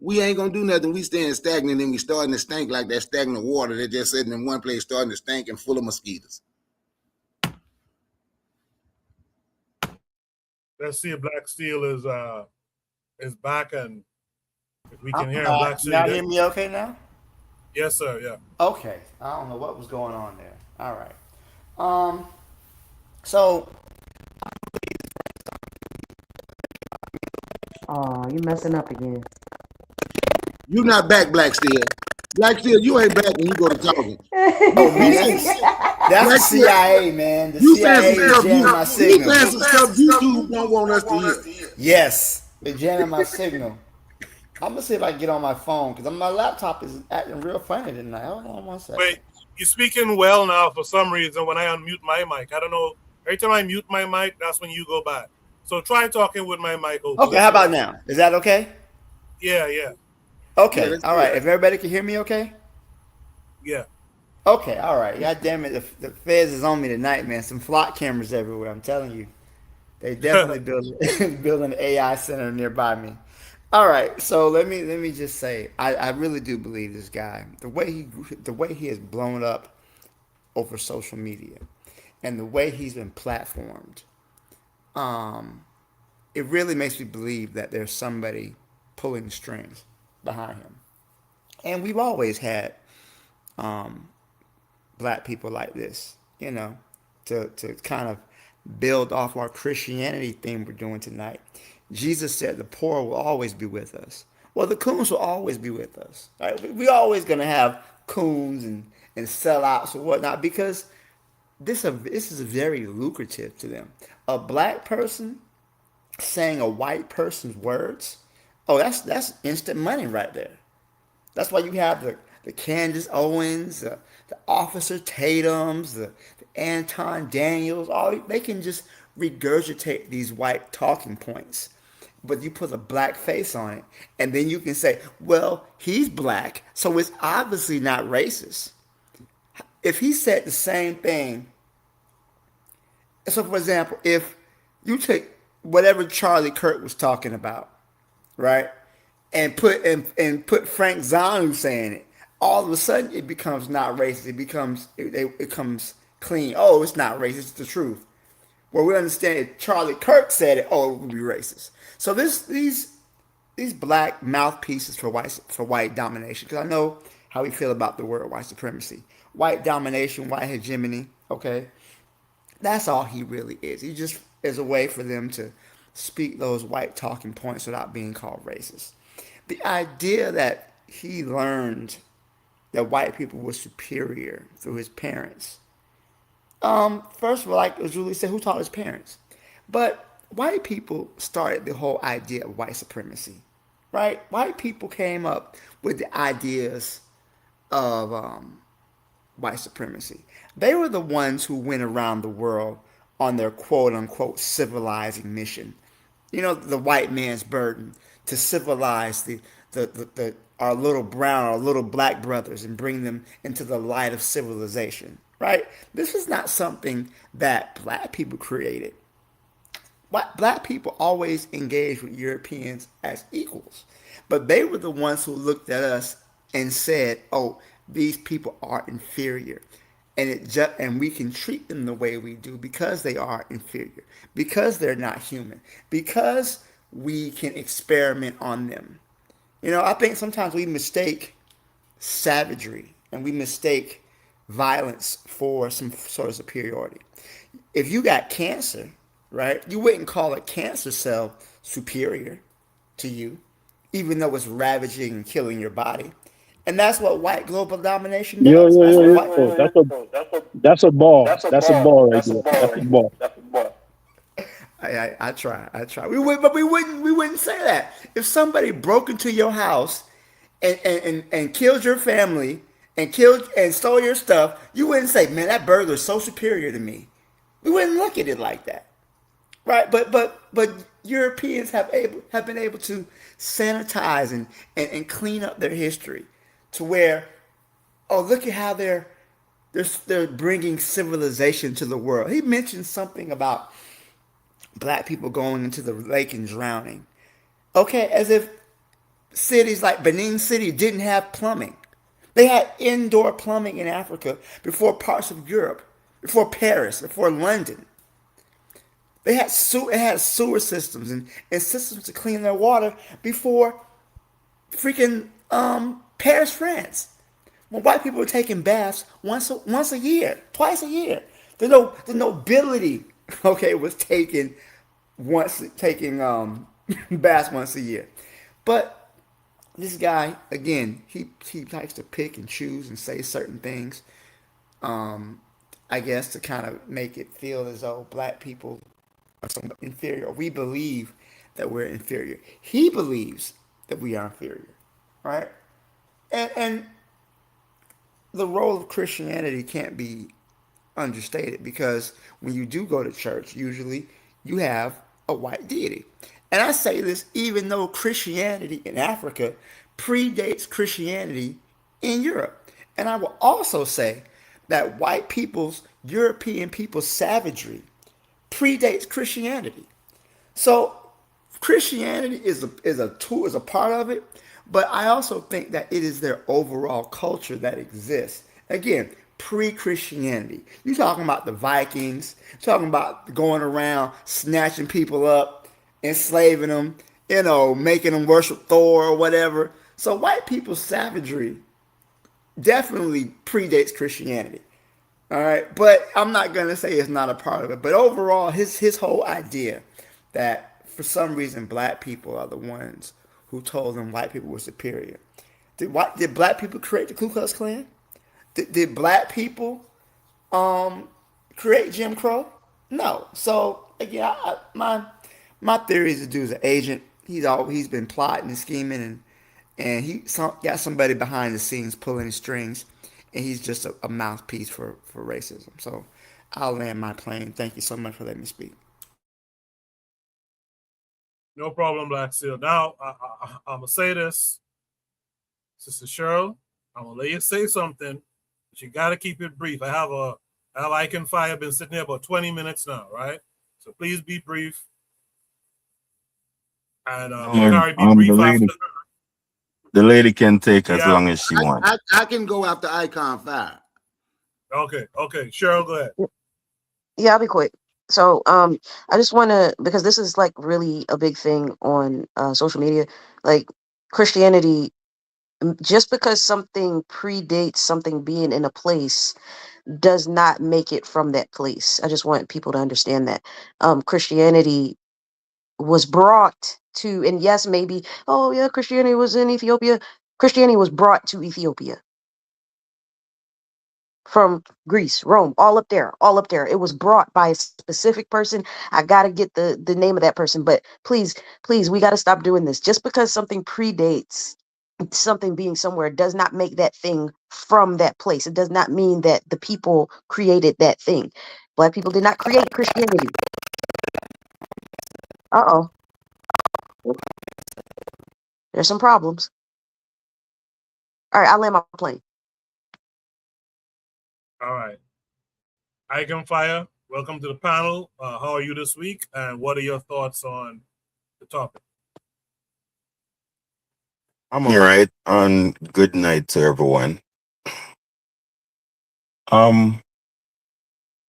We ain't gonna do nothing. We staying stagnant, and we starting to stink like that stagnant water that just sitting in one place, starting to stink and full of mosquitoes. Let's see if Black Steel is back, and if we can hear Black Steel. Y'all hear me okay now? Yes, sir. Yeah. Okay. I don't know what was going on there. All right. So. Oh, you messing up again. You not back, Black Steel. Black Steel, you ain't back when you go to talking. Oh, man, that's the CIA, man. The CIA is jamming my signal. You saying some stuff YouTube don't want us to hear. Yes, they're jamming my signal. I'm going to see if I can get on my phone, because my laptop is acting real funny tonight. Hold on one second. Wait, you're speaking well now for some reason when I unmute my mic. I don't know. Every time I mute my mic, that's when you go back. So try talking with my mic open. Okay, how about now? Is that okay? Yeah. Okay, yeah, all right. If everybody can hear me okay? Yeah. Okay, all right. God damn it. The feds is on me tonight, man. Some flock cameras everywhere, I'm telling you. They definitely building an AI center nearby me. All right, so let me just say, I really do believe this guy. The way he has blown up over social media and the way he's been platformed, it really makes me believe that there's somebody pulling strings behind him. And we've always had Black people like this, to kind of build off our Christianity thing we're doing tonight. Jesus said the poor will always be with us. Well, the coons will always be with us. Right? We're always going to have coons and sellouts or whatnot, because this is very lucrative to them. A Black person saying a white person's words, that's instant money right there. That's why you have the Candace Owens, the Officer Tatums, the Anton Daniels. They can just regurgitate these white talking points, but you put a Black face on it, and then you can say, well, he's Black, so it's obviously not racist. If he said the same thing, so for example, if you take whatever Charlie Kirk was talking about, right, and put Frank Zanu saying it, all of a sudden it becomes not racist. It becomes clean. Oh, it's not racist. It's the truth. Where we understand if Charlie Kirk said it, oh, it would be racist. So these black mouthpieces for white domination, because I know how we feel about the word white supremacy, white domination, white hegemony. Okay, that's all he really is. He just is a way for them to speak those white talking points without being called racist. The idea that he learned that white people were superior through his parents. First of all, like Julie said, who taught his parents? But white people started the whole idea of white supremacy, right? White people came up with the ideas of white supremacy. They were the ones who went around the world on their quote unquote civilizing mission. You know, the white man's burden to civilize our little brown, our little black brothers and bring them into the light of civilization, right? This is not something that black people created. Black people always engaged with Europeans as equals, but they were the ones who looked at us and said, "Oh, these people are inferior, and we can treat them the way we do because they are inferior, because they're not human, because we can experiment on them." You know, I think sometimes we mistake savagery and we mistake violence for some sort of superiority. If you got cancer, right, you wouldn't call a cancer cell superior to you, even though it's ravaging and killing your body. And that's what white global domination Yo, does. yo, yo, yo. That's a ball. That's a ball right there. That's a ball. I try. We wouldn't say that. If somebody broke into your house and killed your family and stole your stuff, you wouldn't say, "Man, that burglar is so superior to me." We wouldn't look at it like that, right? But Europeans have been able to sanitize and clean up their history to where, oh, look at how they're bringing civilization to the world. He mentioned something about black people going into the lake and drowning. Okay, as if cities like Benin City didn't have plumbing. They had indoor plumbing in Africa before parts of Europe, before Paris, before London. They had sewer systems and systems to clean their water before freaking Paris, France. When white people were taking baths once a year, twice a year. The nobility, okay, was taking baths once a year. But this guy, again, he likes to pick and choose and say certain things, I guess to kind of make it feel as though black people are somewhat inferior. We believe that we're inferior. He believes that we are inferior, right? And the role of Christianity can't be understated, because when you do go to church, usually you have a white deity. And I say this even though Christianity in Africa predates Christianity in Europe. And I will also say that European people's savagery predates Christianity. So Christianity is a tool, is a part of it, but I also think that it is their overall culture that exists. Again, pre-Christianity. You're talking about the Vikings, talking about going around snatching people up, enslaving them, making them worship Thor or whatever. So white people's savagery definitely predates Christianity. All right, but I'm not going to say it's not a part of it. But overall, his whole idea that for some reason black people are the ones who told them white people were superior. Did black people create the Ku Klux Klan? Did black people create Jim Crow? No. So again, my theory is the dude's an agent. He's been plotting and scheming, and he got somebody behind the scenes pulling his strings, and he's just a mouthpiece for racism. So I'll land my plane. Thank you so much for letting me speak. No problem, Black Seal. Now I'm gonna say this, Sister Cheryl. I'm gonna let you say something, but you gotta keep it brief. I have Icon Fire been sitting here about 20 minutes now, right? So please be brief. And Bakari, be brief after. The lady can take as Yeah. long as she wants. I can go after Icon 5. Okay. Cheryl, go ahead. Yeah, I'll be quick. So, I just want to, because this is like really a big thing on social media, like Christianity, just because something predates something being in a place does not make it from that place. I just want people to understand that. Christianity was brought to, and yes, maybe, oh yeah, Christianity was in Ethiopia. Christianity was brought to Ethiopia from Greece, Rome, all up there, all up there. It was brought by a specific person. I gotta get the name of that person, but please, we gotta stop doing this. Just because something predates something being somewhere does not make that thing from that place. It does not mean that the people created that thing. Black people did not create Christianity. Uh-oh. There's some problems. All right, I'll land my plane. All right. Icon Fire, welcome to the panel. How are you this week? And what are your thoughts on the topic? I'm all right. Good night to everyone.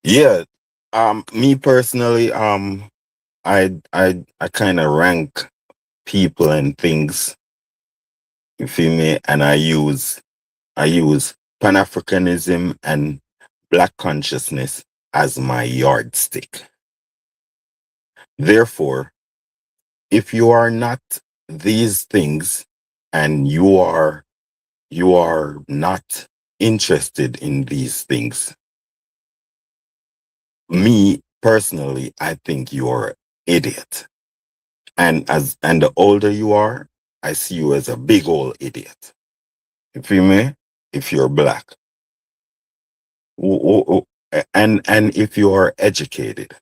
Yeah. Me personally, I kind of rank people and things. You feel me? And I use Pan-Africanism and Black consciousness as my yardstick. Therefore, if you are not these things and you are not interested in these things, me personally, I think you're an idiot. And the older you are, I see you as a big old idiot. You feel me? If you're Black. And if you are educated.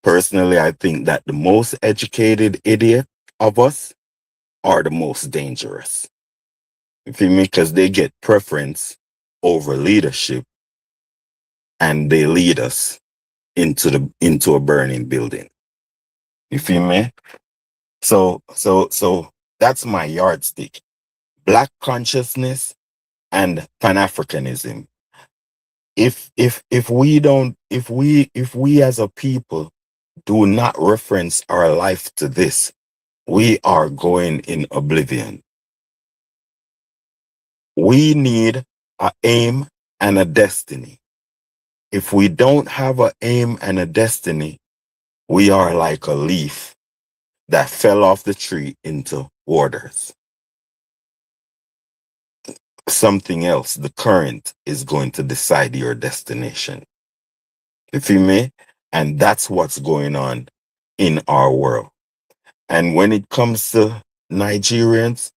Personally, I think that the most educated idiot of us are the most dangerous. You feel me? Because they get preference over leadership and they lead us into a burning building. You feel me? So that's my yardstick. Black consciousness and Pan-Africanism. If we as a people do not reference our life to this, we are going in oblivion. We need an aim and a destiny. If we don't have an aim and a destiny, we are like a leaf that fell off the tree into waters. Something else, the current is going to decide your destination. You feel me? And that's what's going on in our world. And when it comes to Nigerians,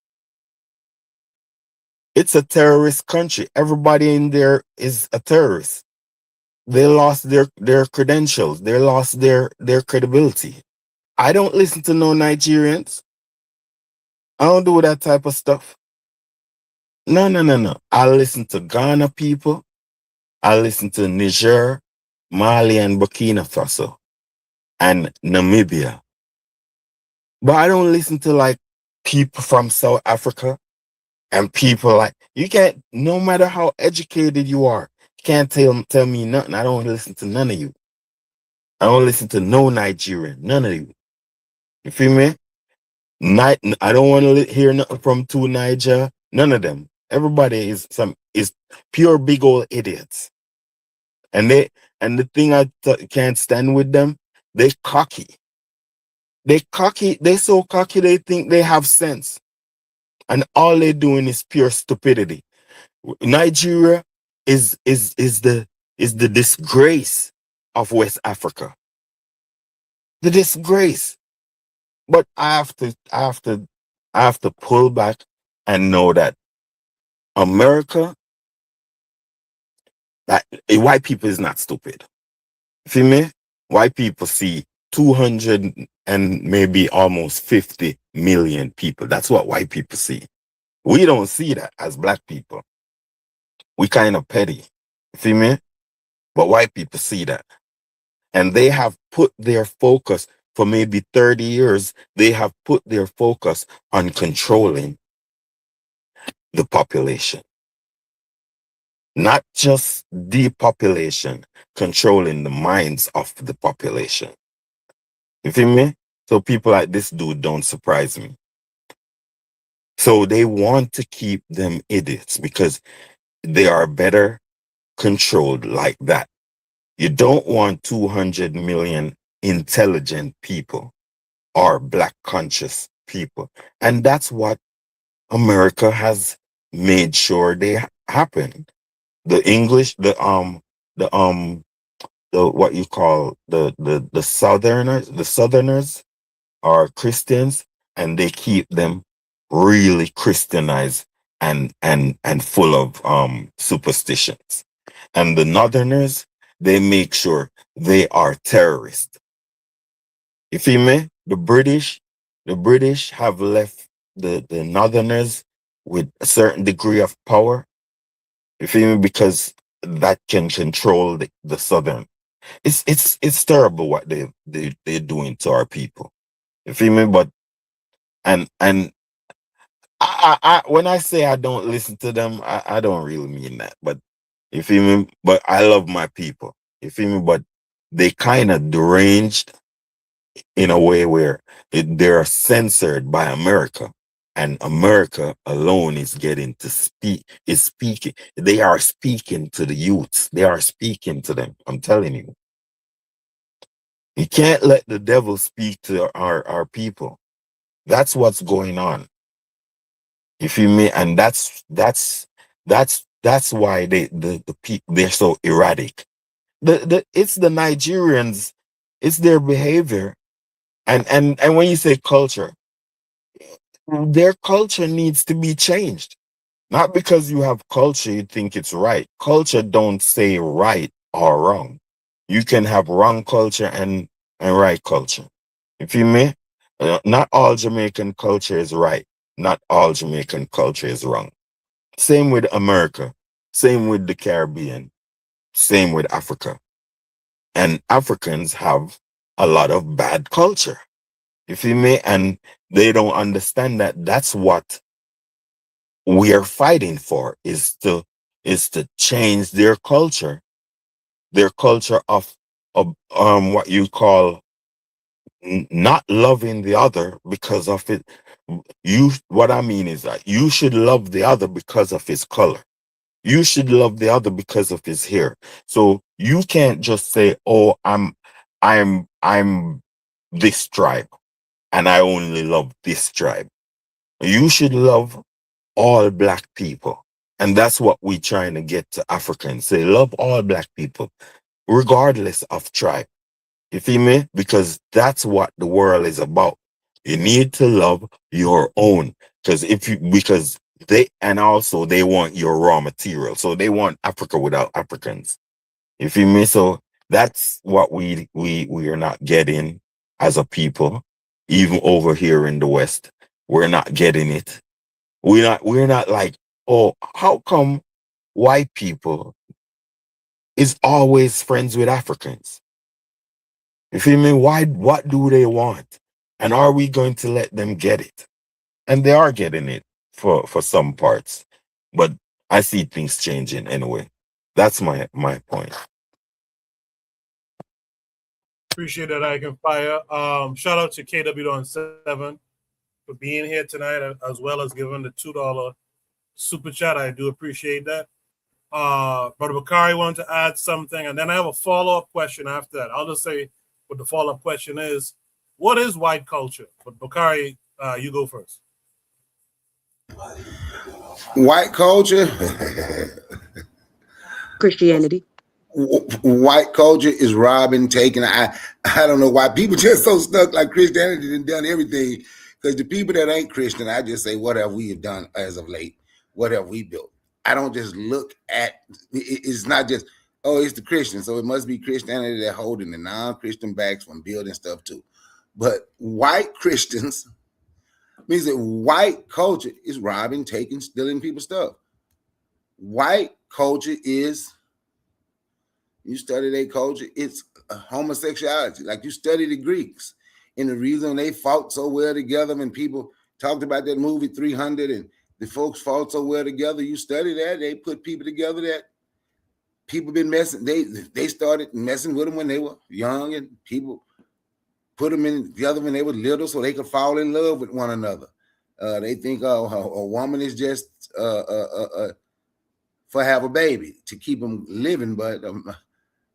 it's a terrorist country. Everybody in there is a terrorist. They lost their credentials. They lost their credibility. I don't listen to no Nigerians. I don't do that type of stuff. No. I listen to Ghana people. I listen to Niger, Mali, and Burkina Faso, and Namibia. But I don't listen to like people from South Africa and people like, you can't, no matter how educated you are, you can't tell me nothing. I don't listen to none of you. I don't listen to no Nigerian, none of you. You feel me? I don't want to hear nothing from two Niger, none of them. Everybody is pure big old idiots. And the thing I can't stand with them, they cocky. They so cocky they think they have sense. And all they're doing is pure stupidity. Nigeria is the disgrace of West Africa. The disgrace. But I have to pull back and know that America, that white people is not stupid. Feel me? White people see 200 and maybe almost 50 million people. That's what white people see. We don't see that as Black people. We kind of petty. Feel me? But white people see that. And they have put their focus for maybe 30 years. They have put their focus on controlling the population. Not just depopulation, controlling the minds of the population. You feel me? So people like this dude don't surprise me. So they want to keep them idiots because they are better controlled like that. You don't want 200 million intelligent people or black conscious people. And that's what America has made sure they happen. The English, the what you call the Southerners are Christians, and they keep them really Christianized and full of superstitions. And the Northerners, they make sure they are terrorists. You feel me? The British have left the Northerners with a certain degree of power. You feel me? Because that can control the Southern. It's terrible what they're doing to our people. You feel me? But and I when I say I don't listen to them, I don't really mean that. But you feel me? But I love my people. You feel me? But they kind of deranged in a way where they're censored by America. And America alone is getting to is speaking. They are speaking to the youths. They are speaking to them. I'm telling you. You can't let the devil speak to our people. That's what's going on. You feel me? And that's why the people, they're so erratic. It's the Nigerians, it's their behavior. And when you say culture, their culture needs to be changed. Not because you have culture, you think it's right. Culture don't say right or wrong. You can have wrong culture and right culture. You feel me? Not all Jamaican culture is right. Not all Jamaican culture is wrong. Same with America. Same with the Caribbean. Same with Africa. And Africans have a lot of bad culture. You feel me? And they don't understand that that's what we are fighting for is to change their culture of what you call not loving the other because of it. What I mean is that you should love the other because of his color. You should love the other because of his hair. So you can't just say, "Oh, I'm this tribe and I only love this tribe." You should love all black people. And that's what we're trying to get to Africans. Say, love all black people, regardless of tribe. You feel me? Because that's what the world is about. You need to love your own. Because they want your raw material. So they want Africa without Africans. You feel me? So that's what we are not getting as a people, even over here in the West. We're not getting it. We're not like, oh, how come white people is always friends with Africans? You feel me? What do they want? And are we going to let them get it? And they are getting it for some parts. But I see things changing anyway. That's my point. Appreciate that, I can fire. Shout out to KW7 for being here tonight, as well as giving the $2 super chat. I do appreciate that. Brother Bakari wanted to add something, and then I have a follow-up question after that. I'll just say what the follow-up question is. What is white culture? But Bakari, you go first. White culture? Christianity. White culture is robbing, taking. I don't know why people just so stuck like Christianity and done everything. Because the people that ain't Christian, I just say, what have we done as of late? What have we built? I don't just look at, it's not just, oh, it's the Christian. So it must be Christianity that holding the non-Christian backs from building stuff too. But white Christians means that white culture is robbing, taking, stealing people's stuff. White culture is, you study their culture, it's homosexuality. Like you study the Greeks. And the reason they fought so well together when people talked about that movie 300 and The folks fought so well together. You study that. They put people together that people been messing. They started messing with them when they were young, and people put them in together when they were little so they could fall in love with one another. They think a woman is just for have a baby to keep them living, but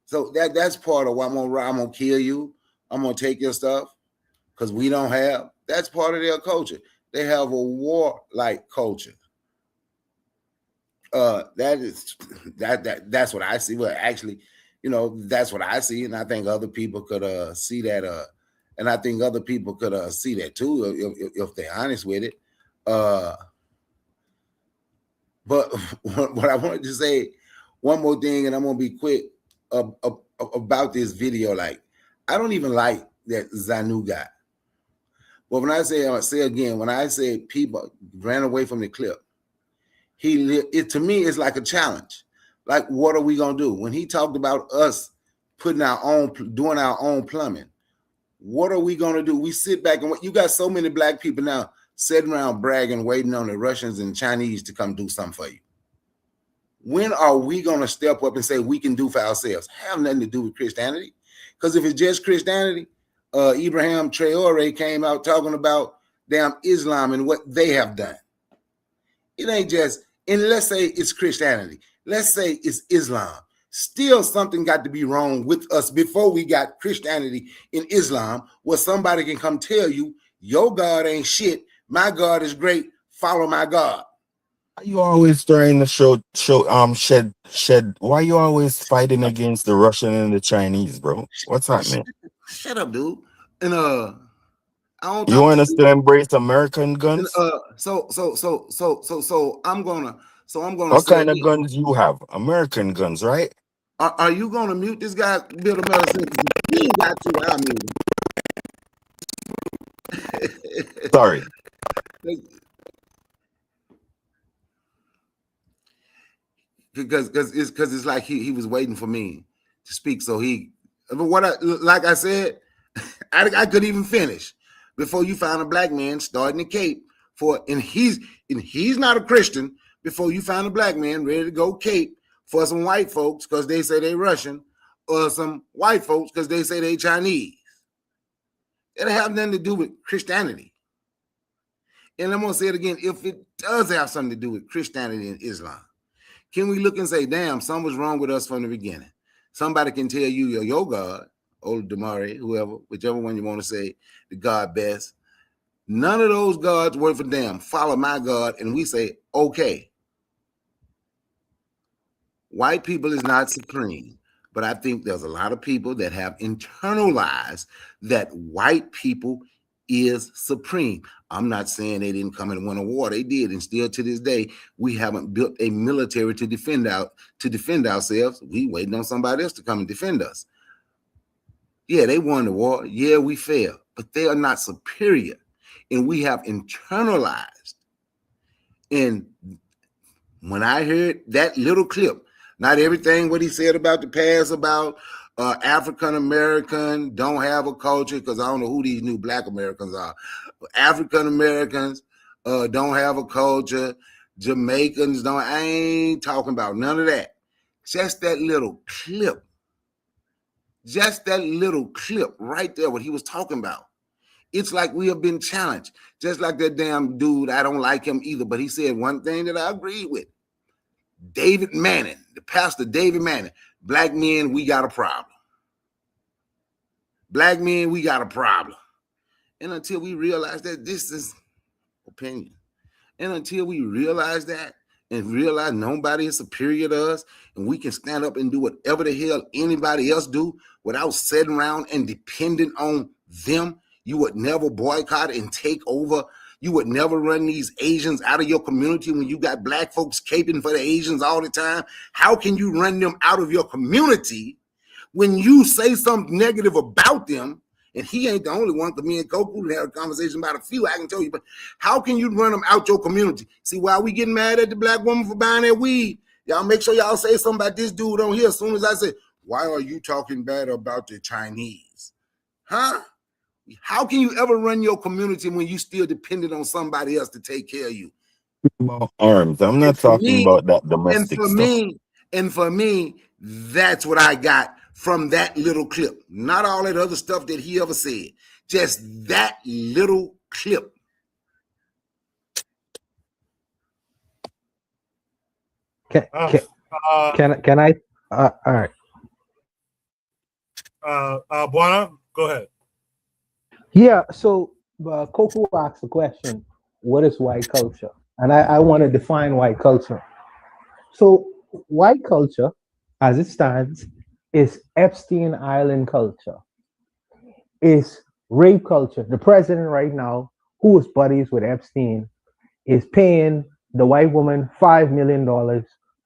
so that's part of why I'm gonna kill you. I'm gonna take your stuff because we don't have. That's part of their culture. They have a war-like culture. That's what I see. Well, actually, that's what I see, and I think other people could see that. And I think other people could see that too if they're honest with it. But what I wanted to say, one more thing, and I'm gonna be quick about this video. Like, I don't even like that Zanu guy. But when I say again, when I say people ran away from the clip, to me it's like a challenge. Like, what are we gonna do? When he talked about us doing our own plumbing, what are we gonna do? We sit back and you got so many black people now sitting around bragging, waiting on the Russians and Chinese to come do something for you. When are we gonna step up and say we can do for ourselves? Have nothing to do with Christianity. Because if it's just Christianity, Ibrahim Traore came out talking about damn Islam and what they have done. It ain't just, and let's say it's Christianity. Let's say it's Islam. Still something got to be wrong with us before we got Christianity and Islam, where somebody can come tell you, your God ain't shit, my God is great, follow my God. Why you always trying to shed? Why you always fighting against the Russian and the Chinese, bro? What's happening? Shut up, dude. And I don't. You want us to embrace American guns? So I'm gonna. What kind of guns you have? American guns, right? Are you gonna mute this guy, Bill of Medicine? He ain't got to. I'll mute him. Sorry. Because it's like he was waiting for me to speak. So like I said, I couldn't even finish before you found a black man starting the cape and he's not a Christian. Before you found a black man ready to go cape for some white folks because they say they Russian, or some white folks because they say they Chinese. It have nothing to do with Christianity. And I'm gonna say it again: if it does have something to do with Christianity and Islam, can we look and say, damn, something was wrong with us from the beginning? Somebody can tell you your God, old Damari, whoever, whichever one you want to say, the God best. None of those gods worth a damn. Follow my God, and we say, okay. White people is not supreme, but I think there's a lot of people that have internalized that white people is supreme. I'm not saying they didn't come and win a war. They did, and still to this day, we haven't built a military to defend ourselves. We waiting on somebody else to come and defend us. Yeah, they won the war. Yeah, we failed, but they are not superior, and we have internalized. And when I heard that little clip, not everything what he said about the past about African American don't have a culture, because I don't know who these new black Americans are. African Americans don't have a culture. Jamaicans don't. I ain't talking about none of that. Just that little clip. Just that little clip right there, what he was talking about. It's like we have been challenged. Just like that damn dude, I don't like him either, but he said one thing that I agreed with. David Manning, the pastor David Manning, black men, we got a problem. Black men, we got a problem. And until we realize that this is opinion, and until we realize that and realize nobody is superior to us, and we can stand up and do whatever the hell anybody else do without sitting around and depending on them, you would never boycott and take over. You would never run these Asians out of your community when you got black folks caping for the Asians all the time. How can you run them out of your community when you say something negative about them? And he ain't the only one, because me and Koku had a conversation about a few, I can tell you, but how can you run them out your community? See, why we getting mad at the black woman for buying that weed? Y'all make sure y'all say something about this dude on here as soon as I say, why are you talking bad about the Chinese? Huh? How can you ever run your community when you still dependent on somebody else to take care of you? about arms. I'm not And for talking me, about that and domestic for stuff. me, and for me, that's what I got from that little clip. Not all that other stuff that he ever said. Just that little clip. Can I? All right. Buana, go ahead. Yeah. So Coco asked the question, "What is white culture?" And I want to define white culture. So white culture, as it stands, is Epstein Island culture. Is rape culture. The president right now, who is buddies with Epstein, is paying the white woman $5 million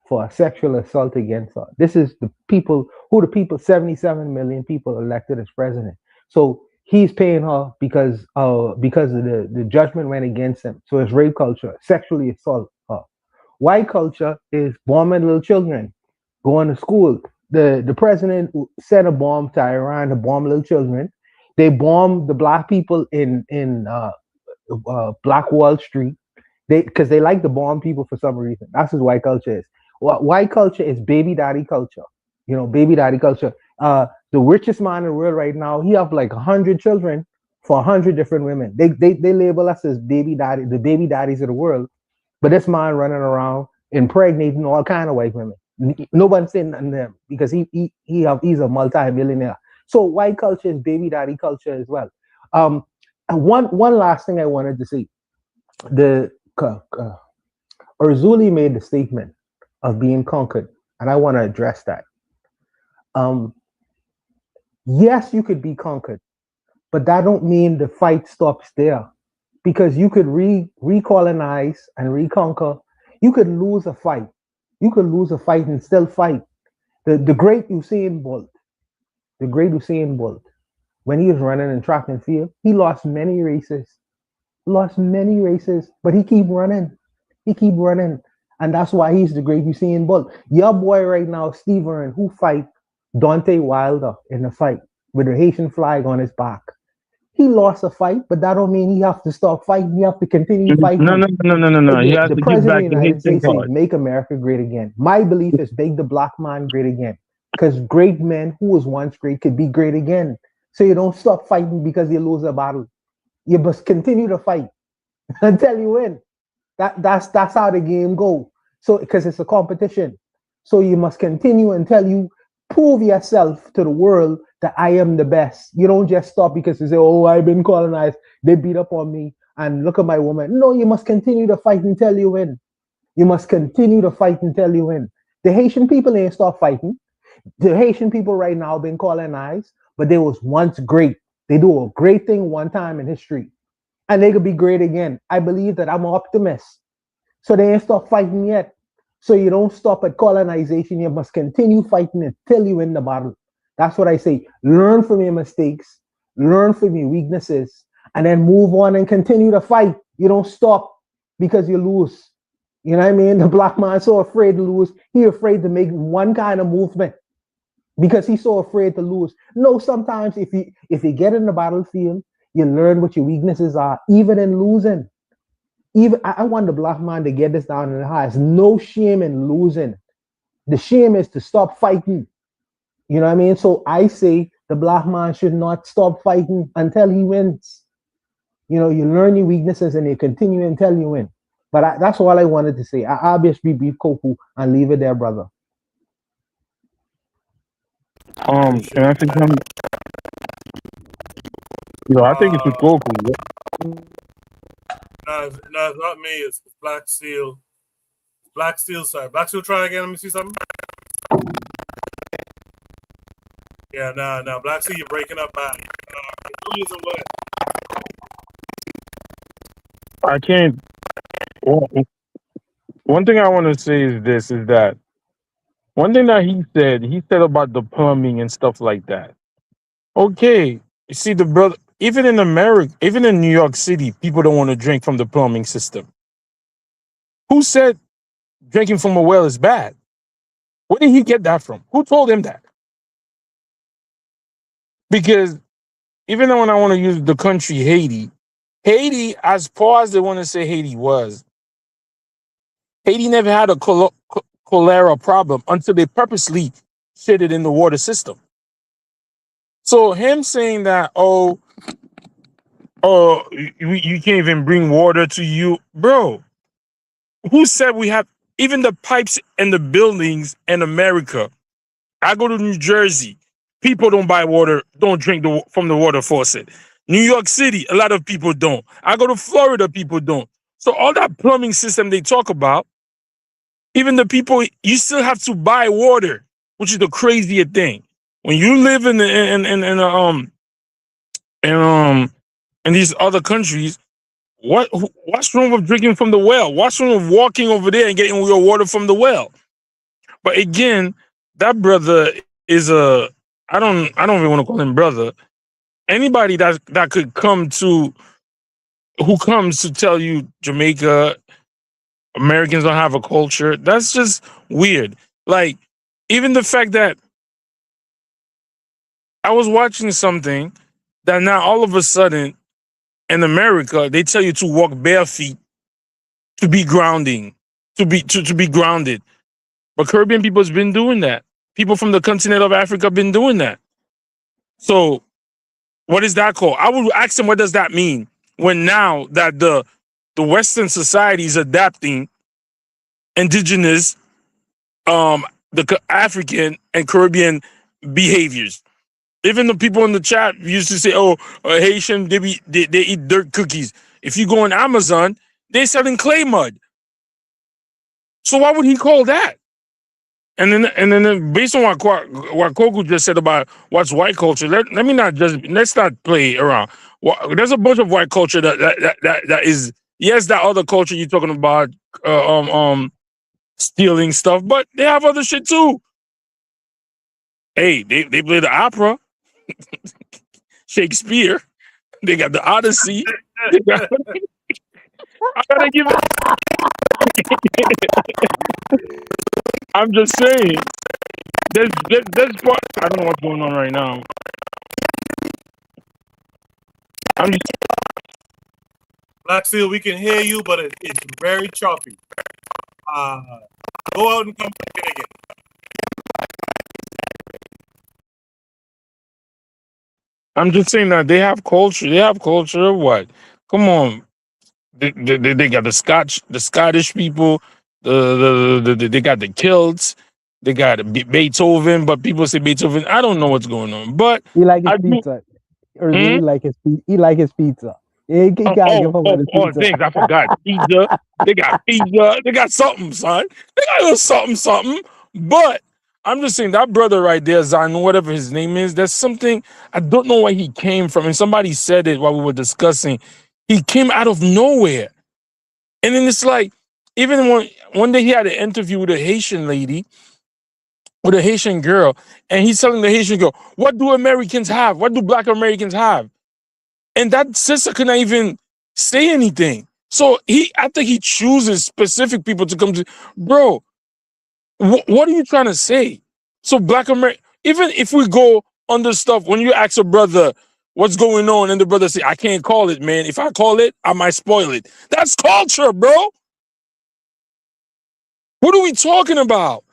for a sexual assault against her. This is the people 77 million people elected as president. So he's paying her because of the judgment went against him. So it's rape culture, sexually assault her. White culture is bombing little children, going to school. The president sent a bomb to Iran to bomb little children. They bombed the black people in Black Wall Street. Because they like to bomb people for some reason. That's what white culture is. White culture is baby daddy culture. Baby daddy culture. The richest man in the world right now, he have like 100 children for 100 different women. They label us as baby daddy, the baby daddies of the world. But this man running around impregnating all kind of white women. Nobody's saying nothing to him because he's a multi-millionaire. So white culture is baby daddy culture as well. And one last thing I wanted to say. The Urzuli made the statement of being conquered, and I want to address that. Yes, you could be conquered, but that don't mean the fight stops there, because you could recolonize and reconquer. You could lose a fight. You could lose a fight and still fight. The great Usain Bolt, when he was running in track and field, he lost many races, but he keep running. And that's why he's the great Usain Bolt. Your boy right now, Steve Irwin, who fight Dante Wilder in the fight with a Haitian flag on his back. He lost a fight, but that don't mean he have to stop fighting. He have to continue fighting. No. He has The to give president back of the the United Haitian States say, card. make America great again. My belief is make the black man great again. Because great men who was once great could be great again. So you don't stop fighting because you lose a battle. You must continue to fight until you win. That's how the game go. So because it's a competition. So you must continue until you prove yourself to the world that I am the best. You don't just stop because you say, oh, I've been colonized. They beat up on me. And look at my woman. No, you must continue to fight until you win. You must continue to fight until you win. The Haitian people ain't stop fighting. The Haitian people right now been colonized, but they was once great. They do a great thing one time in history. And they could be great again. I believe that. I'm an optimist. So they ain't stop fighting yet. So you don't stop at colonization. You must continue fighting until you win the battle. That's what I say. Learn from your mistakes, learn from your weaknesses, and then move on and continue to fight. You don't stop because you lose. You know what I mean? The black man so afraid to lose. He afraid to make one kind of movement because he's so afraid to lose. No, sometimes if you get in the battlefield, you learn what your weaknesses are, even in losing. Even I want the black man to get this down in the heart. There's no shame in losing. The shame is to stop fighting. You know what I mean? So I say the black man should not stop fighting until he wins. You learn your weaknesses and you continue until you win. But that's all I wanted to say. I'll just be brief, Kofu, and leave it there, brother. Can I say something? I think it's a Goku. No, it's not me. It's Black Steel. Black Steel side. Black Steel, try again. Let me see something. Yeah, no. Black Steel, you're breaking up bad. I can't. One thing I want to say is that one thing that he said about the plumbing and stuff like that. Okay, you see the brother, even in America, even in New York City, people don't want to drink from the plumbing system. Who said drinking from a well is bad? Where did he get that from? Who told him that? Because even though when I want to use the country Haiti, as far as they want to say Haiti was, Haiti never had a cholera problem until they purposely shit it in the water system. So him saying that, you can't even bring water to you, bro. Who said we have even the pipes in the buildings in America? I go to New Jersey. People don't buy water, don't drink from the water faucet. New York City, a lot of people don't. I go to Florida, people don't. So all that plumbing system they talk about, even the people, you still have to buy water, which is the craziest thing. When you live in these other countries, what's wrong with drinking from the well? What's wrong with walking over there and getting your water from the well? But again, that brother is I don't even want to call him brother. Anybody that could who comes to tell you Jamaica, Americans don't have a culture, that's just weird. Like, even the fact that I was watching something that now all of a sudden in America, they tell you to walk bare feet to be grounding, to be grounded. But Caribbean people's been doing that. People from the continent of Africa been doing that. So what is that called? I would ask them, what does that mean? When now that the Western society is adapting indigenous, African and Caribbean behaviors. Even the people in the chat used to say, Haitian, they eat dirt cookies. If you go on Amazon, they're selling clay mud. So why would he call that? And then based on what Koku just said about what's white culture, let's not play around. There's a bunch of white culture that is, yes, that other culture you're talking about, stealing stuff, but they have other shit too. Hey, they play the opera, Shakespeare. They got the Odyssey. I gotta give it. I'm just saying. There's part. I don't know what's going on right now. Black Seal, we can hear you, but it's very choppy. Go out and come back in again. I'm just saying that they have culture. They have culture of what? Come on. They got the Scottish people. They got the Celts. They got Beethoven, but people say Beethoven. I don't know what's going on, but he like his pizza. Or he like his pizza. He can't give up on his pizza. Things I forgot. Pizza. They got pizza. They got something, son. They got a little something. But I'm just saying that brother right there, Zan, whatever his name is, there's something, I don't know where he came from. And somebody said it while we were discussing. He came out of nowhere. And then it's like, even one day he had an interview with a Haitian lady, with a Haitian girl, and he's telling the Haitian girl, what do Americans have? What do Black Americans have? And that sister could not even say anything. So I think he chooses specific people to come to, bro, what are you trying to say? So Black America, even if we go under stuff, when you ask a brother, what's going on? And the brother say, I can't call it, man. If I call it, I might spoil it. That's culture, bro. What are we talking about?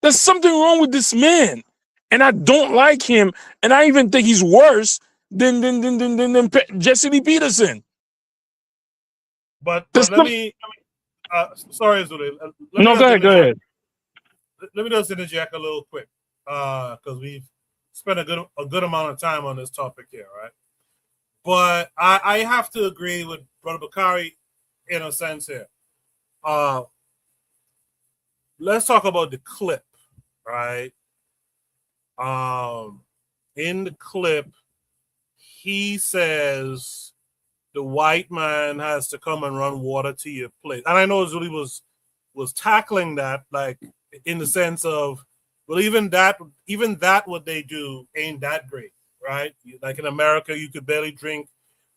There's something wrong with this man. And I don't like him. And I even think he's worse than Jesse Lee Peterson. But let me sorry, Zuli. No, go ahead. Let me just interject a little quick, because we've spent a good amount of time on this topic here, right? But I have to agree with Brother Bakari in a sense here. Let's talk about the clip, right? In the clip, he says the white man has to come and run water to your place. And I know Zuli was tackling that, like, in the sense of, well, even that what they do ain't that great, right? Like in America, you could barely drink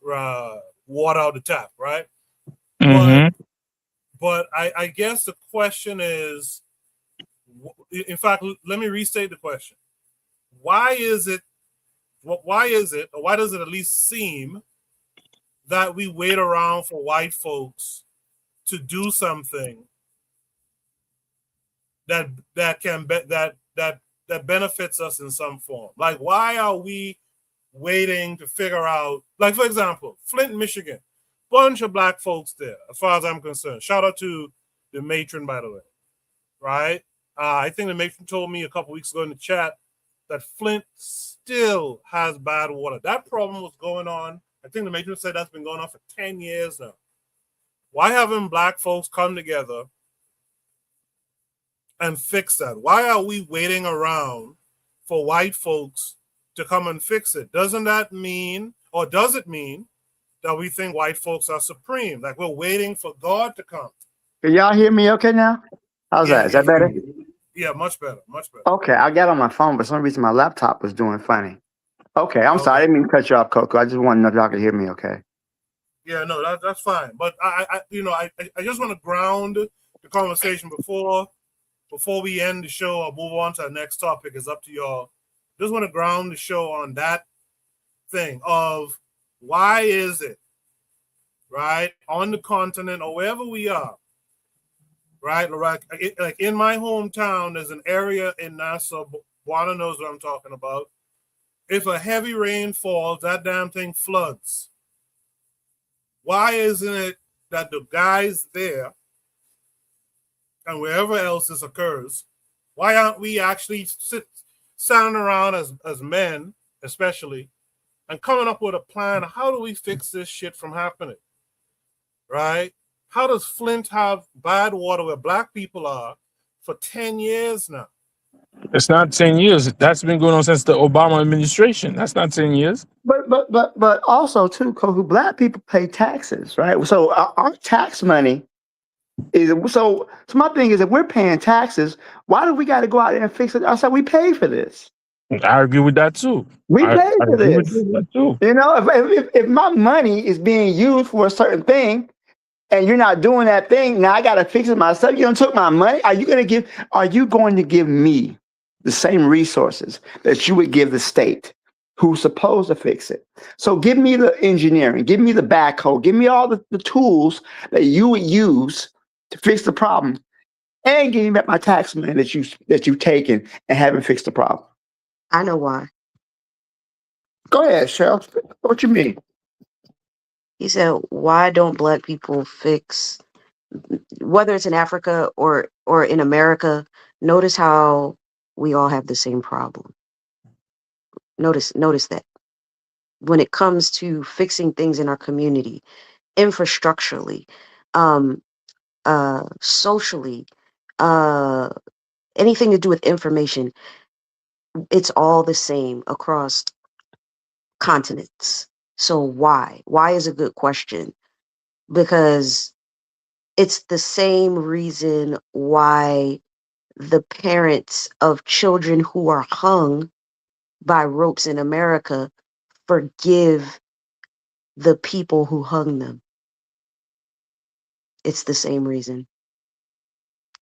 water out the tap, right? Mm-hmm. But I guess the question is, in fact, let me restate the question. Why is it, or why does it at least seem that we wait around for white folks to do something that benefits us in some form. Like, why are we waiting to figure out? Like, for example, Flint, Michigan, bunch of black folks there. As far as I'm concerned, shout out to the matron, by the way. Right? I think the matron told me a couple weeks ago in the chat that Flint still has bad water. That problem was going on. I think the matron said that's been going on for 10 years now. Why haven't black folks come together and fix that? Why are we waiting around for white folks to come and fix it? Doesn't that mean, or does it mean that we think white folks are supreme? Like we're waiting for God to come? Can y'all hear me okay now? How's that? Is that better? Yeah, much better, much better. Okay, I got on my phone, but for some reason my laptop was doing funny. Okay, I'm sorry. I didn't mean to cut you off, Coco. I just want to know if y'all can hear me okay. Yeah, no, that's fine. But I just want to ground the conversation before we end the show or move on to our next topic. It's up to y'all. Just want to ground the show on that thing of why is it, right, on the continent or wherever we are, right? Like in my hometown, there's an area in Nassau. Buana knows what I'm talking about. If a heavy rain falls, that damn thing floods. Why isn't it that the guys there and wherever else this occurs, why aren't we actually standing around as men, especially, and coming up with a plan? How do we fix this shit from happening? Right? How does Flint have bad water where black people are for 10 years now? It's not 10 years. That's been going on since the Obama administration. That's not 10 years. But also too, Coco, black people pay taxes, right? So our tax money is so my thing is if we're paying taxes, why do we got to go out there and fix it? I said we pay for this. I agree with that too. We pay for agree this. with that too. You know, if my money is being used for a certain thing, and you're not doing that thing, now I got to fix it myself. You don't took my money. Are you going to give me the same resources that you would give the state who's supposed to fix it? So give me the engineering, give me the backhoe, give me all the tools that you would use to fix the problem, and give me back my tax money that you've taken and haven't fixed the problem. I know why. Go ahead, Cheryl. What you mean? He said, why don't black people fix, whether it's in Africa or in America, notice how we all have the same problem. Notice that. When it comes to fixing things in our community, infrastructurally, socially, anything to do with information, it's all the same across continents. So why? Why is a good question? Because it's the same reason why the parents of children who are hung by ropes in America forgive the people who hung them. It's the same reason.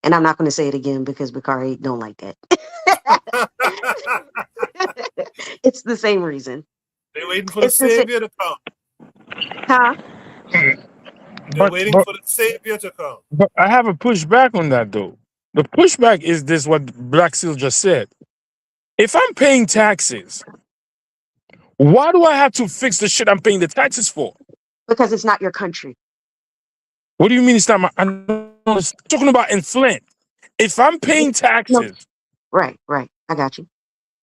And I'm not going to say it again because Bakari don't like that. It's the same reason. They're waiting for the savior to come. Huh? They're waiting for the savior to come. But I have a pushback on that, though. The pushback is this: what Black Seal just said. If I'm paying taxes, why do I have to fix the shit I'm paying the taxes for? Because it's not your country. What do you mean it's not my? I'm talking about in Flint. If I'm paying taxes, right. I got you.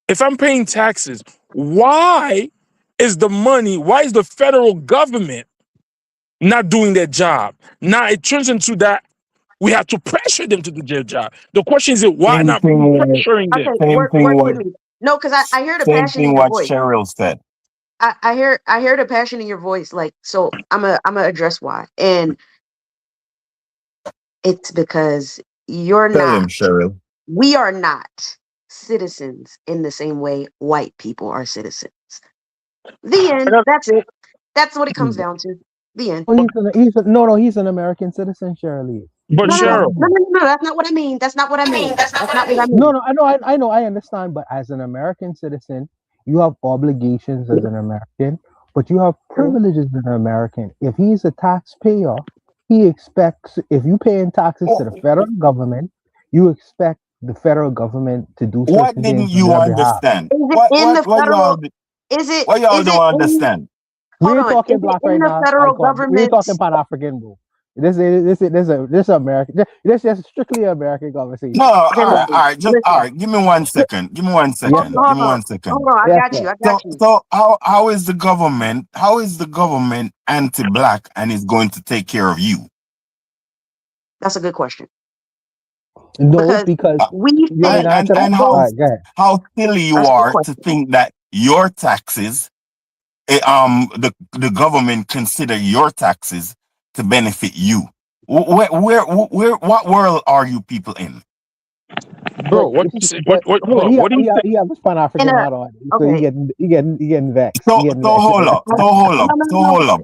If I'm paying taxes, why is the federal government not doing their job? Now it turns into that we have to pressure them to do their job. The question is, why not pressuring them? No, because I hear the passion in your voice. Cheryl said. I hear the passion in your voice. Like, so I'm gonna address why. And it's because you're Tell not. him, Cheryl. We are not citizens in the same way white people are citizens. The end. That's it. That's what it comes down to. The end. He's an American citizen, Shirley. But no, that's not what I mean. That's not what I mean. That's not what I mean. No, I understand. But as an American citizen, you have obligations as an American, but you have privileges as an American. If he's a taxpayer, he expects, if you paying taxes to the federal government, you expect the federal government to do What certain didn't things on you their behalf. understand? Is it in the What y'all federal? Is it? what y'all Is it don't in? understand? We Hold ain't on. Is talking it black in right the now, federal Icon. We ain't government? talking Pan African, bro. This is American. This is strictly American conversation. No, Okay, all listen, right, just all listen. right. Give me 1 second. Give me one Yes, second. sir. Give me Hold 1 on. second. Hold on. I Yes, got sir. you. I got you. So how is the government anti-black and is going to take care of you? That's a good question No, because because we you think didn't answer that. And All right, go ahead. how silly you that's a good are to question. think that your taxes, the government consider your taxes to benefit you. Where what world are you people in? Bro, what you say? Hold But on. What do you say? he have this Pan In African a hat on, so okay. he getting vexed. So He getting so vexed. hold up. So hold up. No, no, So no, hold up.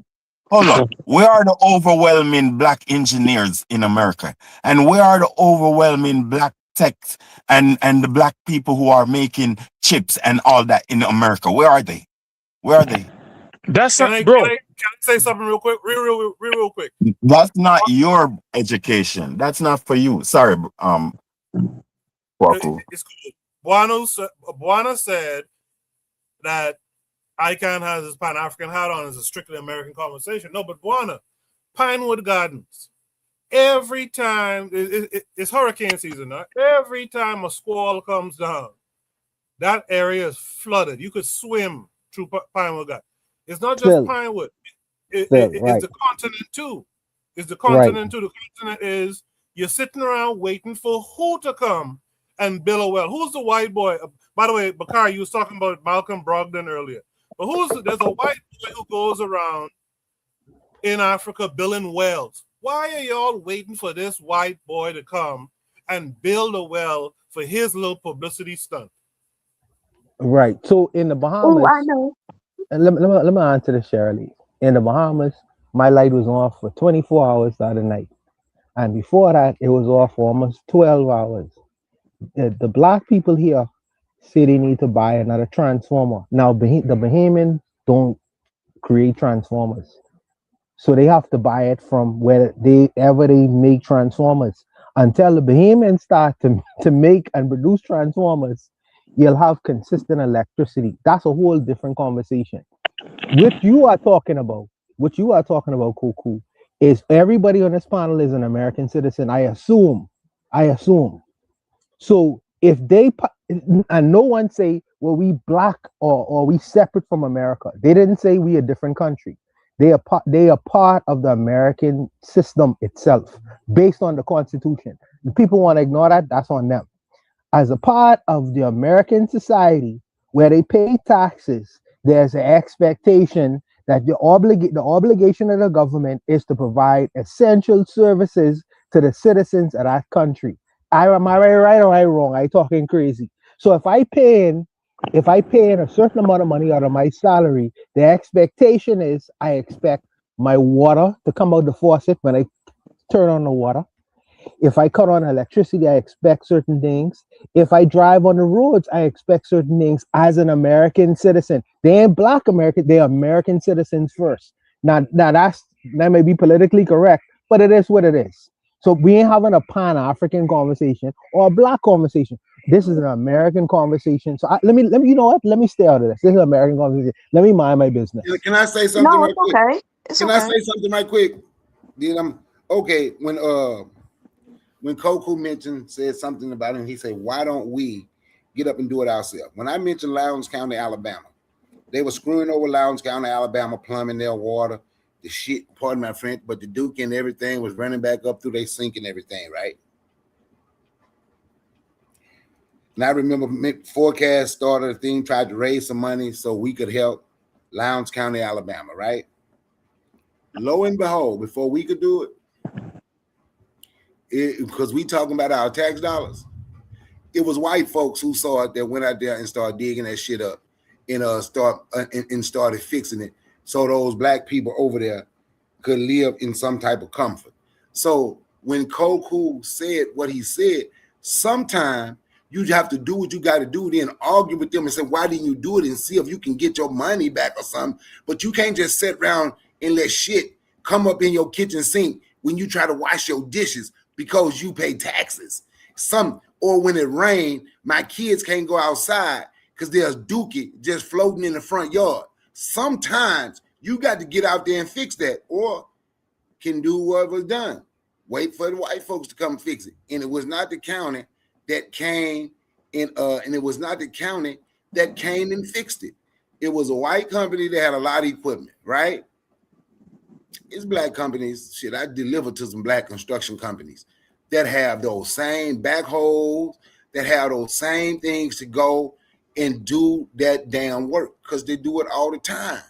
Hold up. Where are the overwhelming black engineers in America? And where are the overwhelming black techs and the black people who are making chips and all that in America? Where are they? Where are they? That's Can not, I bro. say something real quick? Real quick. That's not your education. That's not for you. Sorry, Kwaku. It's cool. Buana said that Icon has his Pan African hat on as a strictly American conversation. No, but Buana, Pinewood Gardens. Every time it's hurricane season now, every time a squall comes down, that area is flooded. You could swim through Pinewood Gardens. It's not just Still, Pinewood. still, It's right, the continent too. It's the right. continent too. The continent is you're sitting around waiting for who to come and build a well. Who's the white boy? By the way, Bakari, you was talking about Malcolm Brogdon earlier. But there's a white boy who goes around in Africa building wells. Why are y'all waiting for this white boy to come and build a well for his little publicity stunt? Right. So in the Oh, Bahamas, I know. and let me answer this, Shirley. In the Bahamas, my light was on for 24 hours the other night. And before that, it was off for almost 12 hours. The black people here say they need to buy another transformer. Now, the Bahamians don't create transformers. So they have to buy it from wherever they make transformers. Until the Bahamians start to make and produce transformers, you'll have consistent electricity. That's a whole different conversation. What you are talking about, Koku, is everybody on this panel is an American citizen. I assume. So if and no one say, well, we black or we separate from America. They didn't say we a different country. They are part of the American system itself, based on the Constitution. The people want to ignore that. That's on them. As a part of the American society where they pay taxes, there's an expectation that the obligation of the government is to provide essential services to the citizens of that country. Am I right or am I wrong? I talking crazy. So if I paying a certain amount of money out of my salary, the expectation is I expect my water to come out the faucet when I turn on the water. If I cut on electricity, I expect certain things. If I drive on the roads, I expect certain things as an American citizen. They ain't black American, they're American citizens first. Now that may be politically correct, but it is what it is. So we ain't having a Pan-African conversation or a black conversation. This is an American conversation. So let me you know what? Let me stay out of this. This is an American conversation. Let me mind my business. Can I say something No, right it's quick? okay. It's Can okay. I say something right quick? Then okay. When Koku said something about him, he said, "Why don't we get up and do it ourselves?" When I mentioned Lowndes County, Alabama, they were screwing over Lowndes County, Alabama, plumbing their water, the shit. Pardon my French, but the Duke and everything was running back up through their sink and everything, right? And I remember Forecast started a thing, tried to raise some money so we could help Lowndes County, Alabama, right? Lo and behold, before we could do it, because we talking about our tax dollars, it was white folks who saw it that went out there and started digging that shit up and started fixing it so those black people over there could live in some type of comfort. So when Koku said what he said, sometime you have to do what you got to do, then argue with them and say, why didn't you do it, and see if you can get your money back or something. But you can't just sit around and let shit come up in your kitchen sink when you try to wash your dishes because you pay taxes. Or when it rained, my kids can't go outside because there's dookie just floating in the front yard. Sometimes you got to get out there and fix that, or can do what was done. Wait for the white folks to come fix it. And it was not the county that came and it was not the county that came and fixed it. It was a white company that had a lot of equipment, right? It's black companies. Shit, I deliver to some black construction companies that have those same backhoes, that have those same things to go and do that damn work because they do it all the time.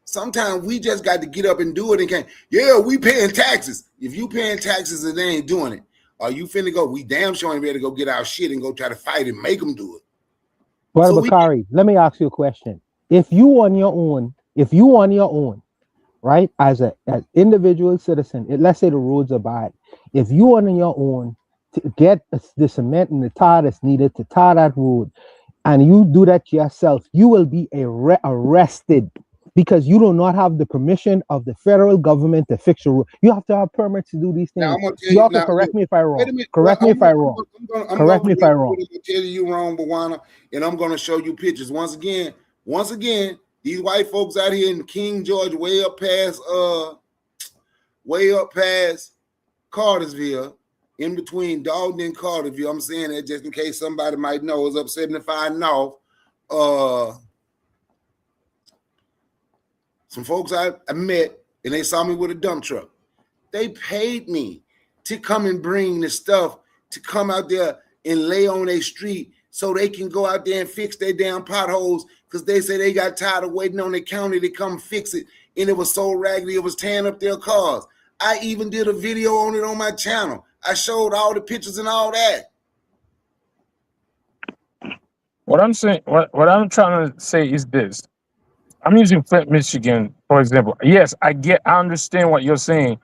Sometimes we just got to get up and do it and can't. Yeah, we paying taxes. If you paying taxes and they ain't doing it, are you finna go? We damn sure ain't ready to go get our shit and go try to fight and make them do it. Brother Bakari, let me ask you a question. If you on your own, right, as individual citizen, let's say the roads are bad. If you on your own to get the cement and the tar that's needed to tar that road, and you do that yourself, you will be arrested because you do not have the permission of the federal government to fix your road. You have to have permits to do these things. Y'all can correct me if I'm wrong. Correct me if I'm wrong. Correct me if I'm wrong. I'm going to tell you wrong, Bawana, and I'm going to show you pictures. Once again, these white folks out here in King George, way up past Cartersville, in between Dalton and Carterville. I'm saying that just in case somebody might know. It's up 75 North. Some folks I met, and they saw me with a dump truck. They paid me to come and bring the stuff to come out there and lay on their street so they can go out there and fix their damn potholes because they say they got tired of waiting on the county to come fix it, and it was so raggedy it was tearing up their cars. I even did a video on it on my channel. I showed all the pictures and all that. What I'm saying, what I'm trying to say is this. I'm using Flint, Michigan, for example. Yes, I understand what you're saying,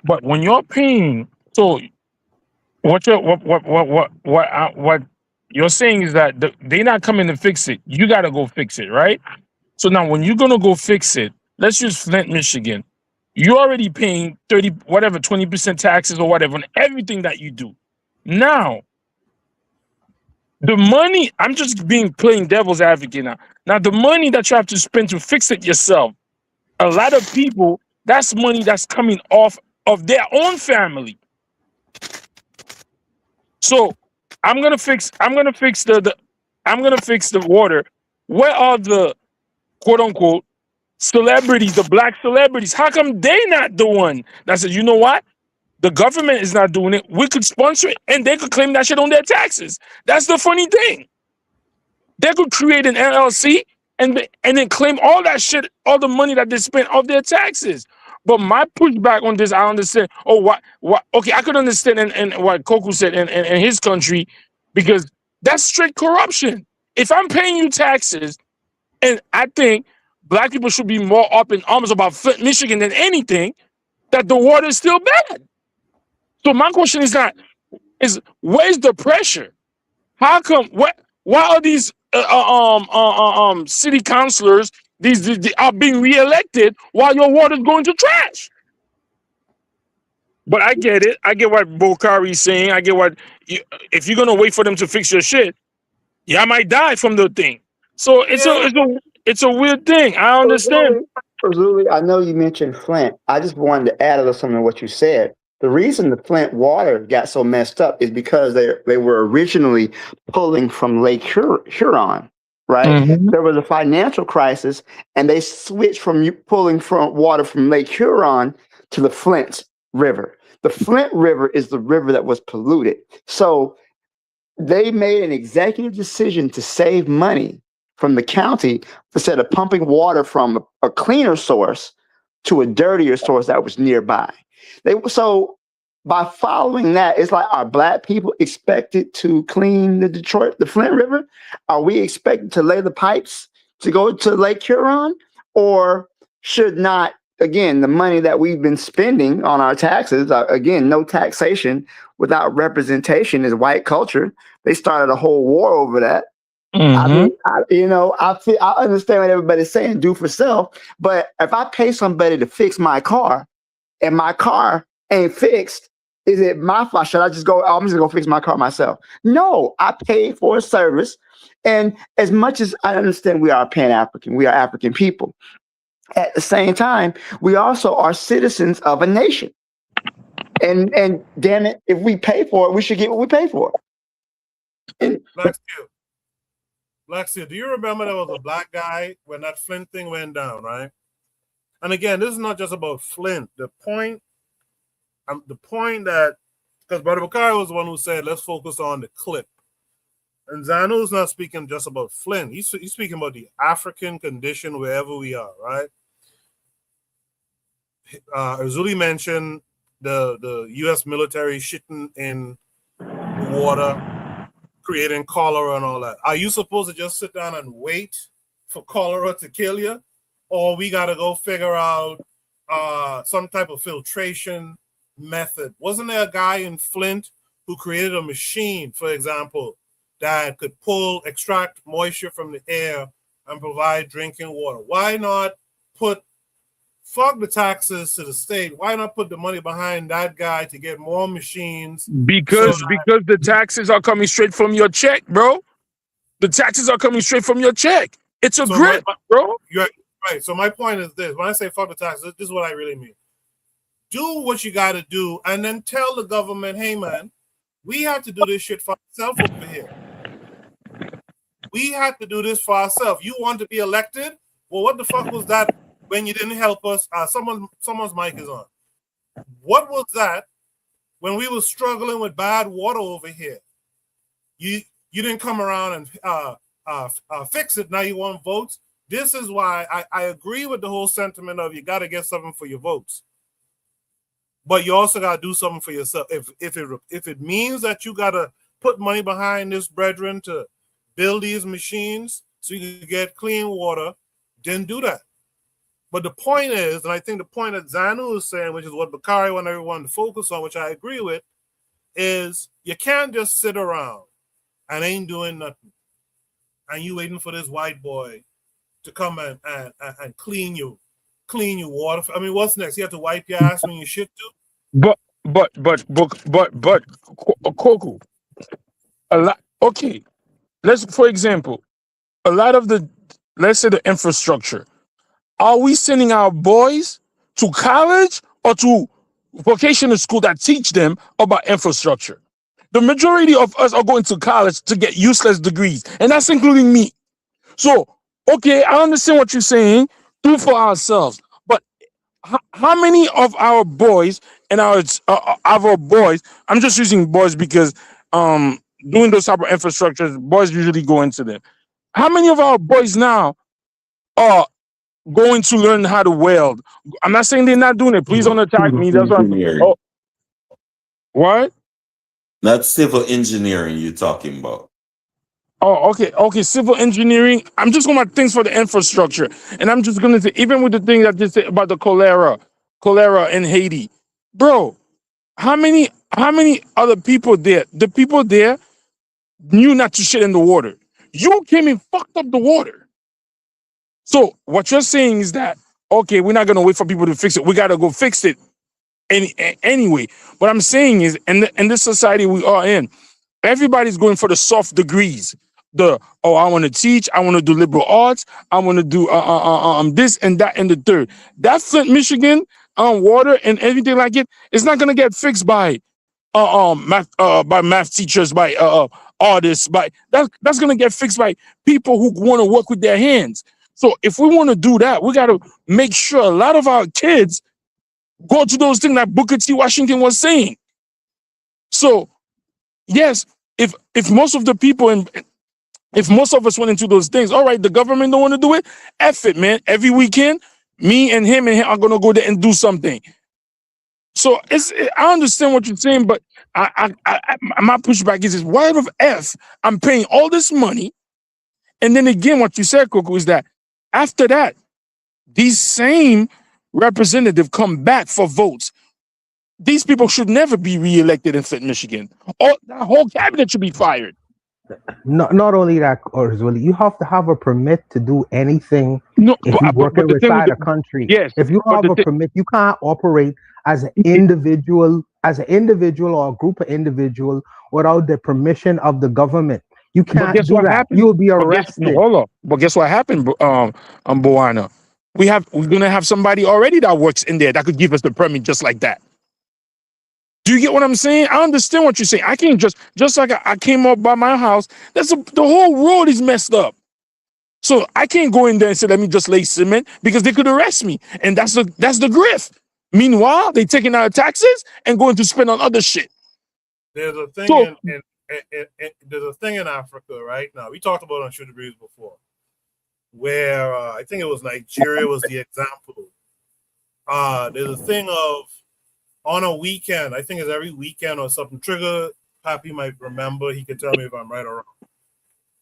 but when you're paying, so what you're saying is that they're not coming to fix it. You got to go fix it, right? So now, when you're gonna go fix it, let's use Flint, Michigan. You're already paying 20% taxes or whatever on everything that you do. Now, the money, I'm just playing devil's advocate now. Now, the money that you have to spend to fix it yourself, a lot of people, that's money that's coming off of their own family. So I'm gonna fix the water. Where are the quote unquote celebrities, the black celebrities? How come they not the one that says, you know what? The government is not doing it. We could sponsor it, and they could claim that shit on their taxes. That's the funny thing. They could create an LLC and then claim all that shit, all the money that they spent off their taxes. But my pushback on this, I understand. Oh, what? Okay, I could understand and what Koku said in his country, because that's straight corruption. If I'm paying you taxes, and I think black people should be more up in arms about Flint, Michigan than anything, that the water is still bad. So my question is where's the pressure? How come? Why are these city councilors these are being reelected while your water's going to trash? But I get it. I get what Bokari's saying. I get if you're gonna wait for them to fix your shit, I might die from the thing. So it's a weird thing. I understand. Absolutely. I know you mentioned Flint. I just wanted to add a little something to what you said. The reason the Flint water got so messed up is because they were originally pulling from Lake Huron, right? Mm-hmm. There was a financial crisis, and they switched from pulling from water from Lake Huron to the Flint River. The Flint River is the river that was polluted. So they made an executive decision to save money from the county instead of pumping water from a cleaner source to a dirtier source that was nearby. So by following that, it's like, are black people expected to clean the Flint River? Are we expected to lay the pipes to go to Lake Huron? Or should not, again, the money that we've been spending on our taxes, again, no taxation without representation is white culture. They started a whole war over that. Mm-hmm. I understand what everybody's saying, do for self. But if I pay somebody to fix my car and my car ain't fixed Is it my fault? Should I just go? I'm just gonna fix my car myself. No, I paid for a service, and as much as I understand, we are Pan-African, we are African people. At the same time, we also are citizens of a nation. And damn it, if we pay for it, we should get what we pay for. Black Steel, do you remember there was a black guy when that Flint thing went down, right? And again, this is not just about Flint. The point that, because Brother Bakari was the one who said, let's focus on the clip. And Zanu's not speaking just about Flint. He's speaking about the African condition wherever we are, right? Azuli mentioned the U.S. military shitting in the water, creating cholera and all that. Are you supposed to just sit down and wait for cholera to kill you? Or we got to go figure out some type of filtration method? Wasn't there a guy in Flint who created a machine, for example, that could extract moisture from the air and provide drinking water? Why not fuck the taxes to the state? Why not put the money behind that guy to get more machines? Because the taxes are coming straight from your check, bro. The taxes are coming straight from your check. It's a grip, bro. You're right. So my point is this: when I say fuck the taxes, this is what I really mean. Do what you got to do, and then tell the government, "Hey, man, we have to do this shit for ourselves over here. We have to do this for ourselves. You want to be elected? Well, what the fuck was that when you didn't help us?" Someone's mic is on. What was that when we were struggling with bad water over here? You didn't come around and fix it. Now you want votes. This is why I agree with the whole sentiment of you got to get something for your votes, but you also got to do something for yourself. If it means that you got to put money behind this, brethren, to build these machines so you can get clean water, then do that. But the point is, and I think the point that Zanu is saying, which is what Bakari want everyone to focus on, which I agree with, is you can't just sit around and ain't doing nothing, and you waiting for this white boy to come and clean your water. I mean, what's next? You have to wipe your ass when you shit too? But Koku, a lot. Okay, for example, a lot of let's say the infrastructure. Are we sending our boys to college or to vocational school that teach them about infrastructure? The majority of us are going to college to get useless degrees, and that's including me. So, okay, I understand what you're saying. Do for ourselves, but how many of our boys and our boys? I'm just using boys because doing those type of infrastructures, boys usually go into them. How many of our boys now are going to learn how to weld? I'm not saying they're not doing it. Please don't attack me. That's what I'm. What? That's civil engineering you're talking about. Oh, okay. Civil engineering. I'm just going to things for the infrastructure, and I'm just going to say, even with the thing that they say about the cholera in Haiti, bro. How many other people there? The people there knew not to shit in the water. You came and fucked up the water. So what you're saying is that, okay, we're not going to wait for people to fix it. We got to go fix it anyway. What I'm saying is, in this society we are in, everybody's going for the soft degrees. I want to teach. I want to do liberal arts. I want to do this and that and the third. That Flint, Michigan, water and everything like it is not going to get fixed by math teachers, by artists. That's going to get fixed by people who want to work with their hands. So if we want to do that, we got to make sure a lot of our kids go to those things that Booker T. Washington was saying. So yes, if most of the people if most of us went into those things, all right, the government don't want to do it. F it, man. Every weekend, me and him are gonna go there and do something. So I understand what you're saying, but my pushback is why the F I'm paying all this money, and then again, what you said, Coco, is that after that, these same representatives come back for votes. These people should never be reelected in Flint, Michigan. Or the whole cabinet should be fired. Not only that, or you have to have a permit to do anything No, if you're but working the thing with inside the, a country. yes, If you but have the a thing, permit, you can't operate as an individual, or a group of individual without the permission of the government. You but can't guess do what that. happened? You will be But guess no, arrested. hold up. But guess what happened, Boana? We're gonna have somebody already that works in there that could give us the permit just like that. Do you get what I'm saying? I understand what you're saying. I can't just like I came up by my house. The whole road is messed up. So I can't go in there and say, let me just lay cement because they could arrest me. And that's the grift. Meanwhile, they taking out taxes and going to spend on other shit. There's a thing So there's a thing in Africa right now. We talked about it on Sugar Breeze before, where I think it was Nigeria was the example. There's a thing of on a weekend, I think it's every weekend or something. Trigger Happy might remember. He can tell me if I'm right or wrong.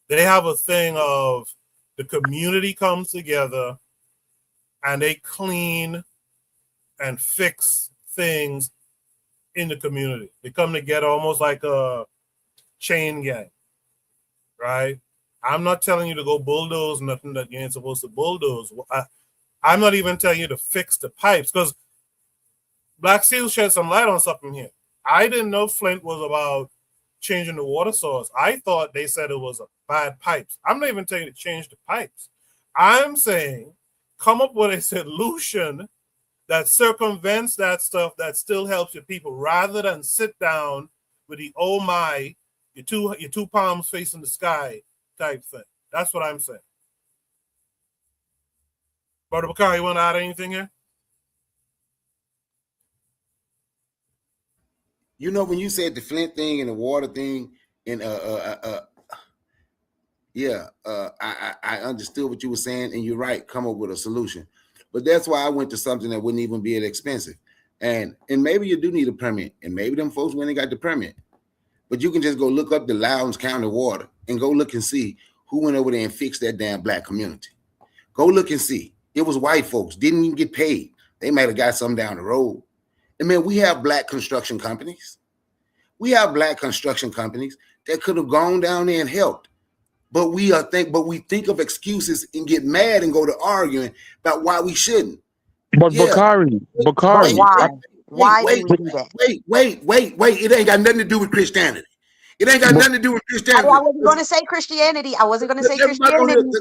They have a thing of the community comes together and they clean and fix things in the community. They come together almost like a chain gang, right? I'm not telling you to go bulldoze nothing that you ain't supposed to bulldoze. I'm not even telling you to fix the pipes because Black Seal shed some light on something here. I didn't know Flint was about changing the water source. I thought they said it was a bad pipes. I'm not even telling you to change the pipes. I'm saying come up with a solution that circumvents that stuff that still helps your people rather than sit down with the oh my, your two palms facing the sky type thing. That's what I'm saying. Brother Bakari, you want to add anything here? You know, when you said the Flint thing and the water thing, and I understood what you were saying, and you're right. Come up with a solution, but that's why I went to something that wouldn't even be that expensive, and maybe you do need a permit, and maybe them folks went and got the permit, but you can just go look up the Lowndes County Water and go look and see who went over there and fixed that damn Black community. Go look and see. It was white folks, didn't even get paid. They might have got some down the road. And man, we have Black construction companies. We have Black construction companies that could have gone down there and helped. But we think of excuses and get mad and go to arguing about why we shouldn't. but Yeah. But Bakari, why? Why do we do that? Wait. It ain't got nothing to do with Christianity. It ain't got but, nothing to do with I Christianity. wasn't going to say Christianity. I wasn't going to say Everybody on Christianity.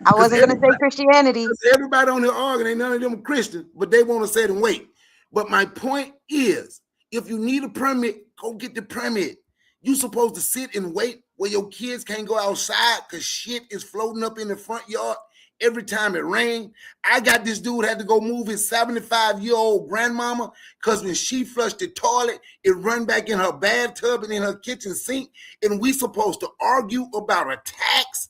I because wasn't going to say Christianity. everybody on here arguing, ain't none of them Christians, but they want to sit and wait. But my point is, if you need a permit, go get the permit. You supposed to sit and wait where your kids can't go outside because shit is floating up in the front yard every time it rains. I got this dude had to go move his 75-year-old grandmama because when she flushed the toilet, it run back in her bathtub and in her kitchen sink. And we supposed to argue about a tax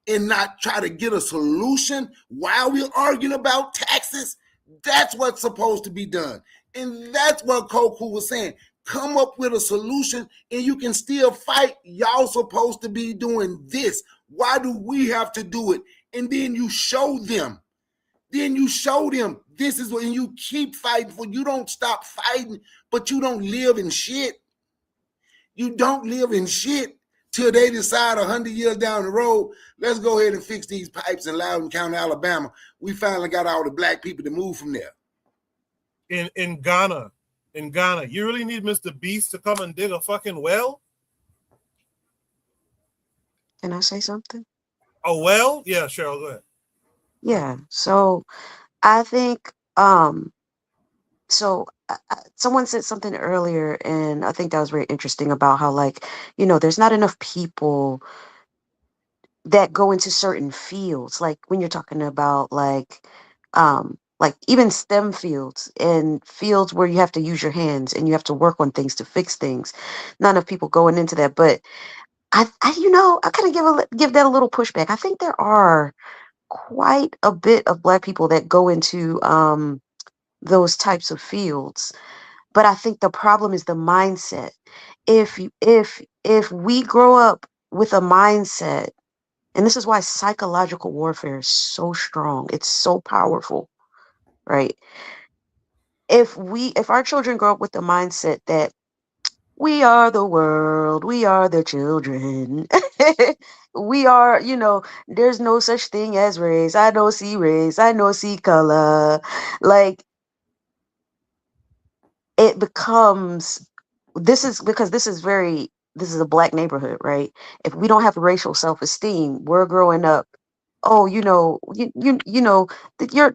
and not try to get a solution while we're arguing about taxes. That's what's supposed to be done. And that's what Koku was saying. Come up with a solution and you can still fight. Y'all supposed to be doing this. Why do we have to do it? And then you show them. This is what, and you keep fighting for. You don't stop fighting, but you don't live in shit. You don't live in shit till they decide 100 years down the road, let's go ahead and fix these pipes in Loudoun County, Alabama. We finally got all the Black people to move from there. In Ghana, you really need Mr. Beast to come and dig a fucking well? Can I say something? A well? Yeah, Cheryl, go ahead. Yeah. So I think someone said something earlier, and I think that was very interesting about how, like, there's not enough people that go into certain fields. Like when you're talking about like even STEM fields and fields where you have to use your hands and you have to work on things to fix things. Not enough people going into that, but I kind of give that a little pushback. I think there are quite a bit of Black people that go into those types of fields. But I think the problem is the mindset. If we grow up with a mindset, and this is why psychological warfare is so strong, it's so powerful, right? If our children grow up with the mindset that We are the world. We are the children. We are, there's no such thing as race. I don't see race. I don't see color. Like, it becomes, this is because this is a black neighborhood, right? If we don't have racial self-esteem, we're growing up, oh, that you're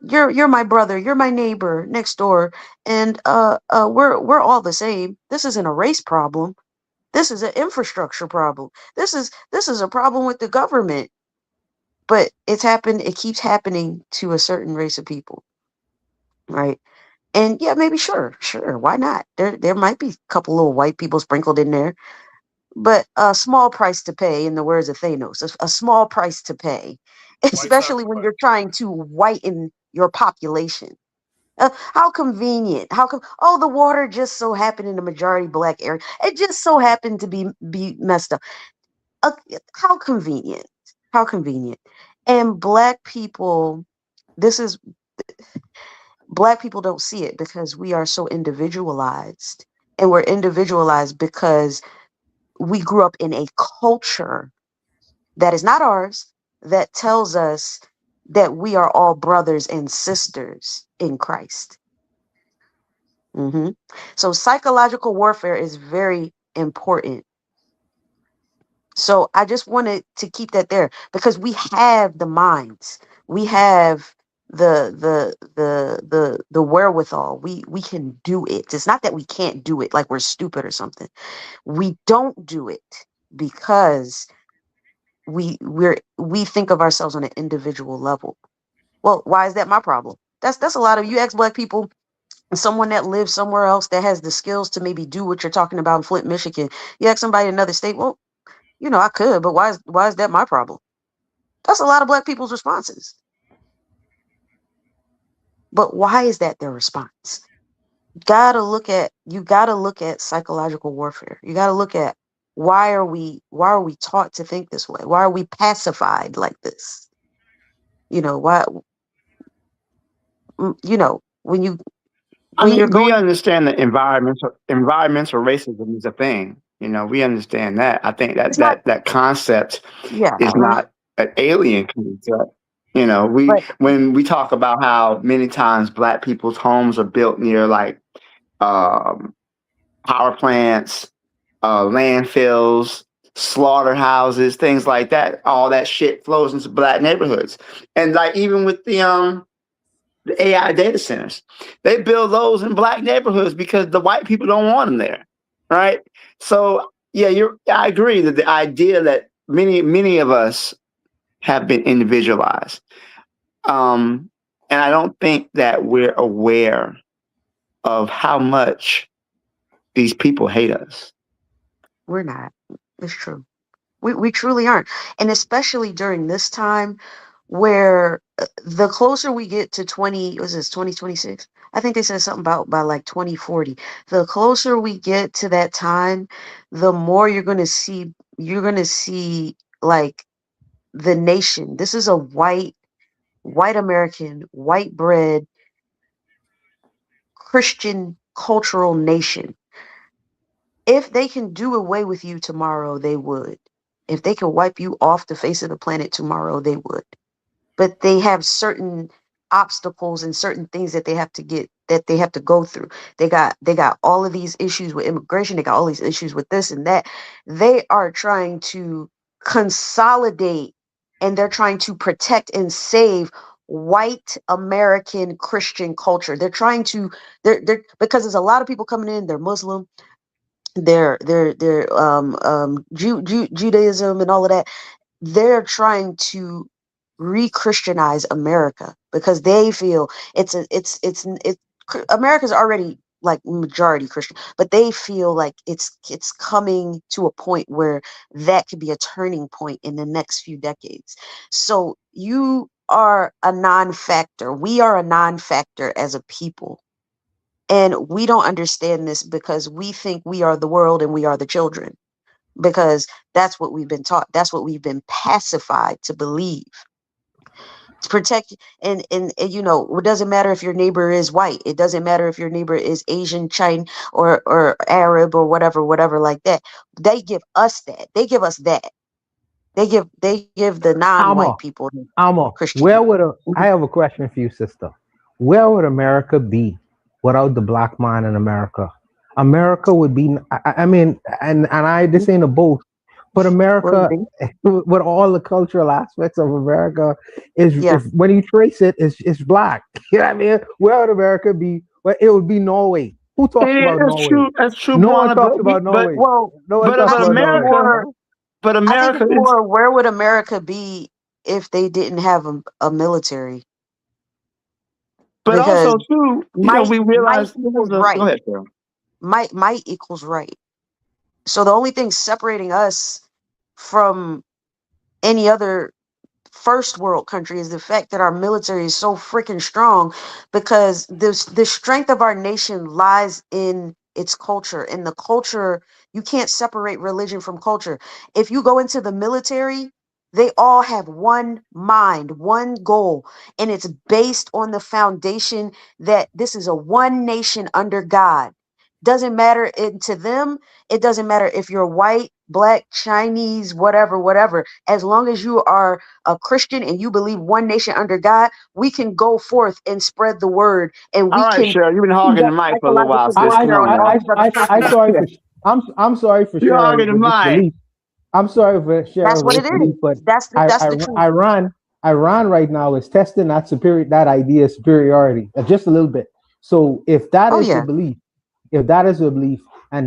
my brother, you're my neighbor next door, and we're all the same. This isn't a race problem. This is an infrastructure problem. This is a problem with the government. But it keeps happening to a certain race of people, right? And yeah, maybe sure, why not? There might be a couple little white people sprinkled in there, but a small price to pay, in the words of Thanos, a small price to pay, especially when you're trying to whiten your population. How convenient. Oh, the water just so happened in the majority black area. It just so happened to be messed up. Uh, how convenient. How convenient. And this is black people don't see it because we are so individualized. And we're individualized because we grew up in a culture that is not ours, that tells us that we are all brothers and sisters in Christ. So psychological warfare is very important. So I just wanted to keep that there because we have the minds, we have the wherewithal. We can do it. It's not that we can't do it like we're stupid or something. We don't do it because we think of ourselves on an individual level. Well, why is that my problem? That's a lot of you ex-black people. Someone that lives somewhere else that has the skills to maybe do what you're talking about in Flint, Michigan. You ask somebody in another state, well, I could, but why is that my problem? That's a lot of black people's responses. But why is that their response? You gotta look at psychological warfare. You gotta look at why are we taught to think this way? Why are we pacified like this? Why when you're We going. understand that environmental racism is a thing. We understand that. I think that It's not. that concept Yeah. is not an alien concept. When we talk about how many times black people's homes are built near like um, power plants, landfills, slaughterhouses, things like that, all that shit flows into black neighborhoods. And like even with the AI data centers. They build those in black neighborhoods because the white people don't want them there, right? So yeah, I agree that the idea that many of us have been individualized, and I don't think that we're aware of how much these people hate us. We're not. It's true. We truly aren't. And especially during this time where the closer we get to 2026? I think they said something about by like 2040. The closer we get to that time, the more you're going to see like the nation. This is a white American, white bread Christian cultural nation. If they can do away with you tomorrow, they would. If they can wipe you off the face of the planet tomorrow, they would. But they have certain obstacles and certain things that they have to go through. They got all of these issues with immigration, they got all these issues with this and that. They are trying to consolidate and they're trying to protect and save white American Christian culture. They're because there's a lot of people coming in, they're Muslim, Judaism and all of that. They're trying to re-Christianize America because they feel America's already like majority Christian, but they feel like it's coming to a point where that could be a turning point in the next few decades. So you are a non-factor. We are a non-factor as a people. And we don't understand this because we think we are the world and we are the children, because that's what we've been taught. That's what we've been pacified to believe. protect and you know, it doesn't matter if your neighbor is white, it doesn't matter if your neighbor is Asian, Chinese, or Arab or whatever like that. They give us that. They give us that. They give the non-white people Christianity. Where would I have a question for you, sister. Where would America be without the black man in America? America would be, I mean, and this ain't a boat, but America, with all the cultural aspects of America, is if, when you trace it, it's black. You know what I mean? Where would America be? Well, it would be Norway. Who talks about Norway? True. That's true. No one talks about Norway. No one talks about Norway. But America, I think it's more, where would America be if they didn't have a military? But because also too, you know, we realize. Go ahead, Phil. Might equals right. So the only thing separating us from any other first world country is the fact that our military is so freaking strong, because the strength of our nation lies in its culture. In the culture, you can't separate religion from culture. If you go into the military, they all have one mind, one goal, and it's based on the foundation that this is a one nation under God. Doesn't matter to them. It doesn't matter if you're white, black, Chinese, whatever. As long as you are a Christian and you believe one nation under God, we can go forth and spread the word. And we all right, can. Cheryl, you've been hogging the mic for a little while, sis. Come on now. I'm sorry for You're hogging sharing the this mic. belief. I'm sorry for sharing That's what this it belief, is. but That's the truth. Iran right now is testing that idea of superiority just a little bit. So if that is the belief, and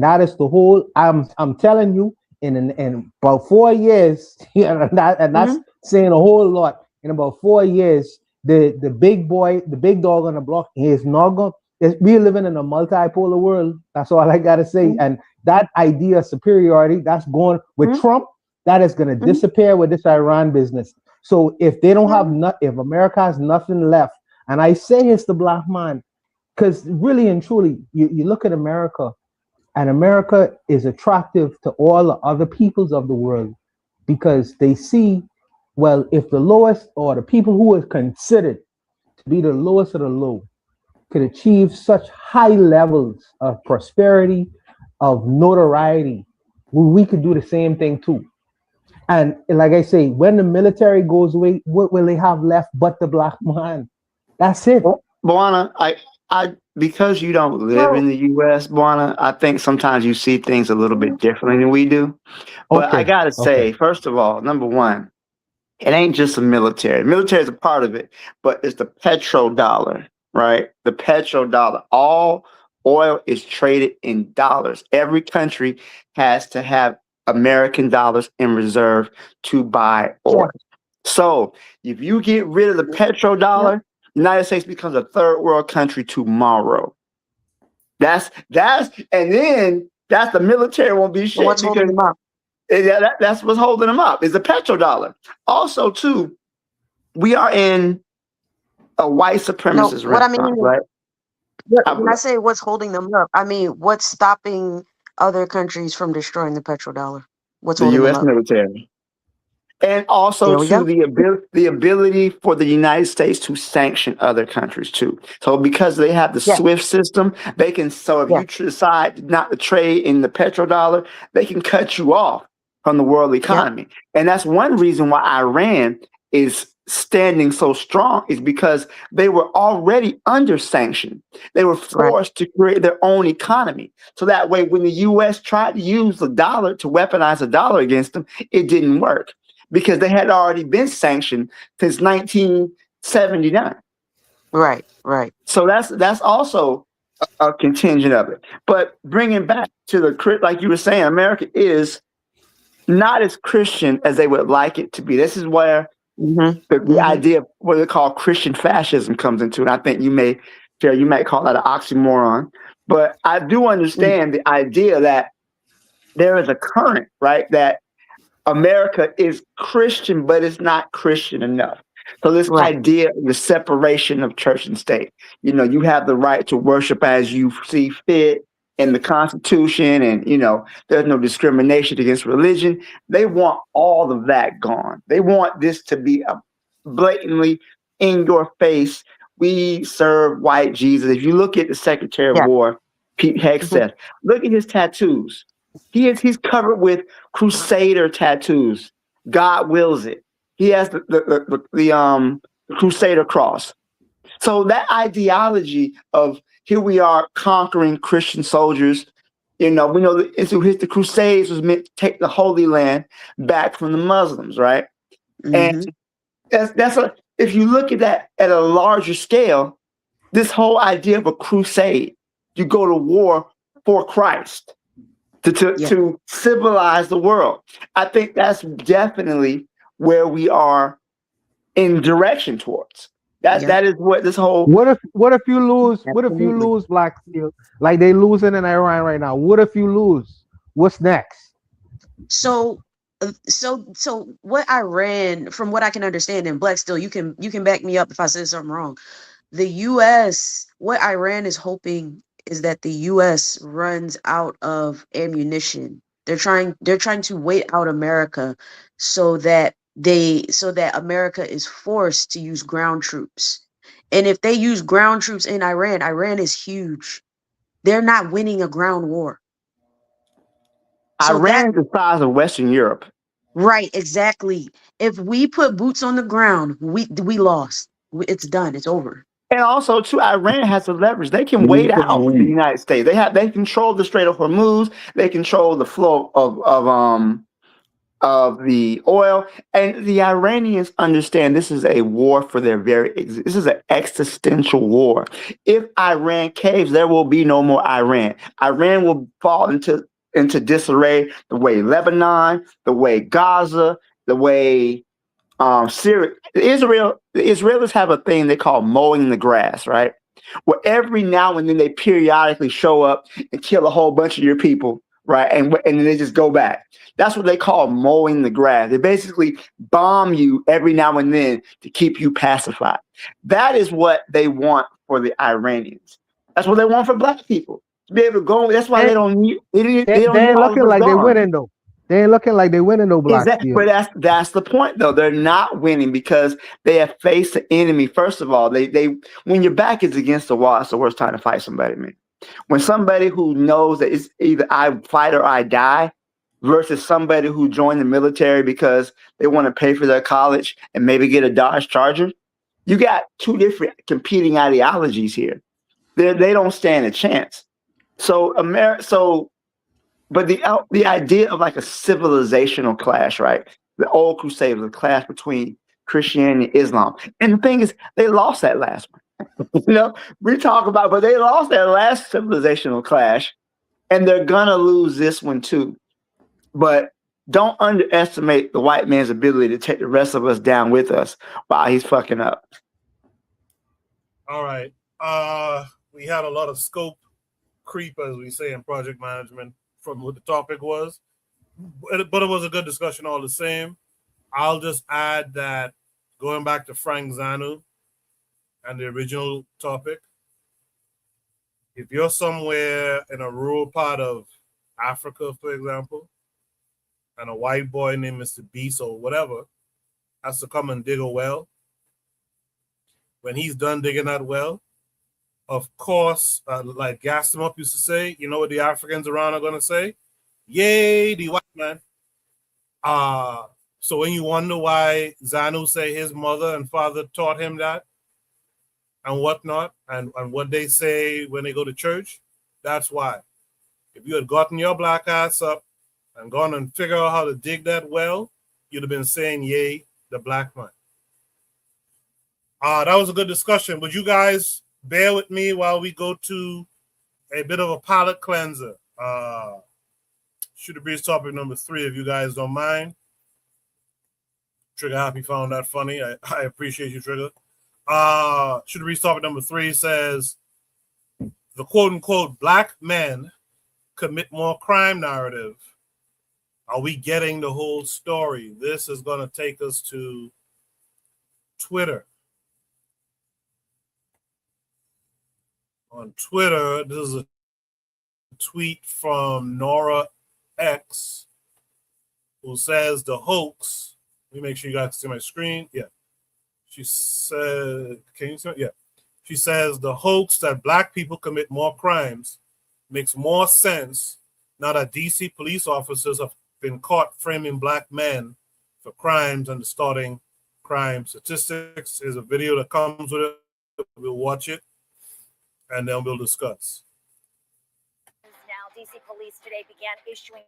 that is the whole, I'm telling you, in about 4 years, that's saying a whole lot. In about 4 years, the big dog on the block is not going. We're living in a multipolar world. That's all I gotta say. And that idea of superiority, that's going with Trump. That is going to disappear with this Iran business. So if they don't have if America has nothing left, and I say it's the black man, because really and truly, you look at America, and America is attractive to all the other peoples of the world, because they see, well, if the lowest, or the people who are considered to be the lowest of the low, could achieve such high levels of prosperity, of notoriety, we could do the same thing too. And like I say, when the military goes away, what will they have left but the black man? That's it. Buana, I because you don't live in the U.S., Buana, I think sometimes you see things a little bit differently than we do. But I gotta say, first of all, number one, it ain't just the military. The military is a part of it, but it's the petrodollar, right? The petrodollar. All oil is traded in dollars. Every country has to have American dollars in reserve to buy oil. So if you get rid of the petrodollar, the United States becomes a third world country tomorrow. And then that's the military won't be shit. What's holding them up? That's what's holding them up, is the petrodollar. Also, too, we are in a white supremacist restaurant, right? When I say what's holding them up, I mean what's stopping other countries from destroying the petrodollar? What's the holding U.S. them up? military. And also, too, the ability for the United States to sanction other countries, too. So because they have the SWIFT system, they can, so if you decide not to trade in the petrodollar, they can cut you off from the world economy. And that's one reason why Iran is standing so strong, is because they were already under sanction. They were forced to create their own economy. So that way, when the U.S. tried to use the dollar to weaponize the dollar against them, it didn't work, because they had already been sanctioned since 1979. Right. So that's also a contingent of it. But bringing back to the, like you were saying, America is not as Christian as they would like it to be. This is where the idea of what they call Christian fascism comes into it. I think you might call that an oxymoron. But I do understand the idea that there is a current, right, that America is Christian, but it's not Christian enough. So this idea of the separation of church and state, you have the right to worship as you see fit in the Constitution, and, there's no discrimination against religion. They want all of that gone. They want this to be a blatantly in your face, we serve white Jesus. If you look at the Secretary of Yeah. War, Pete Hegseth, look at his tattoos. He's covered with Crusader tattoos. God wills it. He has the Crusader cross. So that ideology of here we are conquering Christian soldiers, we know that the Crusades was meant to take the Holy Land back from the Muslims, right? And if you look at that at a larger scale, this whole idea of a crusade, you go to war for Christ to civilize the world. I think that's definitely where we are in direction towards. That is what this whole. What if you lose Black Steel, like they losing in Iran right now? What if you lose? What's next? So what Iran, from what I can understand, and Black Steel, you can back me up if I said something wrong. The U.S., what Iran is hoping is that the U.S. runs out of ammunition. They're trying to wait out America so that America is forced to use ground troops. And if they use ground troops in Iran, Iran is huge. They're not winning a ground war. Iran is the size of Western Europe. Right, exactly. If we put boots on the ground, we lost. It's done. It's over. And also, too, Iran has the leverage. They can wait out the United States. They control the Strait of Hormuz. They control the flow of the oil. And the Iranians understand this is a war for their this is an existential war. If Iran caves, there will be no more Iran. Iran will fall into disarray the way Lebanon, the way Gaza, the way Syria. The Israelis have a thing they call mowing the grass, right? Where every now and then they periodically show up and kill a whole bunch of your people, right? And then they just go back. That's what they call mowing the grass. They basically bomb you every now and then to keep you pacified. That is what they want for the Iranians. That's what they want for Black people. To be able to go. That's why they don't need. They ain't looking like they winning though. They ain't looking like they winning no Black Steel. But that's the point though. They're not winning because they have faced the enemy. First of all, they when your back is against the wall, it's the worst time to fight somebody, man. When somebody who knows that it's either I fight or I die, versus somebody who joined the military because they want to pay for their college and maybe get a Dodge Charger, you got two different competing ideologies here. They don't stand a chance. But the idea of like a civilizational clash, right? The old Crusade was a clash between Christianity and Islam. And the thing is, they lost that last one. We talk about, but they lost that last civilizational clash, and they're gonna lose this one too. But don't underestimate the white man's ability to take the rest of us down with us while he's fucking up. All right. We had a lot of scope creep, as we say in project management, from what the topic was, but it was a good discussion all the same. I'll just add that going back to Frank Zanu and the original topic, if you're somewhere in a rural part of Africa, for example, and a white boy named Mr. Beast or whatever has to come and dig a well, when he's done digging that well, of course, like Gas Them Up used to say, you know what the Africans around are going to say? Yay, the white man. So when you wonder why Zanu say his mother and father taught him that and whatnot, and what they say when they go to church, that's why. If you had gotten your black ass up and gone and figure out how to dig that well, you'd have been saying, yay, the black man. That was a good discussion. Would you guys bear with me while we go to a bit of a palate cleanser? Shoot a breeze topic number 3, if you guys don't mind. Trigger Happy found that funny. I appreciate you, Trigger. Shoot a breeze topic number 3 says the quote-unquote black men commit more crime narrative. Are we getting the whole story? This is going to take us to Twitter. On Twitter, this is a tweet from Nora X, who says the hoax. Let me make sure you guys see my screen. Yeah. She said, "Can you say? Yeah." She says the hoax that black people commit more crimes makes more sense now that DC police officers have been caught framing black men for crimes and distorting crime statistics. Is a video that comes with it. We'll watch it and then we'll discuss. Now, DC police today began issuing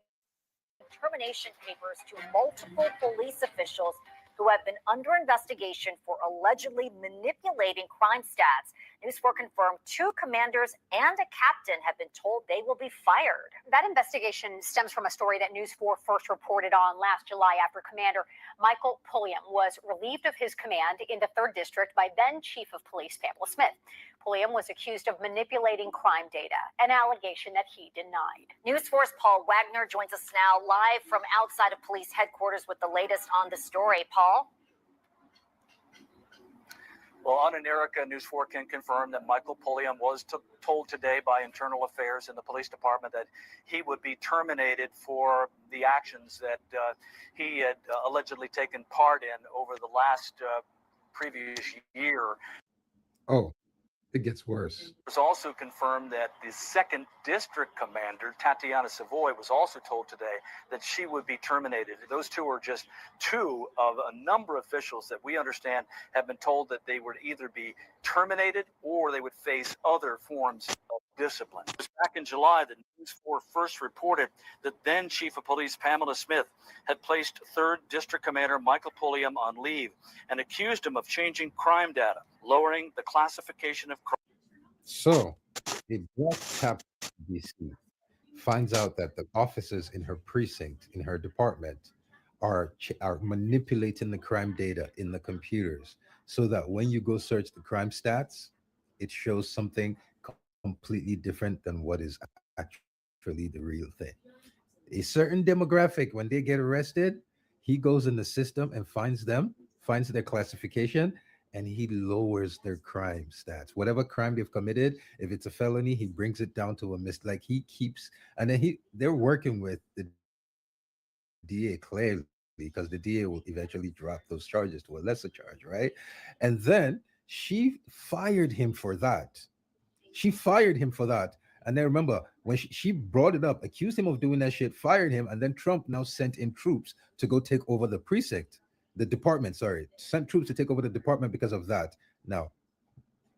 termination papers to multiple police officials who have been under investigation for allegedly manipulating crime stats. News 4 confirmed 2 commanders and a captain have been told they will be fired. That investigation stems from a story that News 4 first reported on last July after Commander Michael Pulliam was relieved of his command in the 3rd District by then Chief of Police Pamela Smith. Pulliam was accused of manipulating crime data, an allegation that he denied. News 4's Paul Wagner joins us now live from outside of police headquarters with the latest on the story. Paul? Well, Anna and Erica, News 4 can confirm that Michael Pulliam was told today by Internal Affairs in the police department that he would be terminated for the actions that he had allegedly taken part in over the last previous year. Oh, it gets worse. It was also confirmed that the 2nd District Commander, Tatiana Savoy, was also told today that she would be terminated. Those 2 are just 2 of a number of officials that we understand have been told that they would either be terminated or they would face other forms of discipline. It was back in July that News 4 first reported that then Chief of Police Pamela Smith had placed 3rd District Commander Michael Pulliam on leave and accused him of changing crime data, lowering the classification of crime. So, a black captain in DC finds out that the officers in her precinct, in her department, are manipulating the crime data in the computers so that when you go search the crime stats, it shows something completely different than what is actually the real thing. A certain demographic, when they get arrested, he goes in the system and finds their classification, and he lowers their crime stats. Whatever crime they've committed, if it's a felony, he brings it down to a like he keeps, and then they're working with the DA clearly, because the DA will eventually drop those charges to a lesser charge, right? And then she fired him for that. And then remember, when she brought it up, accused him of doing that shit, fired him, and then Trump now sent in troops to go take over the precinct. The department, sent troops to take over the department because of that. Now,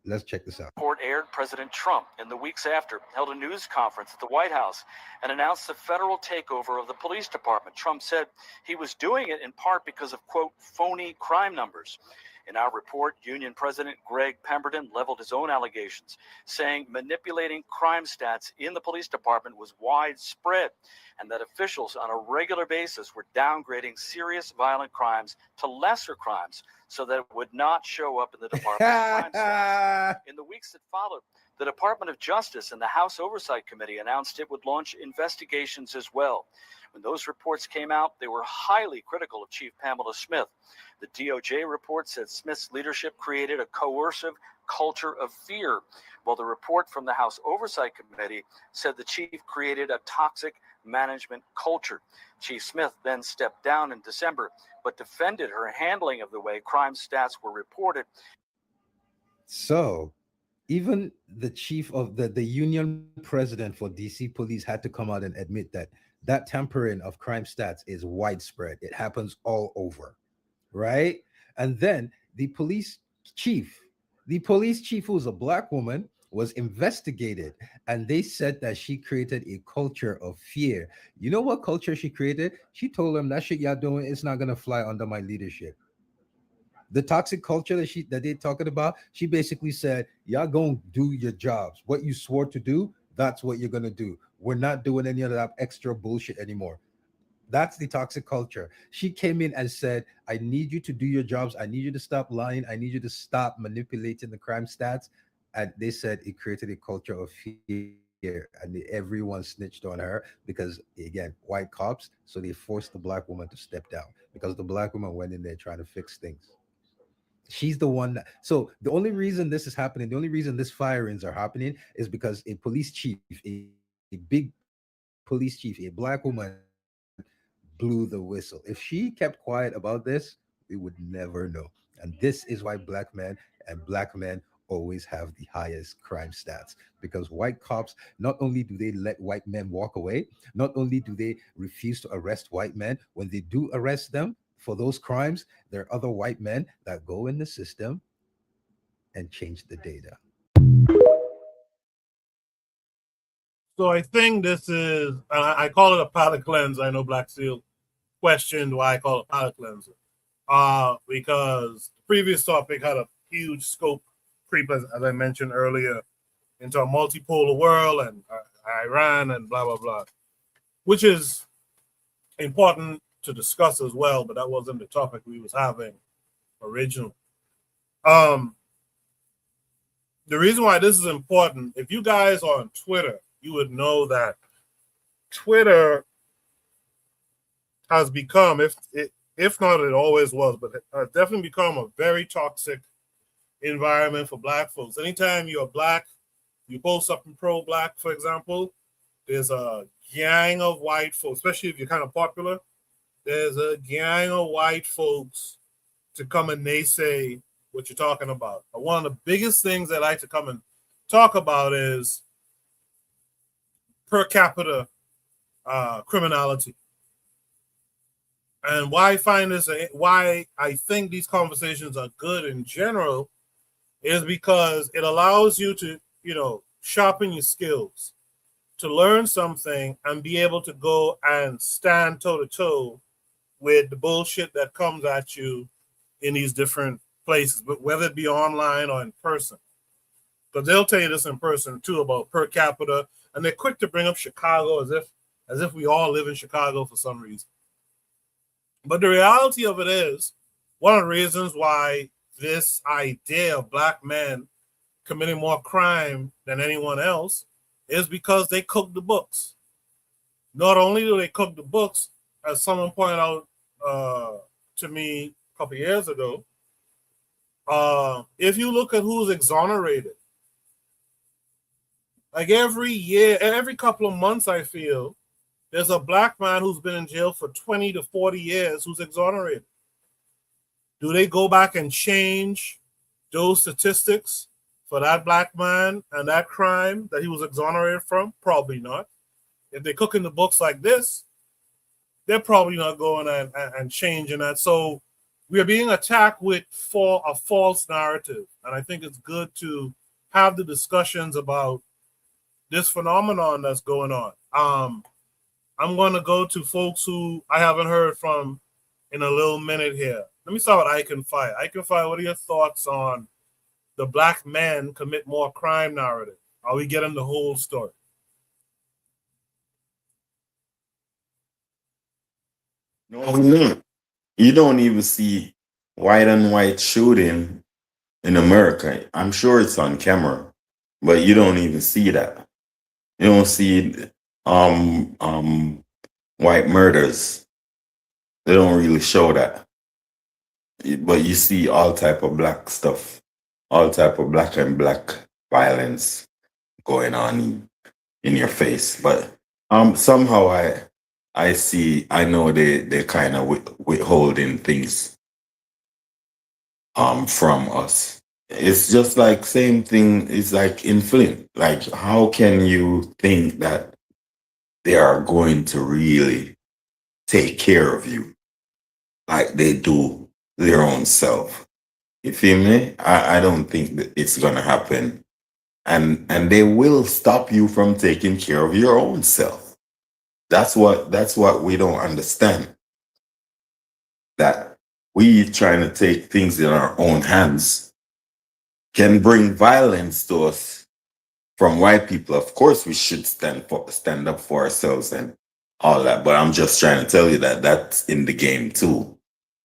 let's check this out. Report aired. President Trump, in the weeks after, held a news conference at the White House and announced the federal takeover of the police department. Trump said he was doing it in part because of, quote, phony crime numbers. In our report, Union President Greg Pemberton leveled his own allegations, saying manipulating crime stats in the police department was widespread and that officials on a regular basis were downgrading serious violent crimes to lesser crimes so that it would not show up in the department's crime stats. In the weeks that followed, the Department of Justice and the House Oversight Committee announced it would launch investigations as well. When those reports came out, they were highly critical of Chief Pamela Smith. The DOJ report said Smith's leadership created a coercive culture of fear, while the report from the House Oversight Committee said the chief created a toxic management culture. Chief Smith then stepped down in December, but defended her handling of the way crime stats were reported. So, even the chief of the union president for DC police had to come out and admit that tampering of crime stats is widespread. It happens all over, right? And then the police chief, who was a black woman, was investigated, and they said that she created a culture of fear. You know what culture she created? She told them that shit y'all doing, it's not gonna fly under my leadership. The toxic culture that they're talking about, she basically said, y'all gonna do your jobs. What you swore to do, that's what you're gonna do. We're not doing any of that extra bullshit anymore. That's the toxic culture. She came in and said, I need you to do your jobs. I need you to stop lying. I need you to stop manipulating the crime stats. And they said it created a culture of fear. And everyone snitched on her because, again, white cops. So they forced the black woman to step down because the black woman went in there trying to fix things. She's the one so the only reason this is happening, the only reason these firings are happening is because a police chief, a big police chief, a black woman blew the whistle. If she kept quiet about this, we would never know. And this is why black men always have the highest crime stats, because white cops, not only do they let white men walk away, not only do they refuse to arrest white men, when they do arrest them for those crimes, there are other white men that go in the system and change the data. So I think this is, I call it a palate cleanse. I know Black Seal questioned why I call it a palate cleanser. Because the previous topic had a huge scope creep, as I mentioned earlier, into a multipolar world and Iran and blah, blah, blah, which is important to discuss as well, but that wasn't the topic we was having originally. The reason why this is important, if you guys are on Twitter, you would know that Twitter has become, if not it always was, but it has definitely become a very toxic environment for Black folks. Anytime you're Black, you post something pro-Black, for example, there's a gang of white folks, especially if you're kind of popular, there's a gang of white folks to come and naysay what you're talking about. One of the biggest things they like to come and talk about is per capita criminality. And why I find this, why I think these conversations are good in general, is because it allows you to, sharpen your skills, to learn something and be able to go and stand toe to toe with the bullshit that comes at you in these different places, but whether it be online or in person. Because they'll tell you this in person too about per capita, and they're quick to bring up Chicago as if we all live in Chicago for some reason. But the reality of it is, one of the reasons why this idea of Black men committing more crime than anyone else is because they cook the books. Not only do they cook the books, as someone pointed out to me a couple of years ago, if you look at who's exonerated, like every year, every couple of months, I feel, there's a Black man who's been in jail for 20 to 40 years who's exonerated. Do they go back and change those statistics for that Black man and that crime that he was exonerated from? Probably not. If they're cooking the books like this, they're probably not going and changing that. So we are being attacked for a false narrative. And I think it's good to have the discussions about this phenomenon that's going on. I'm going to go to folks who I haven't heard from in a little minute here. Let me start with Iconfire. Iconfire, what are your thoughts on the Black men commit more crime narrative? Are we getting the whole story? No. You don't even see white on white shooting in America. I'm sure it's on camera, but you don't even see that. You don't see white murders. They don't really show that. But you see all type of Black stuff, all type of Black and Black violence going on in your face. But somehow I know they kind of withholding things from us. It's just like same thing. It's like in Flint. Like, how can you think that they are going to really take care of you like they do their own self? You feel me? I don't think that it's gonna happen. And they will stop you from taking care of your own self. That's what we don't understand. That we trying to take things in our own hands can bring violence to us from white people. Of course, we should stand up for ourselves and all that. But I'm just trying to tell you that that's in the game too.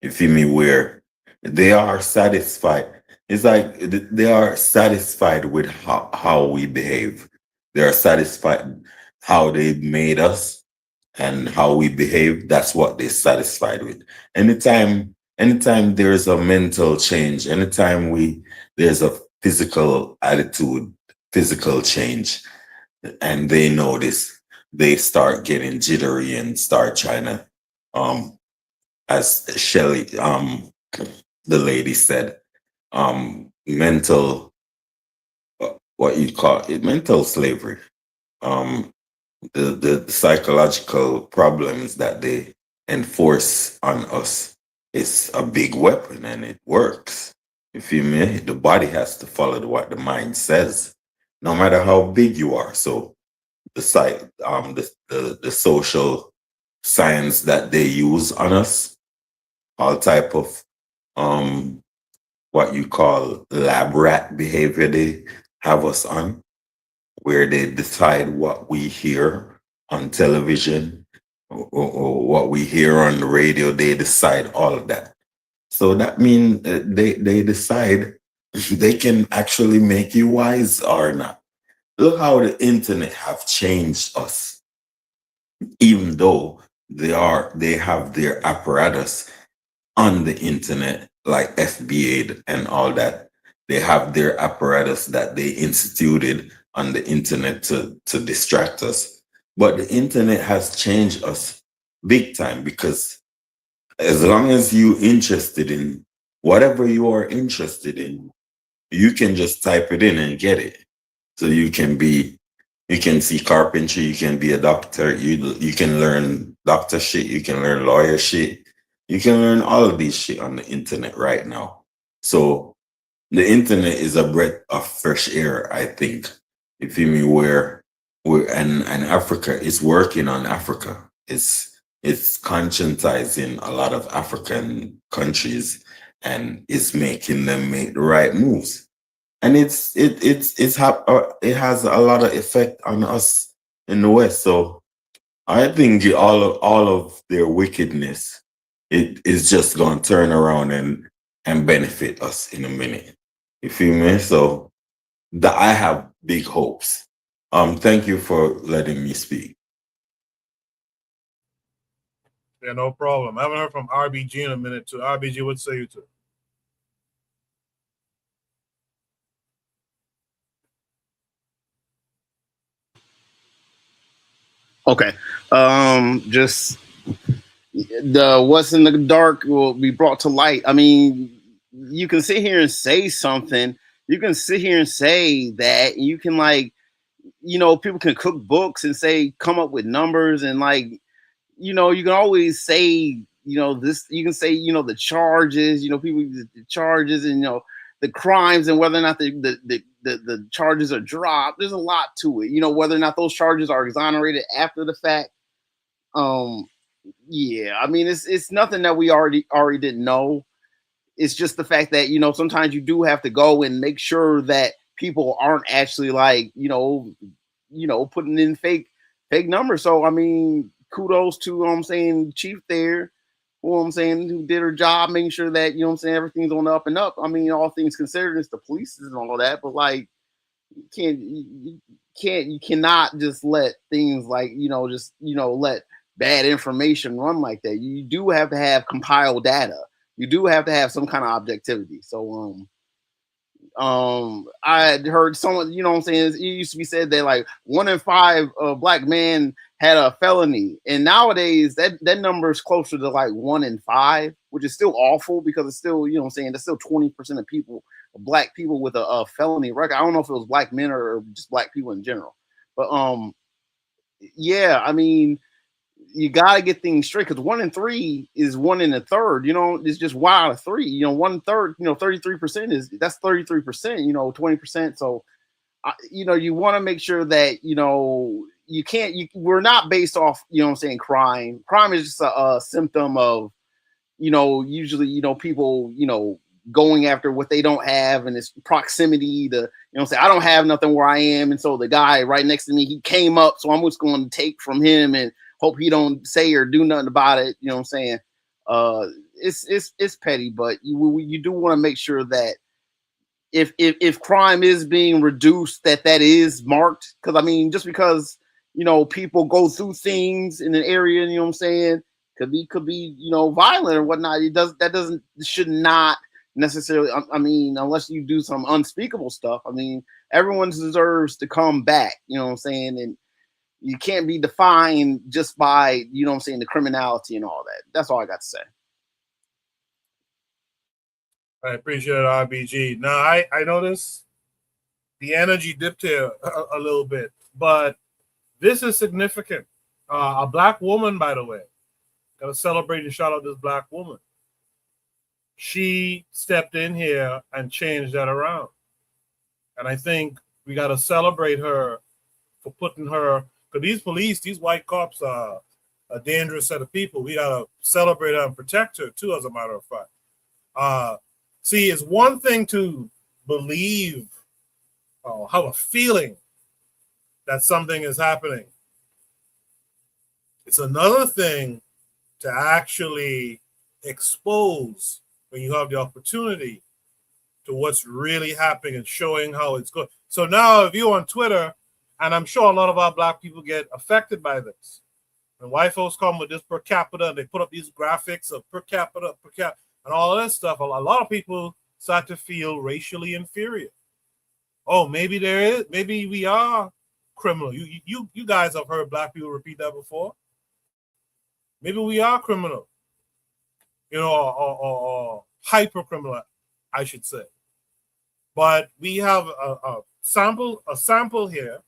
You feel me? Where they are satisfied. It's like they are satisfied with how we behave. They are satisfied how they made us and how we behave. That's what they're satisfied with. Anytime there's a mental change, anytime there's a physical attitude, physical change, and they notice, they start getting jittery and start trying to, as Shelley the lady said, mental, what you call it, mental slavery. The psychological problems that they enforce on us is a big weapon, and it works. If you may, the body has to follow what the mind says, no matter how big you are. So the social science that they use on us, all type of what you call lab rat behavior they have us on, where they decide what we hear on television or what we hear on the radio. They decide all of that. So that means they decide if they can actually make you wise or not. Look how the internet have changed us. Even though they have their apparatus on the internet, like FBA and all that, they have their apparatus that they instituted on the internet to distract us. But the internet has changed us big time, because as long as you're interested in whatever you are interested in, you can just type it in and get it. So you can see carpentry, you can be a doctor, you can learn doctor shit, you can learn lawyer shit, you can learn all of these shit on the internet right now. So the internet is a breath of fresh air, I think. You feel me? And Africa is working on Africa. It's conscientizing a lot of African countries and is making them make the right moves. And it has a lot of effect on us in the West. So I think all of their wickedness, it is just going to turn around and benefit us in a minute. You feel me? So I have big hopes. Thank you for letting me speak. Yeah, no problem. I haven't heard from RBG in a minute too. RBG, what say you to? Okay. Just the what's in the dark will be brought to light. I mean, you can sit here and say something. You can sit here and say that. You can people can cook books and come up with numbers and you can always say, this, you can say, the charges, people, the charges and, the crimes and whether or not the charges are dropped. There's a lot to it, whether or not those charges are exonerated after the fact. Yeah, I mean, it's nothing that we already didn't know. It's just the fact that, sometimes you do have to go and make sure that people aren't actually putting in fake numbers. So, I mean, kudos to, Chief there, who did her job, making sure that, everything's on the up and up. I mean, all things considered, it's the police and all that, but you cannot just let things let bad information run like that. You do have to have compiled data. You do have to have some kind of objectivity. So, I had heard someone, it used to be said that 1 in 5 black men had a felony, and nowadays that number is closer to 1 in 5, which is still awful because it's still, that's still 20% of people, black people with a felony record. I don't know if it was black men or just black people in general, but yeah, I mean, you got to get things straight, because 1 in 3 is 1 in a third. It's just 1 out of 3. 1/3. 33% that's 33%. 20%. So, you want to make sure that you can't. We're not based off. Crime. Crime is just a symptom of usually people going after what they don't have, and it's proximity to I don't have nothing where I am, and so the guy right next to me, he came up, so I'm just going to take from him and hope he don't say or do nothing about it. It's petty, but you do want to make sure that if crime is being reduced, that is marked. Because I mean, just because people go through things in an area, could be violent or whatnot. Should not necessarily. I mean, unless you do some unspeakable stuff. I mean, everyone deserves to come back. And you can't be defined just by the criminality and all that. That's all I got to say. I appreciate it, RBG. Now, I noticed the energy dipped here a little bit, but this is significant. A black woman, by the way, got to celebrate and shout out this black woman. She stepped in here and changed that around. And I think we got to celebrate her for putting her, because these police, these white cops are a dangerous set of people. We got to celebrate her and protect her, too, as a matter of fact. See, it's one thing to believe or have a feeling that something is happening. It's another thing to actually expose when you have the opportunity to what's really happening and showing how it's going. So now if you're on Twitter, and I'm sure a lot of our black people get affected by this, and white folks come with this per capita and they put up these graphics of per capita, and all this stuff, a lot of people start to feel racially inferior. Oh, maybe maybe we are criminal. You guys have heard black people repeat that before. Maybe we are criminal, or hyper criminal, I should say. But we have a sample here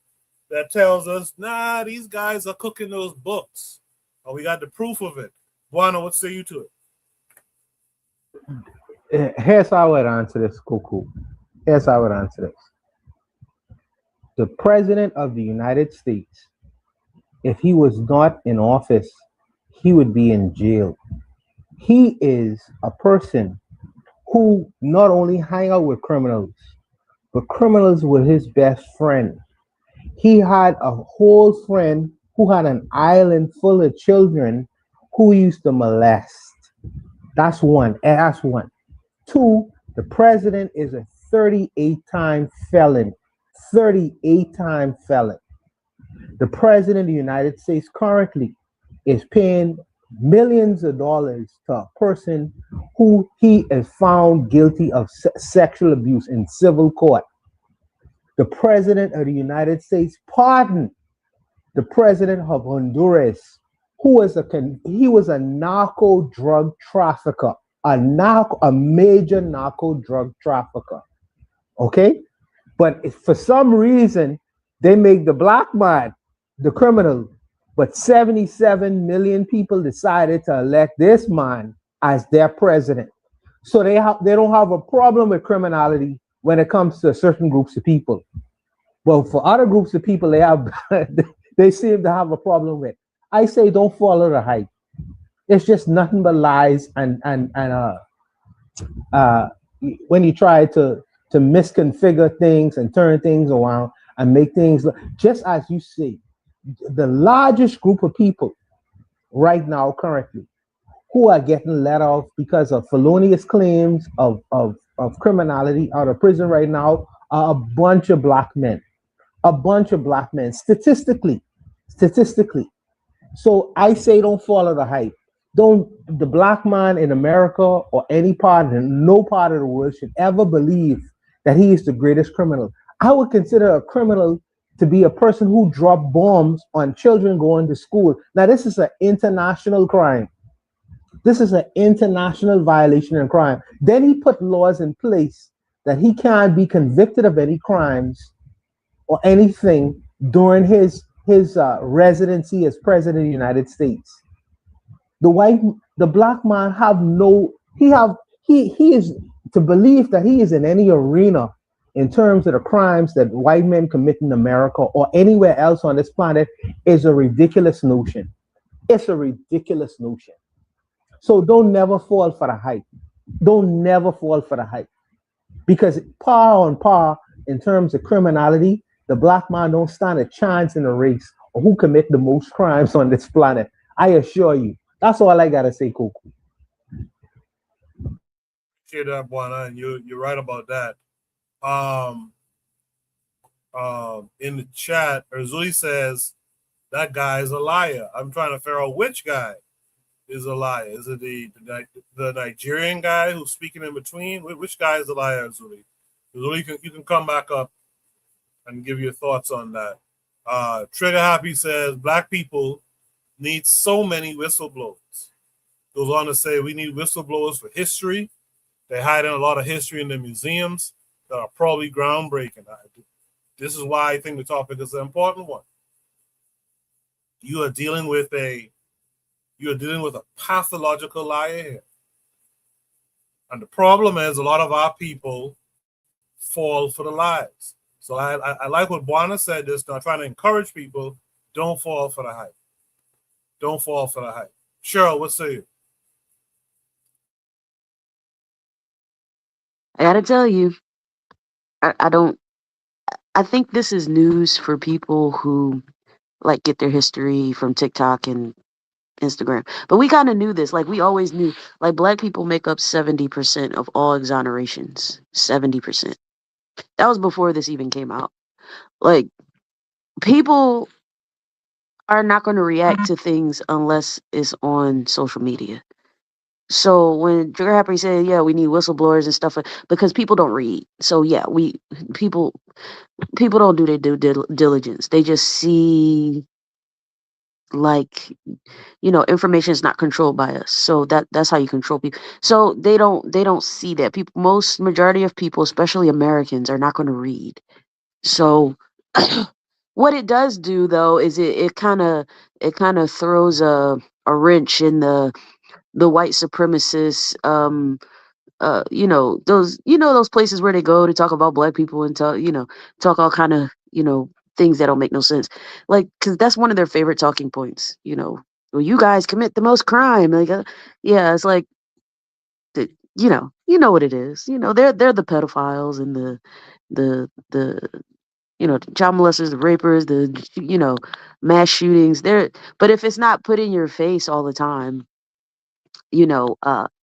that tells us, nah, these guys are cooking those books. Oh, we got the proof of it. Buana, what say you to it? Here's how I would answer this, Cuckoo. Here's how I would answer this. The President of the United States, if he was not in office, he would be in jail. He is a person who not only hang out with criminals, but criminals were his best friend. He had a whole friend who had an island full of children who used to molest. That's one. That's one. Two, the president is a 38-time felon. 38-time felon. The president of the United States currently is paying millions of dollars to a person who he is found guilty of sexual abuse in civil court. The president of the United States pardoned the president of Honduras, who was a narco drug trafficker, a major narco drug trafficker. Okay? But if for some reason they make the black man the criminal, but 77 million people decided to elect this man as their president. So they don't have a problem with criminality when it comes to certain groups of people. Well, for other groups of people, they seem to have a problem with. I say don't follow the hype. It's just nothing but lies and when you try to misconfigure things and turn things around and make things look, just as you say, the largest group of people right now currently who are getting let off because of felonious claims of criminality out of prison right now are a bunch of black men. Statistically. So I say don't follow the hype. The black man in America or no part of the world should ever believe that he is the greatest criminal. I would consider a criminal to be a person who dropped bombs on children going to school. Now, this is an international crime. This is an international violation and crime. Then he put laws in place that he can't be convicted of any crimes or anything during his residency as president of the United States. The black man he is to believe that he is in any arena in terms of the crimes that white men commit in America or anywhere else on this planet is a ridiculous notion. It's a ridiculous notion. So don't never fall for the hype. Don't never fall for the hype. Because par on par in terms of criminality, the black man don't stand a chance in a race or who commit the most crimes on this planet. I assure you. That's all I gotta say, Coco. Share that, Buana, and you're right about that. In the chat, Erzuli says that guy is a liar. I'm trying to figure out which guy is a liar. Is it the Nigerian guy who's speaking in between? Which guy is a liar, Erzuli? Erzuli, you can come back up and give your thoughts on that. Trigger Happy says black people need so many whistleblowers. Goes on to say we need whistleblowers for history, They're hiding a lot of history in the museums that are probably groundbreaking. This is why I think the topic is an important one. You are dealing with a pathological liar here. And the problem is a lot of our people fall for the lies. So I like what Buana said this, now trying to encourage people, don't fall for the hype. Don't fall for the hype. Cheryl, what say you? I gotta tell you, I don't. I think this is news for people who like get their history from TikTok and Instagram. But we kind of knew this. Like we always knew. Like black people make up 70% of all exonerations. 70%. That was before this even came out. Like people are not going to react to things unless it's on social media. So when Trigger Happy said, "Yeah, we need whistleblowers and stuff," because people don't read. So yeah, people don't do their due diligence. They just see like information is not controlled by us. So that's how you control people. So they don't see that. Most majority of people, especially Americans, are not going to read. So what it does do though is it kind of throws a wrench in the white supremacists those places where they go to talk about black people and talk all kind of things that don't make no sense, like because that's one of their favorite talking points. Well, you guys commit the most crime, like yeah, it's like what it is. They're the pedophiles and the child molesters, the rapers, the mass shootings. But if it's not put in your face all the time,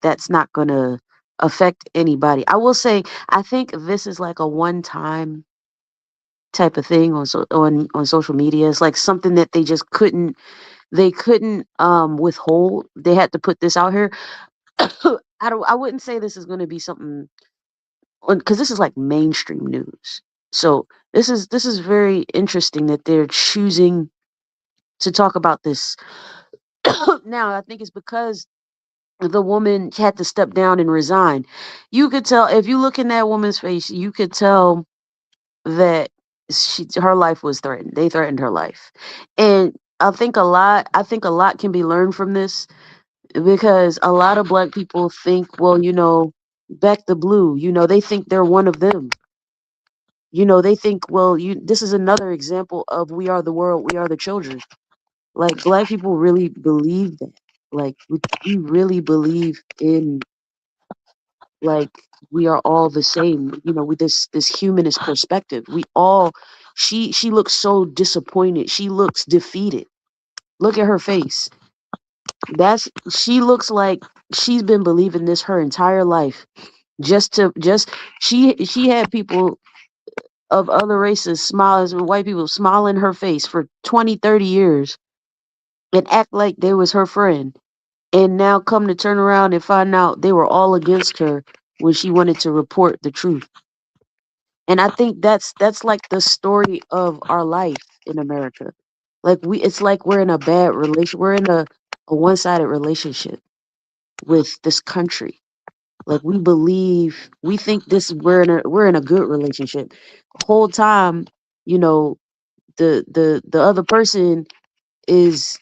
that's not gonna affect anybody. I will say, I think this is like a one-time type of thing on social media. It's like something that they couldn't withhold. They had to put this out here. I wouldn't say this is gonna be something, because this is like mainstream news. So this is very interesting that they're choosing to talk about this. Now I think it's because the woman had to step down and resign. You could tell, if you look in that woman's face, you could tell that her life was threatened. They threatened her life. And I think a lot can be learned from this, because a lot of black people think, well, back the blue, they think they're one of them. They think, well, this is another example of we are the world, we are the children. Like black people really believe that. Like we really believe in, like, we are all the same, with this humanist perspective. We all she looks so disappointed. She looks defeated. Look at her face. She looks like she's been believing this her entire life. She had people of other races smile, white people smile in her face for 20, 30 years and act like they was her friend. And now come to turn around and find out they were all against her when she wanted to report the truth. And I think that's like the story of our life in America. Like it's like we're in a bad relation. We're in a one-sided relationship with this country. Like we think we're in a good relationship. The whole time, the other person is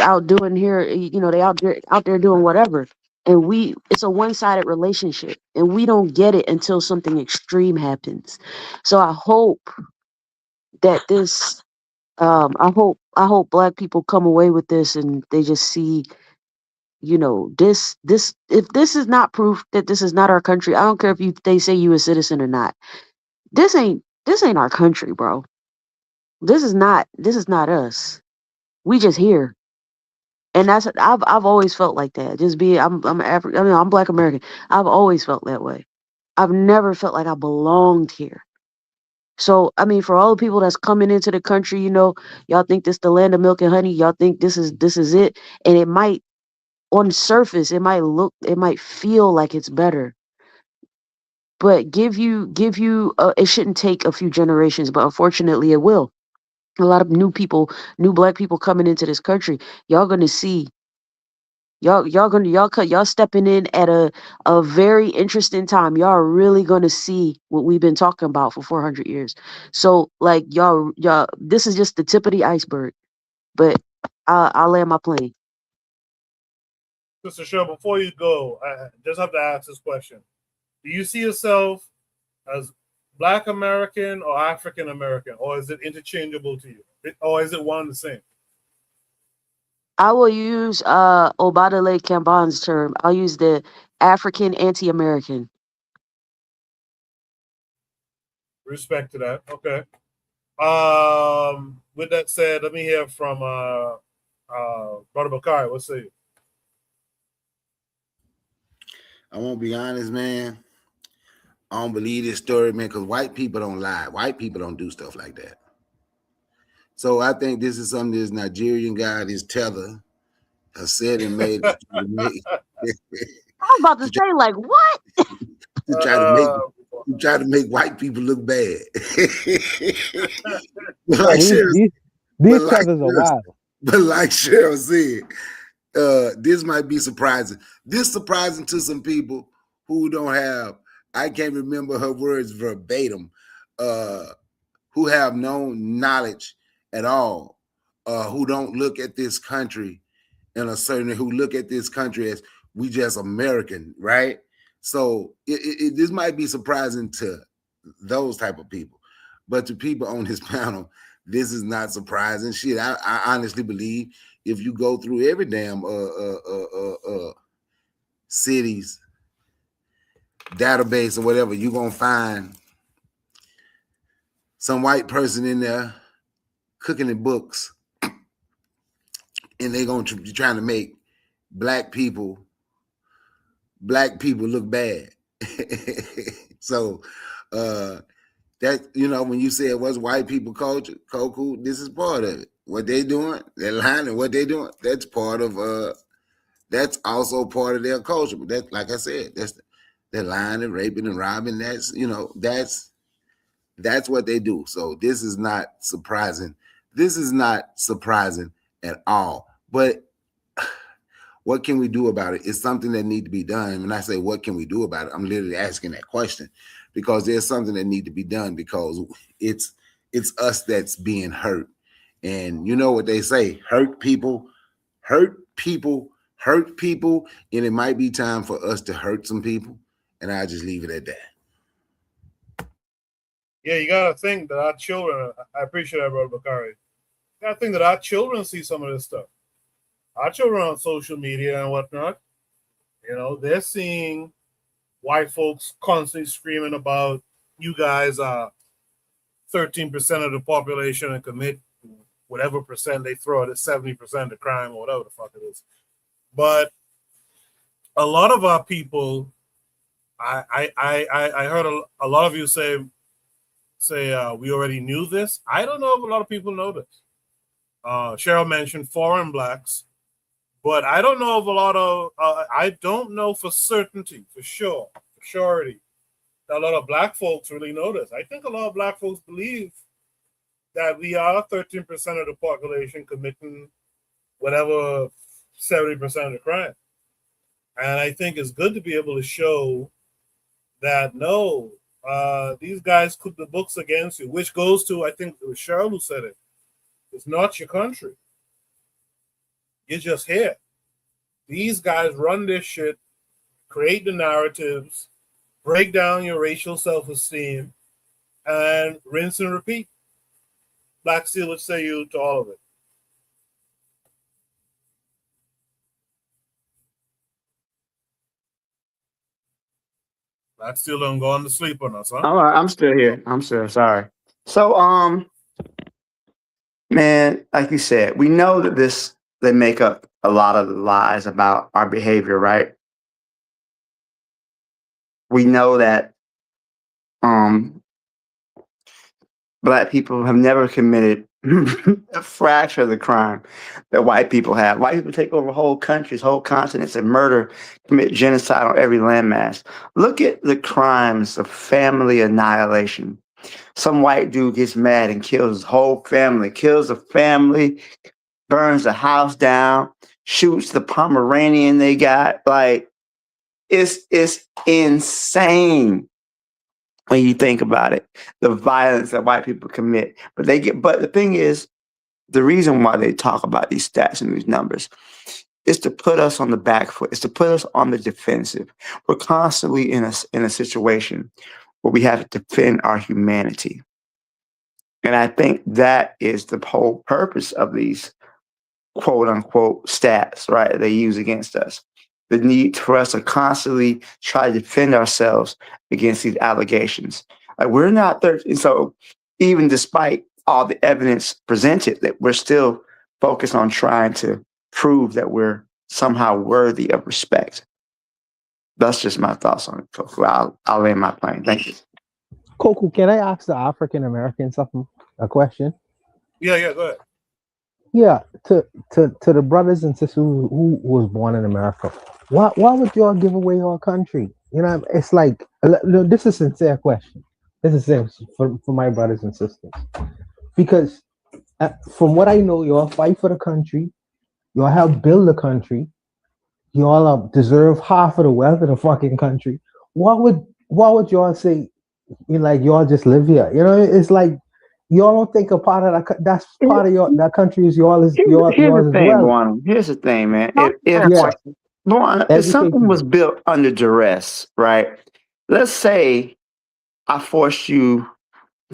out doing here, they out there doing whatever. And it's a one-sided relationship, and we don't get it until something extreme happens. So I hope that I hope black people come away with this and they just see, this if this is not proof that this is not our country. I don't care if they say you a citizen or not. This ain't our country, bro. This is not us. We just here. And I've always felt like that. I'm African. I mean, I'm Black American. I've always felt that way. I've never felt like I belonged here. So I mean, for all the people that's coming into the country, y'all think this the land of milk and honey. Y'all think this is it, and it might, on the surface, it might feel like it's better. But it shouldn't take a few generations, but unfortunately, it will. A lot of new black people coming into this country. Y'all gonna see Y'all stepping in at a very interesting time. Y'all are really gonna see what we've been talking about for 400 years. So like y'all, this is just the tip of the iceberg. But I'll land my plane. Sister Cheryl, before you go, I just have to ask this question. Do you see yourself as Black American or African American, or is it interchangeable to you? Or is it one and the same? I will use Obadale Kamban's term. I'll use the African anti-American. Respect to that. Okay. With that said, let me hear from Brother Bakari. What say you? I won't be honest, man. I don't believe this story, man, because white people don't lie. White people don't do stuff like that. So I think this is something this Nigerian guy, this Tether, has said and made. I was about to say, like, what? to try to make white people look bad. But like these Tethers are wild. But like Cheryl said, this might be surprising. This surprising to some people who don't have, I can't remember her words verbatim, who have no knowledge at all, who don't look at this country in a certain, who look at this country as we just American, right? So this might be surprising to those type of people, but to people on this panel, this is not surprising. Shit, I honestly believe if you go through every damn city's database or whatever, you're gonna find some white person in there cooking in books, and they're gonna be trying to make black people look bad. So that, you know, when you say it was white people culture, cool, this is part of it. What they doing, they're lying, and what they doing, that's part of that's also part of their culture. But that, like I said, that's they're lying and raping and robbing. That's, you know, that's what they do. So this is not surprising. This is not surprising at all. But what can we do about it? It's something that needs to be done. When I say what can we do about it, I'm literally asking that question because there's something that needs to be done because it's us that's being hurt. And you know what they say, hurt people, and it might be time for us to hurt some people. And I just leave it at that. Yeah, you gotta think that our children, I appreciate that, Brother Bakari. You gotta think that our children see some of this stuff. Our children on social media and whatnot, you know, they're seeing white folks constantly screaming about you guys are 13% of the population and commit whatever percent they throw at it, 70% of crime or whatever the fuck it is. But a lot of our people, I heard a lot of you say we already knew this. I don't know if a lot of people know this. Cheryl mentioned foreign blacks. But I don't know of a lot of, I don't know for certainty, for surety, that a lot of black folks really know this. I think a lot of black folks believe that we are 13% of the population committing whatever 70% of the crime. And I think it's good to be able to show that, no, these guys cook the books against you, which goes to, I think it was Cheryl who said it, it's not your country. You're just here. These guys run this shit, create the narratives, break down your racial self-esteem, and rinse and repeat. Black Steel would say you to all of it. Black Steel don't go on to sleep on us, huh? All right, I'm still here. I'm still sorry. So, man, like you said, we know that they make up a lot of the lies about our behavior, right? We know that black people have never committed a fraction of the crime that white people have. White people take over whole countries, whole continents, and murder, commit genocide on every landmass. Look at the crimes of family annihilation. Some white dude gets mad and kills his whole family, kills the family, burns the house down, shoots the Pomeranian they got. Like, it's insane when you think about it, the violence that white people commit. But the thing is, the reason why they talk about these stats and these numbers is to put us on the back foot. It's to put us on the defensive. We're constantly in a situation where we have to defend our humanity. And I think that is the whole purpose of these quote unquote stats, right? They use against us. The need for us to constantly try to defend ourselves against these allegations. Like, we're not 13. So even despite all the evidence presented, that we're still focused on trying to prove that we're somehow worthy of respect. That's just my thoughts on it. Coco. I'll land my plane. Thank you. Coco, can I ask the African American something? A question? Yeah, go ahead. Yeah, to the brothers and sisters who was born in America, why would y'all give away your country? You know, it's like, this is a sincere question. This is sincere for my brothers and sisters, because from what I know, y'all fight for the country, y'all help build the country, y'all deserve half of the wealth of the fucking country. Why would y'all say, y'all just live here? You know, it's like, y'all don't think a part of that's part of that country is yours Here's the as thing, well. Luana. Here's the thing, man. Yeah. Luana, if something was built under duress, right? Let's say I forced you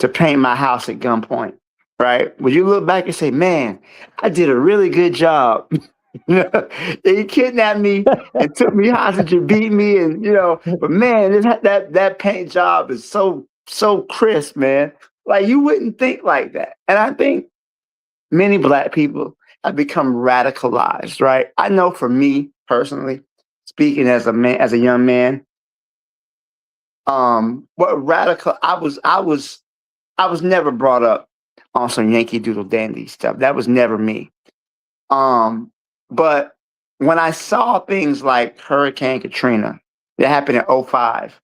to paint my house at gunpoint, right? Would you look back and say, man, I did a really good job? They kidnapped me and took me hostage and beat me, and but man, that paint job is so crisp, man. Like, you wouldn't think like that. And I think many Black people have become radicalized, right? I know for me personally, speaking as a young man, what radical I was never brought up on some Yankee Doodle Dandy stuff. That was never me. But when I saw things like Hurricane Katrina that happened in 2005,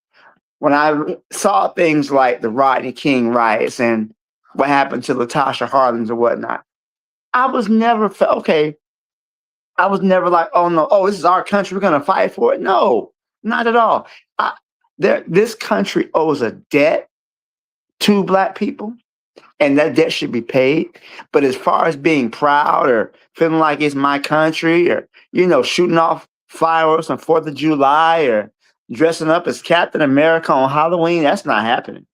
when I saw things like the Rodney King riots and what happened to Latasha Harlins and whatnot, I was never I was never like, oh no, this is our country, we're gonna fight for it. No, not at all. This country owes a debt to Black people, and that debt should be paid. But as far as being proud or feeling like it's my country, or shooting off fireworks on 4th of July, or dressing up as Captain America on Halloween, that's not happening.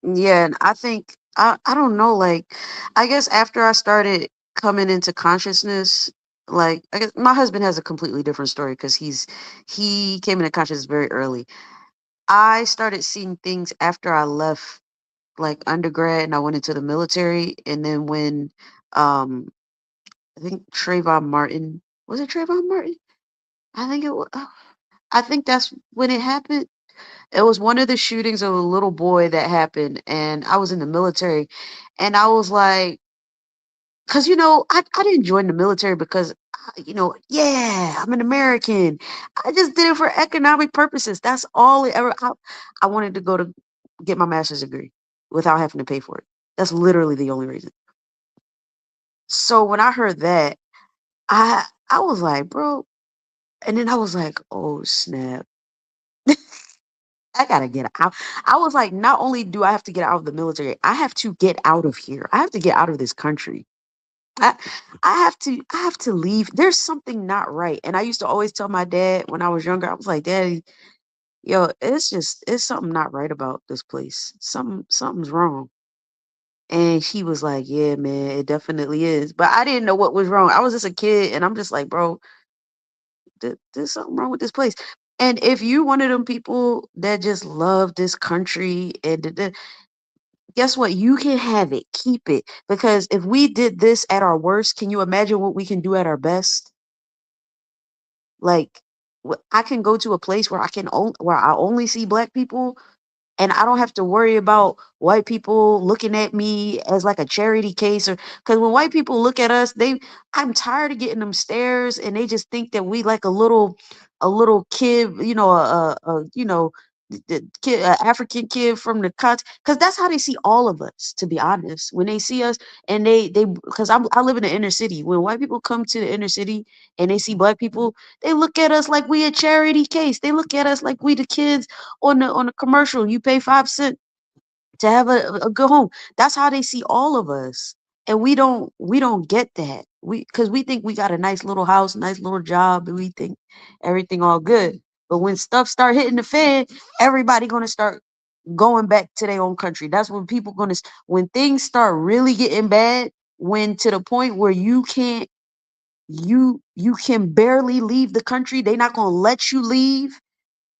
Yeah, and I think I don't know, like, I guess after I started coming into consciousness, like, I guess my husband has a completely different story because he came into consciousness very early. I started seeing things after I left, like, undergrad, and I went into the military, and then when I think Trayvon Martin, was it Trayvon Martin? I think it was. I think that's when it happened. It was one of the shootings of a little boy that happened, and I was in the military, and I was like, because I didn't join the military because yeah, I'm an American. I just did it for economic purposes. That's all it ever. I wanted to go to get my master's degree without having to pay for it. That's literally the only reason. So when I heard that, I was like, bro, and then I was like, oh snap. I gotta get out. I was like, not only do I have to get out of the military, I have to get out of here. I have to get out of this country. I I have to leave. There's something not right. And I used to always tell my dad when I was younger, I was like, Daddy, yo, it's something not right about this place. Something's wrong. And he was like, yeah, man, it definitely is. But I didn't know what was wrong. I was just a kid, and I'm just like, bro, there's something wrong with this place. And if you one of them people that just love this country and guess what? You can have it. Keep it. Because if we did this at our worst, can you imagine what we can do at our best? Like, I can go to a place where where I only see Black people, and I don't have to worry about white people looking at me as like a charity case, or because when white people look at us, I'm tired of getting them stares, and they just think that we like a little kid, kid, African kid from the cut, because that's how they see all of us. To be honest, when they see us, and they because I live in the inner city. When white people come to the inner city and they see black people, they look at us like we a charity case. They look at us like we the kids on the commercial. You pay 5 cents to have a good home. That's how they see all of us. And we don't get that. Because we think we got a nice little house, nice little job, and we think everything all good. But when stuff start hitting the fan, everybody gonna start going back to their own country. That's when people when things start really getting bad, when to the point where you can't you can barely leave the country, they not gonna let you leave,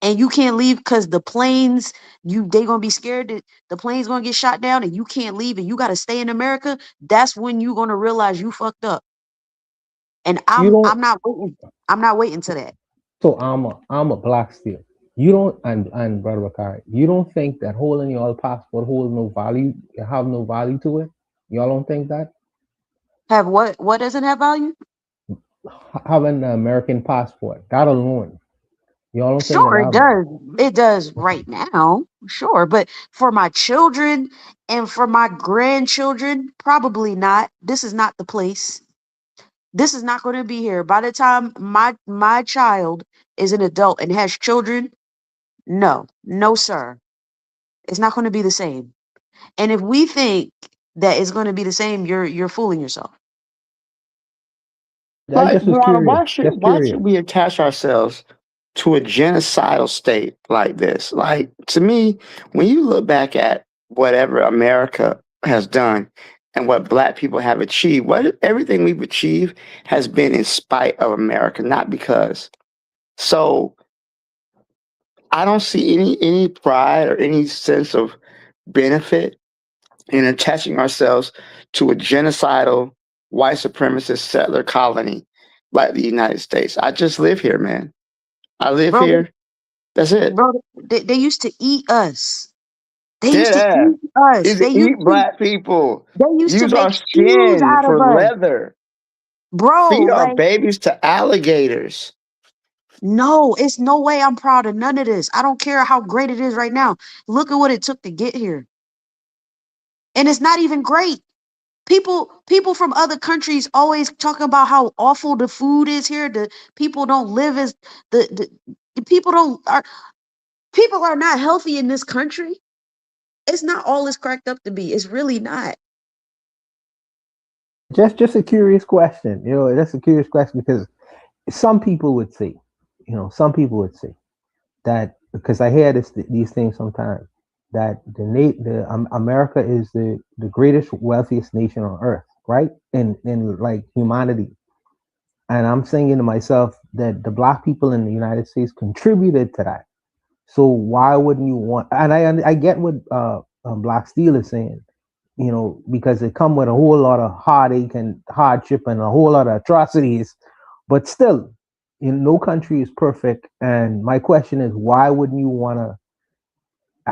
and you can't leave because the planes, they gonna be scared that the plane's gonna get shot down and you can't leave and you gotta stay in America. That's when you gonna realize you fucked up. And You I'm don't. not waiting to that. So I'm a black steel. You don't, and Brother Bakari, you don't think that holding your passport holds no value, have no value to it? Y'all don't think that? Have what doesn't have value? Having an American passport, that alone. Y'all don't think that Sure, it have does. It does right now. Sure. But for my children and for my grandchildren, probably not. This is not the place. This is not going to be here. By the time my child is an adult and has children, no, sir. It's not going to be the same. And if we think that it's going to be the same, you're fooling yourself. I Like, just was Juana, curious. Just why curious. should we attach ourselves to a genocidal state like this? Like, to me, when you look back at whatever America has done and what black people have achieved, everything we've achieved has been in spite of America, not because. So I don't see any pride or any sense of benefit in attaching ourselves to a genocidal white supremacist settler colony like the United States. I just live here, man. I live Bro, here. That's it. bro, they used to eat us. They used Dead to ass. eat us. Is to eat black people. They used to Use make our shoes skin out of for us. leather. Bro, Feed our like, babies to alligators. no, it's no way I'm proud of none of this. I don't care how great it is right now. Look at what it took to get here. And it's not even great. People from other countries always talk about how awful the food is here. The people don't live as the people are not healthy in this country. It's not all it's cracked up to be. It's really not. Just a curious question. That's a curious question because some people would say, that, because I hear these things sometimes, that America is the greatest, wealthiest nation on earth, right? In like humanity. And I'm saying to myself that the black people in the United States contributed to that. So why wouldn't you want? And I get what Black Steel is saying, because it come with a whole lot of heartache and hardship and a whole lot of atrocities. But still, no country is perfect. And my question is, why wouldn't you want to,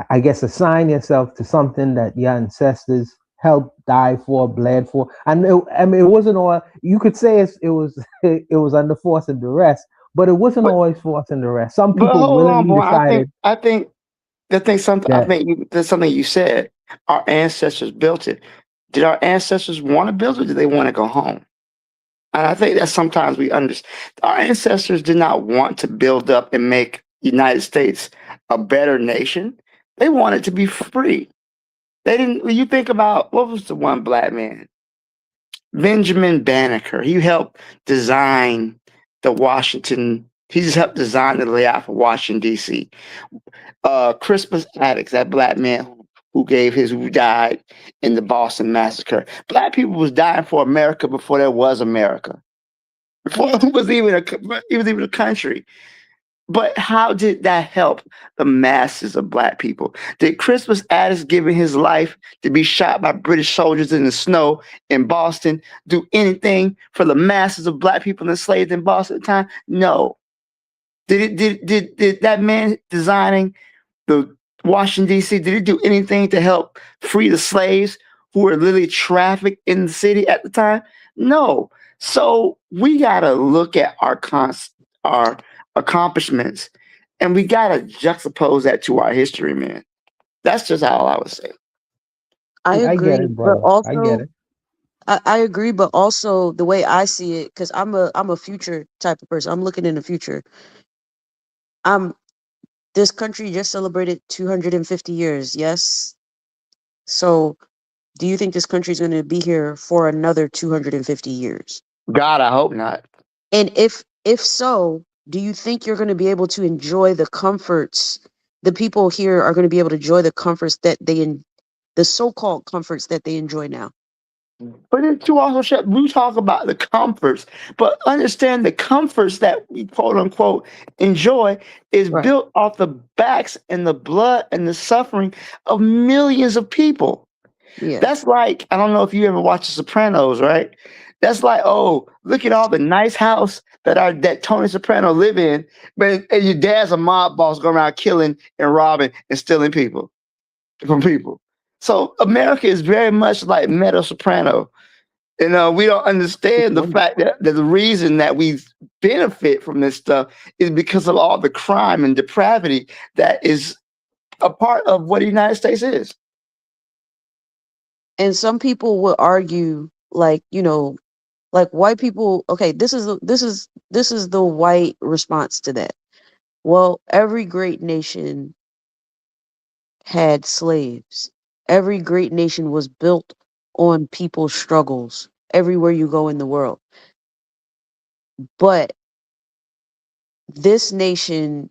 I guess, assign yourself to something that your ancestors helped, die for, bled for? And it wasn't all, you could say it was it was under force and duress, but it wasn't always force and duress. Some But people hold on, willingly boy. decided I think that's something you said. Our ancestors built it. Did our ancestors want to build it? Or did they want to go home? And I think that sometimes we understand. Our ancestors did not want to build up and make United States a better nation. They wanted to be free. They didn't. When you think about, what was the one black man? Benjamin Banneker. He helped design the Washington. He just helped design the layout for Washington D.C. Crispus Attucks, that black man who died in the Boston Massacre. Black people was dying for America before there was America. Before it was even a country. But how did that help the masses of black people? Did Crispus Attucks, giving his life to be shot by British soldiers in the snow in Boston, do anything for the masses of black people enslaved in Boston at the time? No. Did that man designing the Washington, D.C., did it do anything to help free the slaves who were literally trafficked in the city at the time? No. So we got to look at our accomplishments And we got to juxtapose that to our history, man. That's just all I would say. I I get agree, it, but brother. I get also it. I agree, but also the way I see it, because I'm a future type of person. I'm looking in the future. This country just celebrated 250 years, yes? So do you think this country is going to be here for another 250 years? God, I hope not. And if so, do you think you're going to be able to enjoy the comforts? The people here are going to be able to enjoy the comforts that the so-called comforts that they enjoy now. But then you also we talk about the comforts, but understand the comforts that we quote unquote enjoy is built off the backs and the blood and the suffering of millions of people. Yeah. That's like, I don't know if you ever watched The Sopranos, right? That's like, oh, look at all the nice house that Tony Soprano live in, but and your dad's a mob boss going around killing and robbing and stealing people from people. So America is very much like Meadow Soprano. We don't understand the fact that the reason that we benefit from this stuff is because of all the crime and depravity that is a part of what the United States is. And some people will argue, like, like white people. Okay, this is the white response to that. Well, every great nation had slaves. Every great nation was built on people's struggles everywhere you go in the world. But this nation,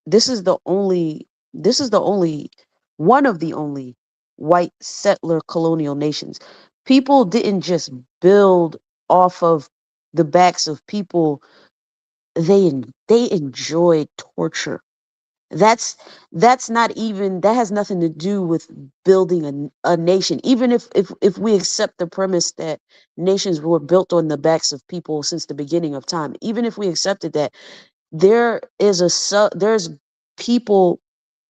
this is the only one of the only white settler colonial nations. People didn't just build off of the backs of people. They enjoyed torture. That's not even, that has nothing to do with building a nation. Even if we accept the premise that nations were built on the backs of people since the beginning of time, even if we accepted that, there's people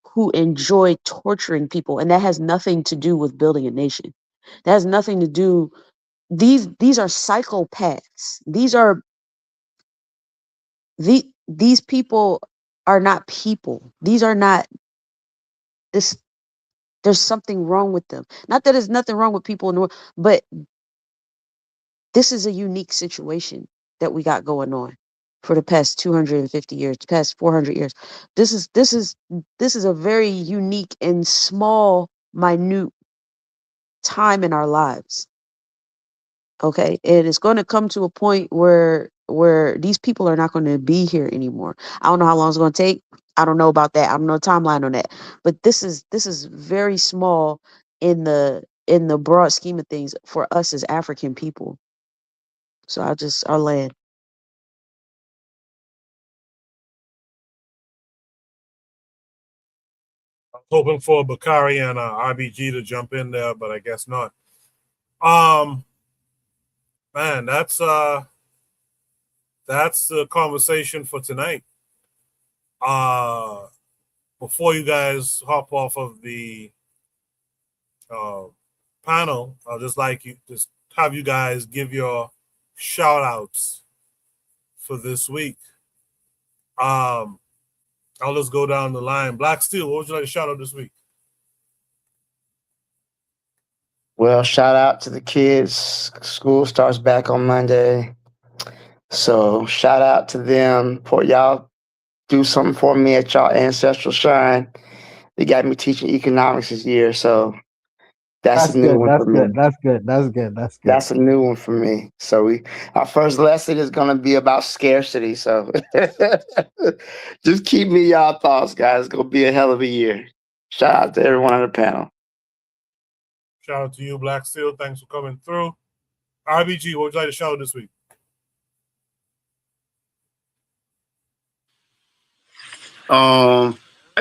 who enjoy torturing people, and that has nothing to do with building a nation. That has nothing to do. These are psychopaths. These people are not people. These are not this. There's something wrong with them. Not that there's nothing wrong with people in the world, but this is a unique situation that we got going on for the past 250 years, the past 400 years. This is a very unique and small, minute time in our lives. Okay, and it's going to come to a point where these people are not going to be here anymore. I don't know how long it's going to take. I don't know about that. I don't know a timeline on that. But this is very small in the broad scheme of things for us as African people. So I'll land. I was hoping for Bakari and RBG to jump in there, but I guess not. Man, that's the conversation for tonight. Before you guys hop off of the panel, I'll just have you guys give your shout outs for this week. I'll just go down the line. Black Steel, what would you like to shout out this week? Well, shout out to the kids. School starts back on Monday. So shout out to them. For y'all do something for me at y'all ancestral shrine. They got me teaching economics this year, so that's a new good. one That's for me. good. That's good. That's good. That's good. That's a new one for me. So our first lesson is gonna be about scarcity. So just keep me y'all thoughts, guys. It's gonna be a hell of a year. Shout out to everyone on the panel. Shout out to you, Black Steel. Thanks for coming through. RBG, what would you like to shout out this week? I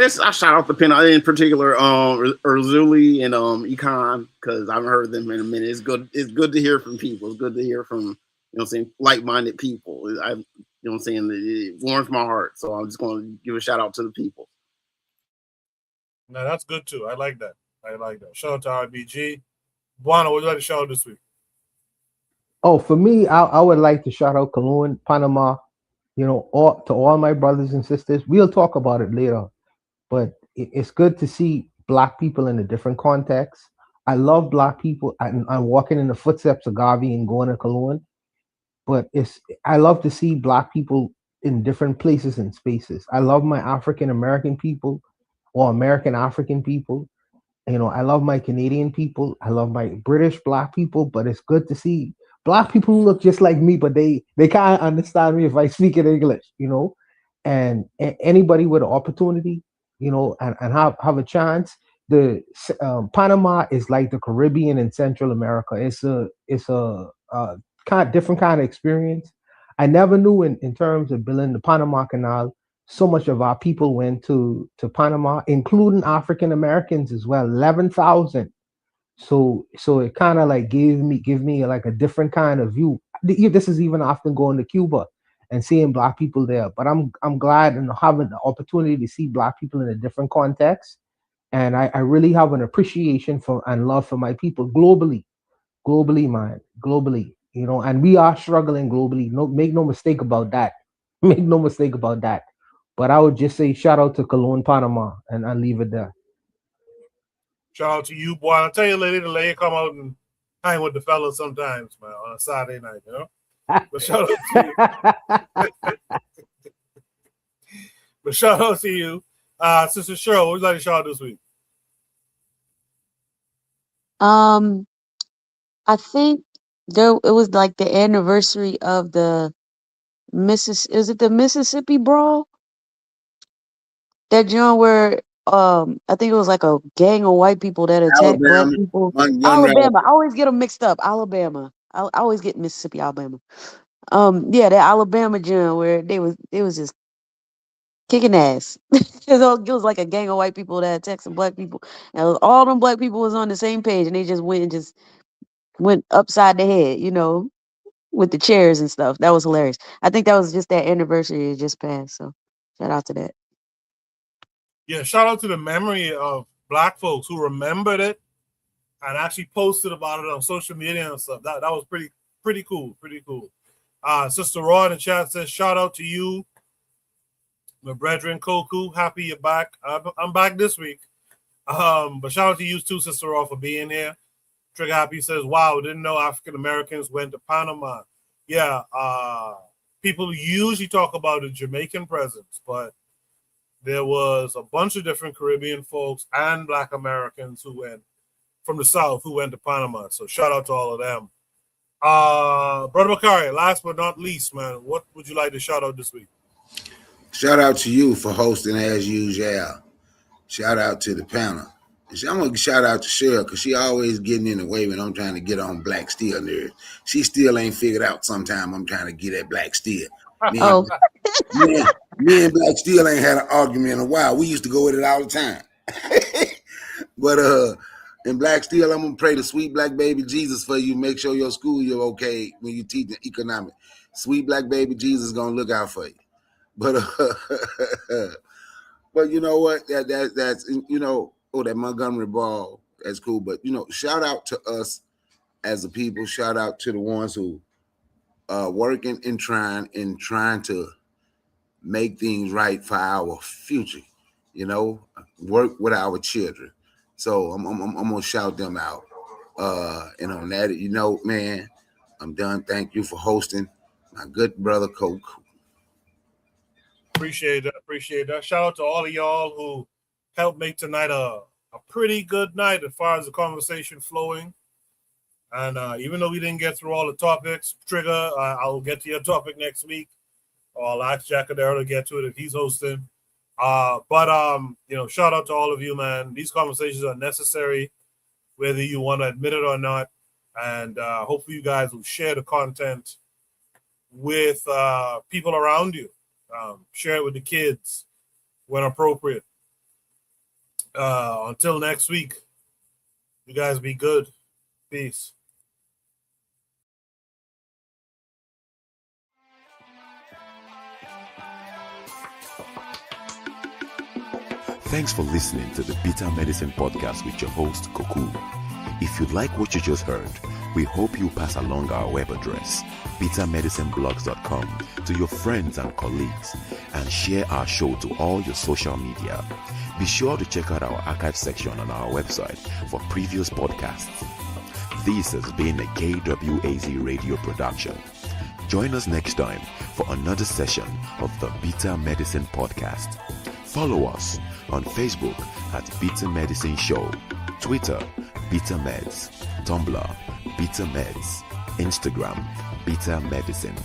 shout out the panel in particular, Urzuli and Econ, because I haven't heard them in a minute. It's good to hear from people. It's good to hear from, like-minded people. It warms my heart. So I'm just going to give a shout out to the people. No, that's good too. I like that. Shout out to RBG. Buana, what would you like to shout out this week? Oh, for me, I would like to shout out Cologne, Panama. to all my brothers and sisters, we'll talk about it later, but it's good to see Black people in a different context. I love Black people. I'm walking in the footsteps of Garvey and going to Cologne, but I love to see Black people in different places and spaces. I love my African American people or American African people. I love my Canadian people. I love my British Black people, but it's good to see Black people who look just like me, but they can't understand me if I speak in English, and anybody with an opportunity, and have a chance. The Panama is like the Caribbean and Central America. It's a different kind of experience. I never knew in terms of building the Panama Canal, so much of our people went to Panama, including African Americans as well, 11,000. So it kind of like give me like a different kind of view. This is even after going to Cuba and seeing Black people there. But I'm glad and having the opportunity to see Black people in a different context. And I really have an appreciation for and love for my people globally, man, globally. And we are struggling globally. Make no mistake about that. Make no mistake about that. But I would just say shout out to Cologne, Panama, and I'll leave it there. Shout out to you, boy. I'll tell you later, the come out and hang with the fellas sometimes, man, on a Saturday night, But shout out to you. But shout out to you. Sister Cheryl, what would you like to shout out this week? I think it was like the anniversary of the is it the Mississippi Brawl? That John where I think it was like a gang of white people that attacked Black people. Alabama. I always get them mixed up. Alabama. I always get Mississippi, Alabama. Yeah, that Alabama John where they was just kicking ass. It was like a gang of white people that attacked some Black people. And all them Black people was on the same page and they just went upside the head, with the chairs and stuff. That was hilarious. I think that was just that anniversary it just passed. So shout out to that. Yeah, shout out to the memory of Black folks who remembered it and actually posted about it on social media and stuff. That was pretty cool. Pretty cool. Sister Raw in the chat says, shout out to you, my brethren Koku. Happy you're back. I'm back this week. But shout out to you too, Sister Raw, for being here. Trigger Happy says, wow, didn't know African Americans went to Panama. Yeah, people usually talk about the Jamaican presence, but there was a bunch of different Caribbean folks and Black Americans who went from the South who went to Panama. So shout out to all of them. Brother Bakari, last but not least, man, what would you like to shout out this week? Shout out to you for hosting as usual. Shout out to the panel. I'm going to shout out to Cheryl because she always getting in the way when I'm trying to get on Black Steel nerves. She still ain't figured out sometime I'm trying to get at Black Steel. Me and Black Steel ain't had an argument in a while. We used to go at it all the time. But in Black Steel, I'm going to pray the sweet black baby Jesus for you. Make sure your school you're okay when you teach the economic. Sweet black baby Jesus is going to look out for you. But but you know what? That's that Montgomery ball, that's cool. But shout out to us as a people. Shout out to the ones who working and trying to make things right for our future. Work with our children. So I'm gonna shout them out. And on that, man, I'm done. Thank you for hosting, my good brother Coke. Appreciate that. Shout out to all of y'all who helped make tonight a pretty good night as far as the conversation flowing. And even though we didn't get through all the topics, Trigger, I'll get to your topic next week. Or I'll ask Jack Adero to get to it if he's hosting. But shout out to all of you, man. These conversations are necessary, whether you want to admit it or not. And hopefully you guys will share the content with people around you. Share it with the kids when appropriate. Until next week, you guys be good. Peace. Thanks for listening to the Bitter Medicine Podcast with your host, Koku. If you like what you just heard, We hope you pass along our web address, bitamedicineblogs.com, to your friends and colleagues, and share our show to all your social media. Be sure to check out our archive section on our website for previous podcasts. This has been a KWAZ radio production. Join us next time for another session of the Beta Medicine Podcast. Follow us on Facebook at Beta Medicine Show, Twitter, Beta Meds, Tumblr, Beta Meds, Instagram, Beta Medicine.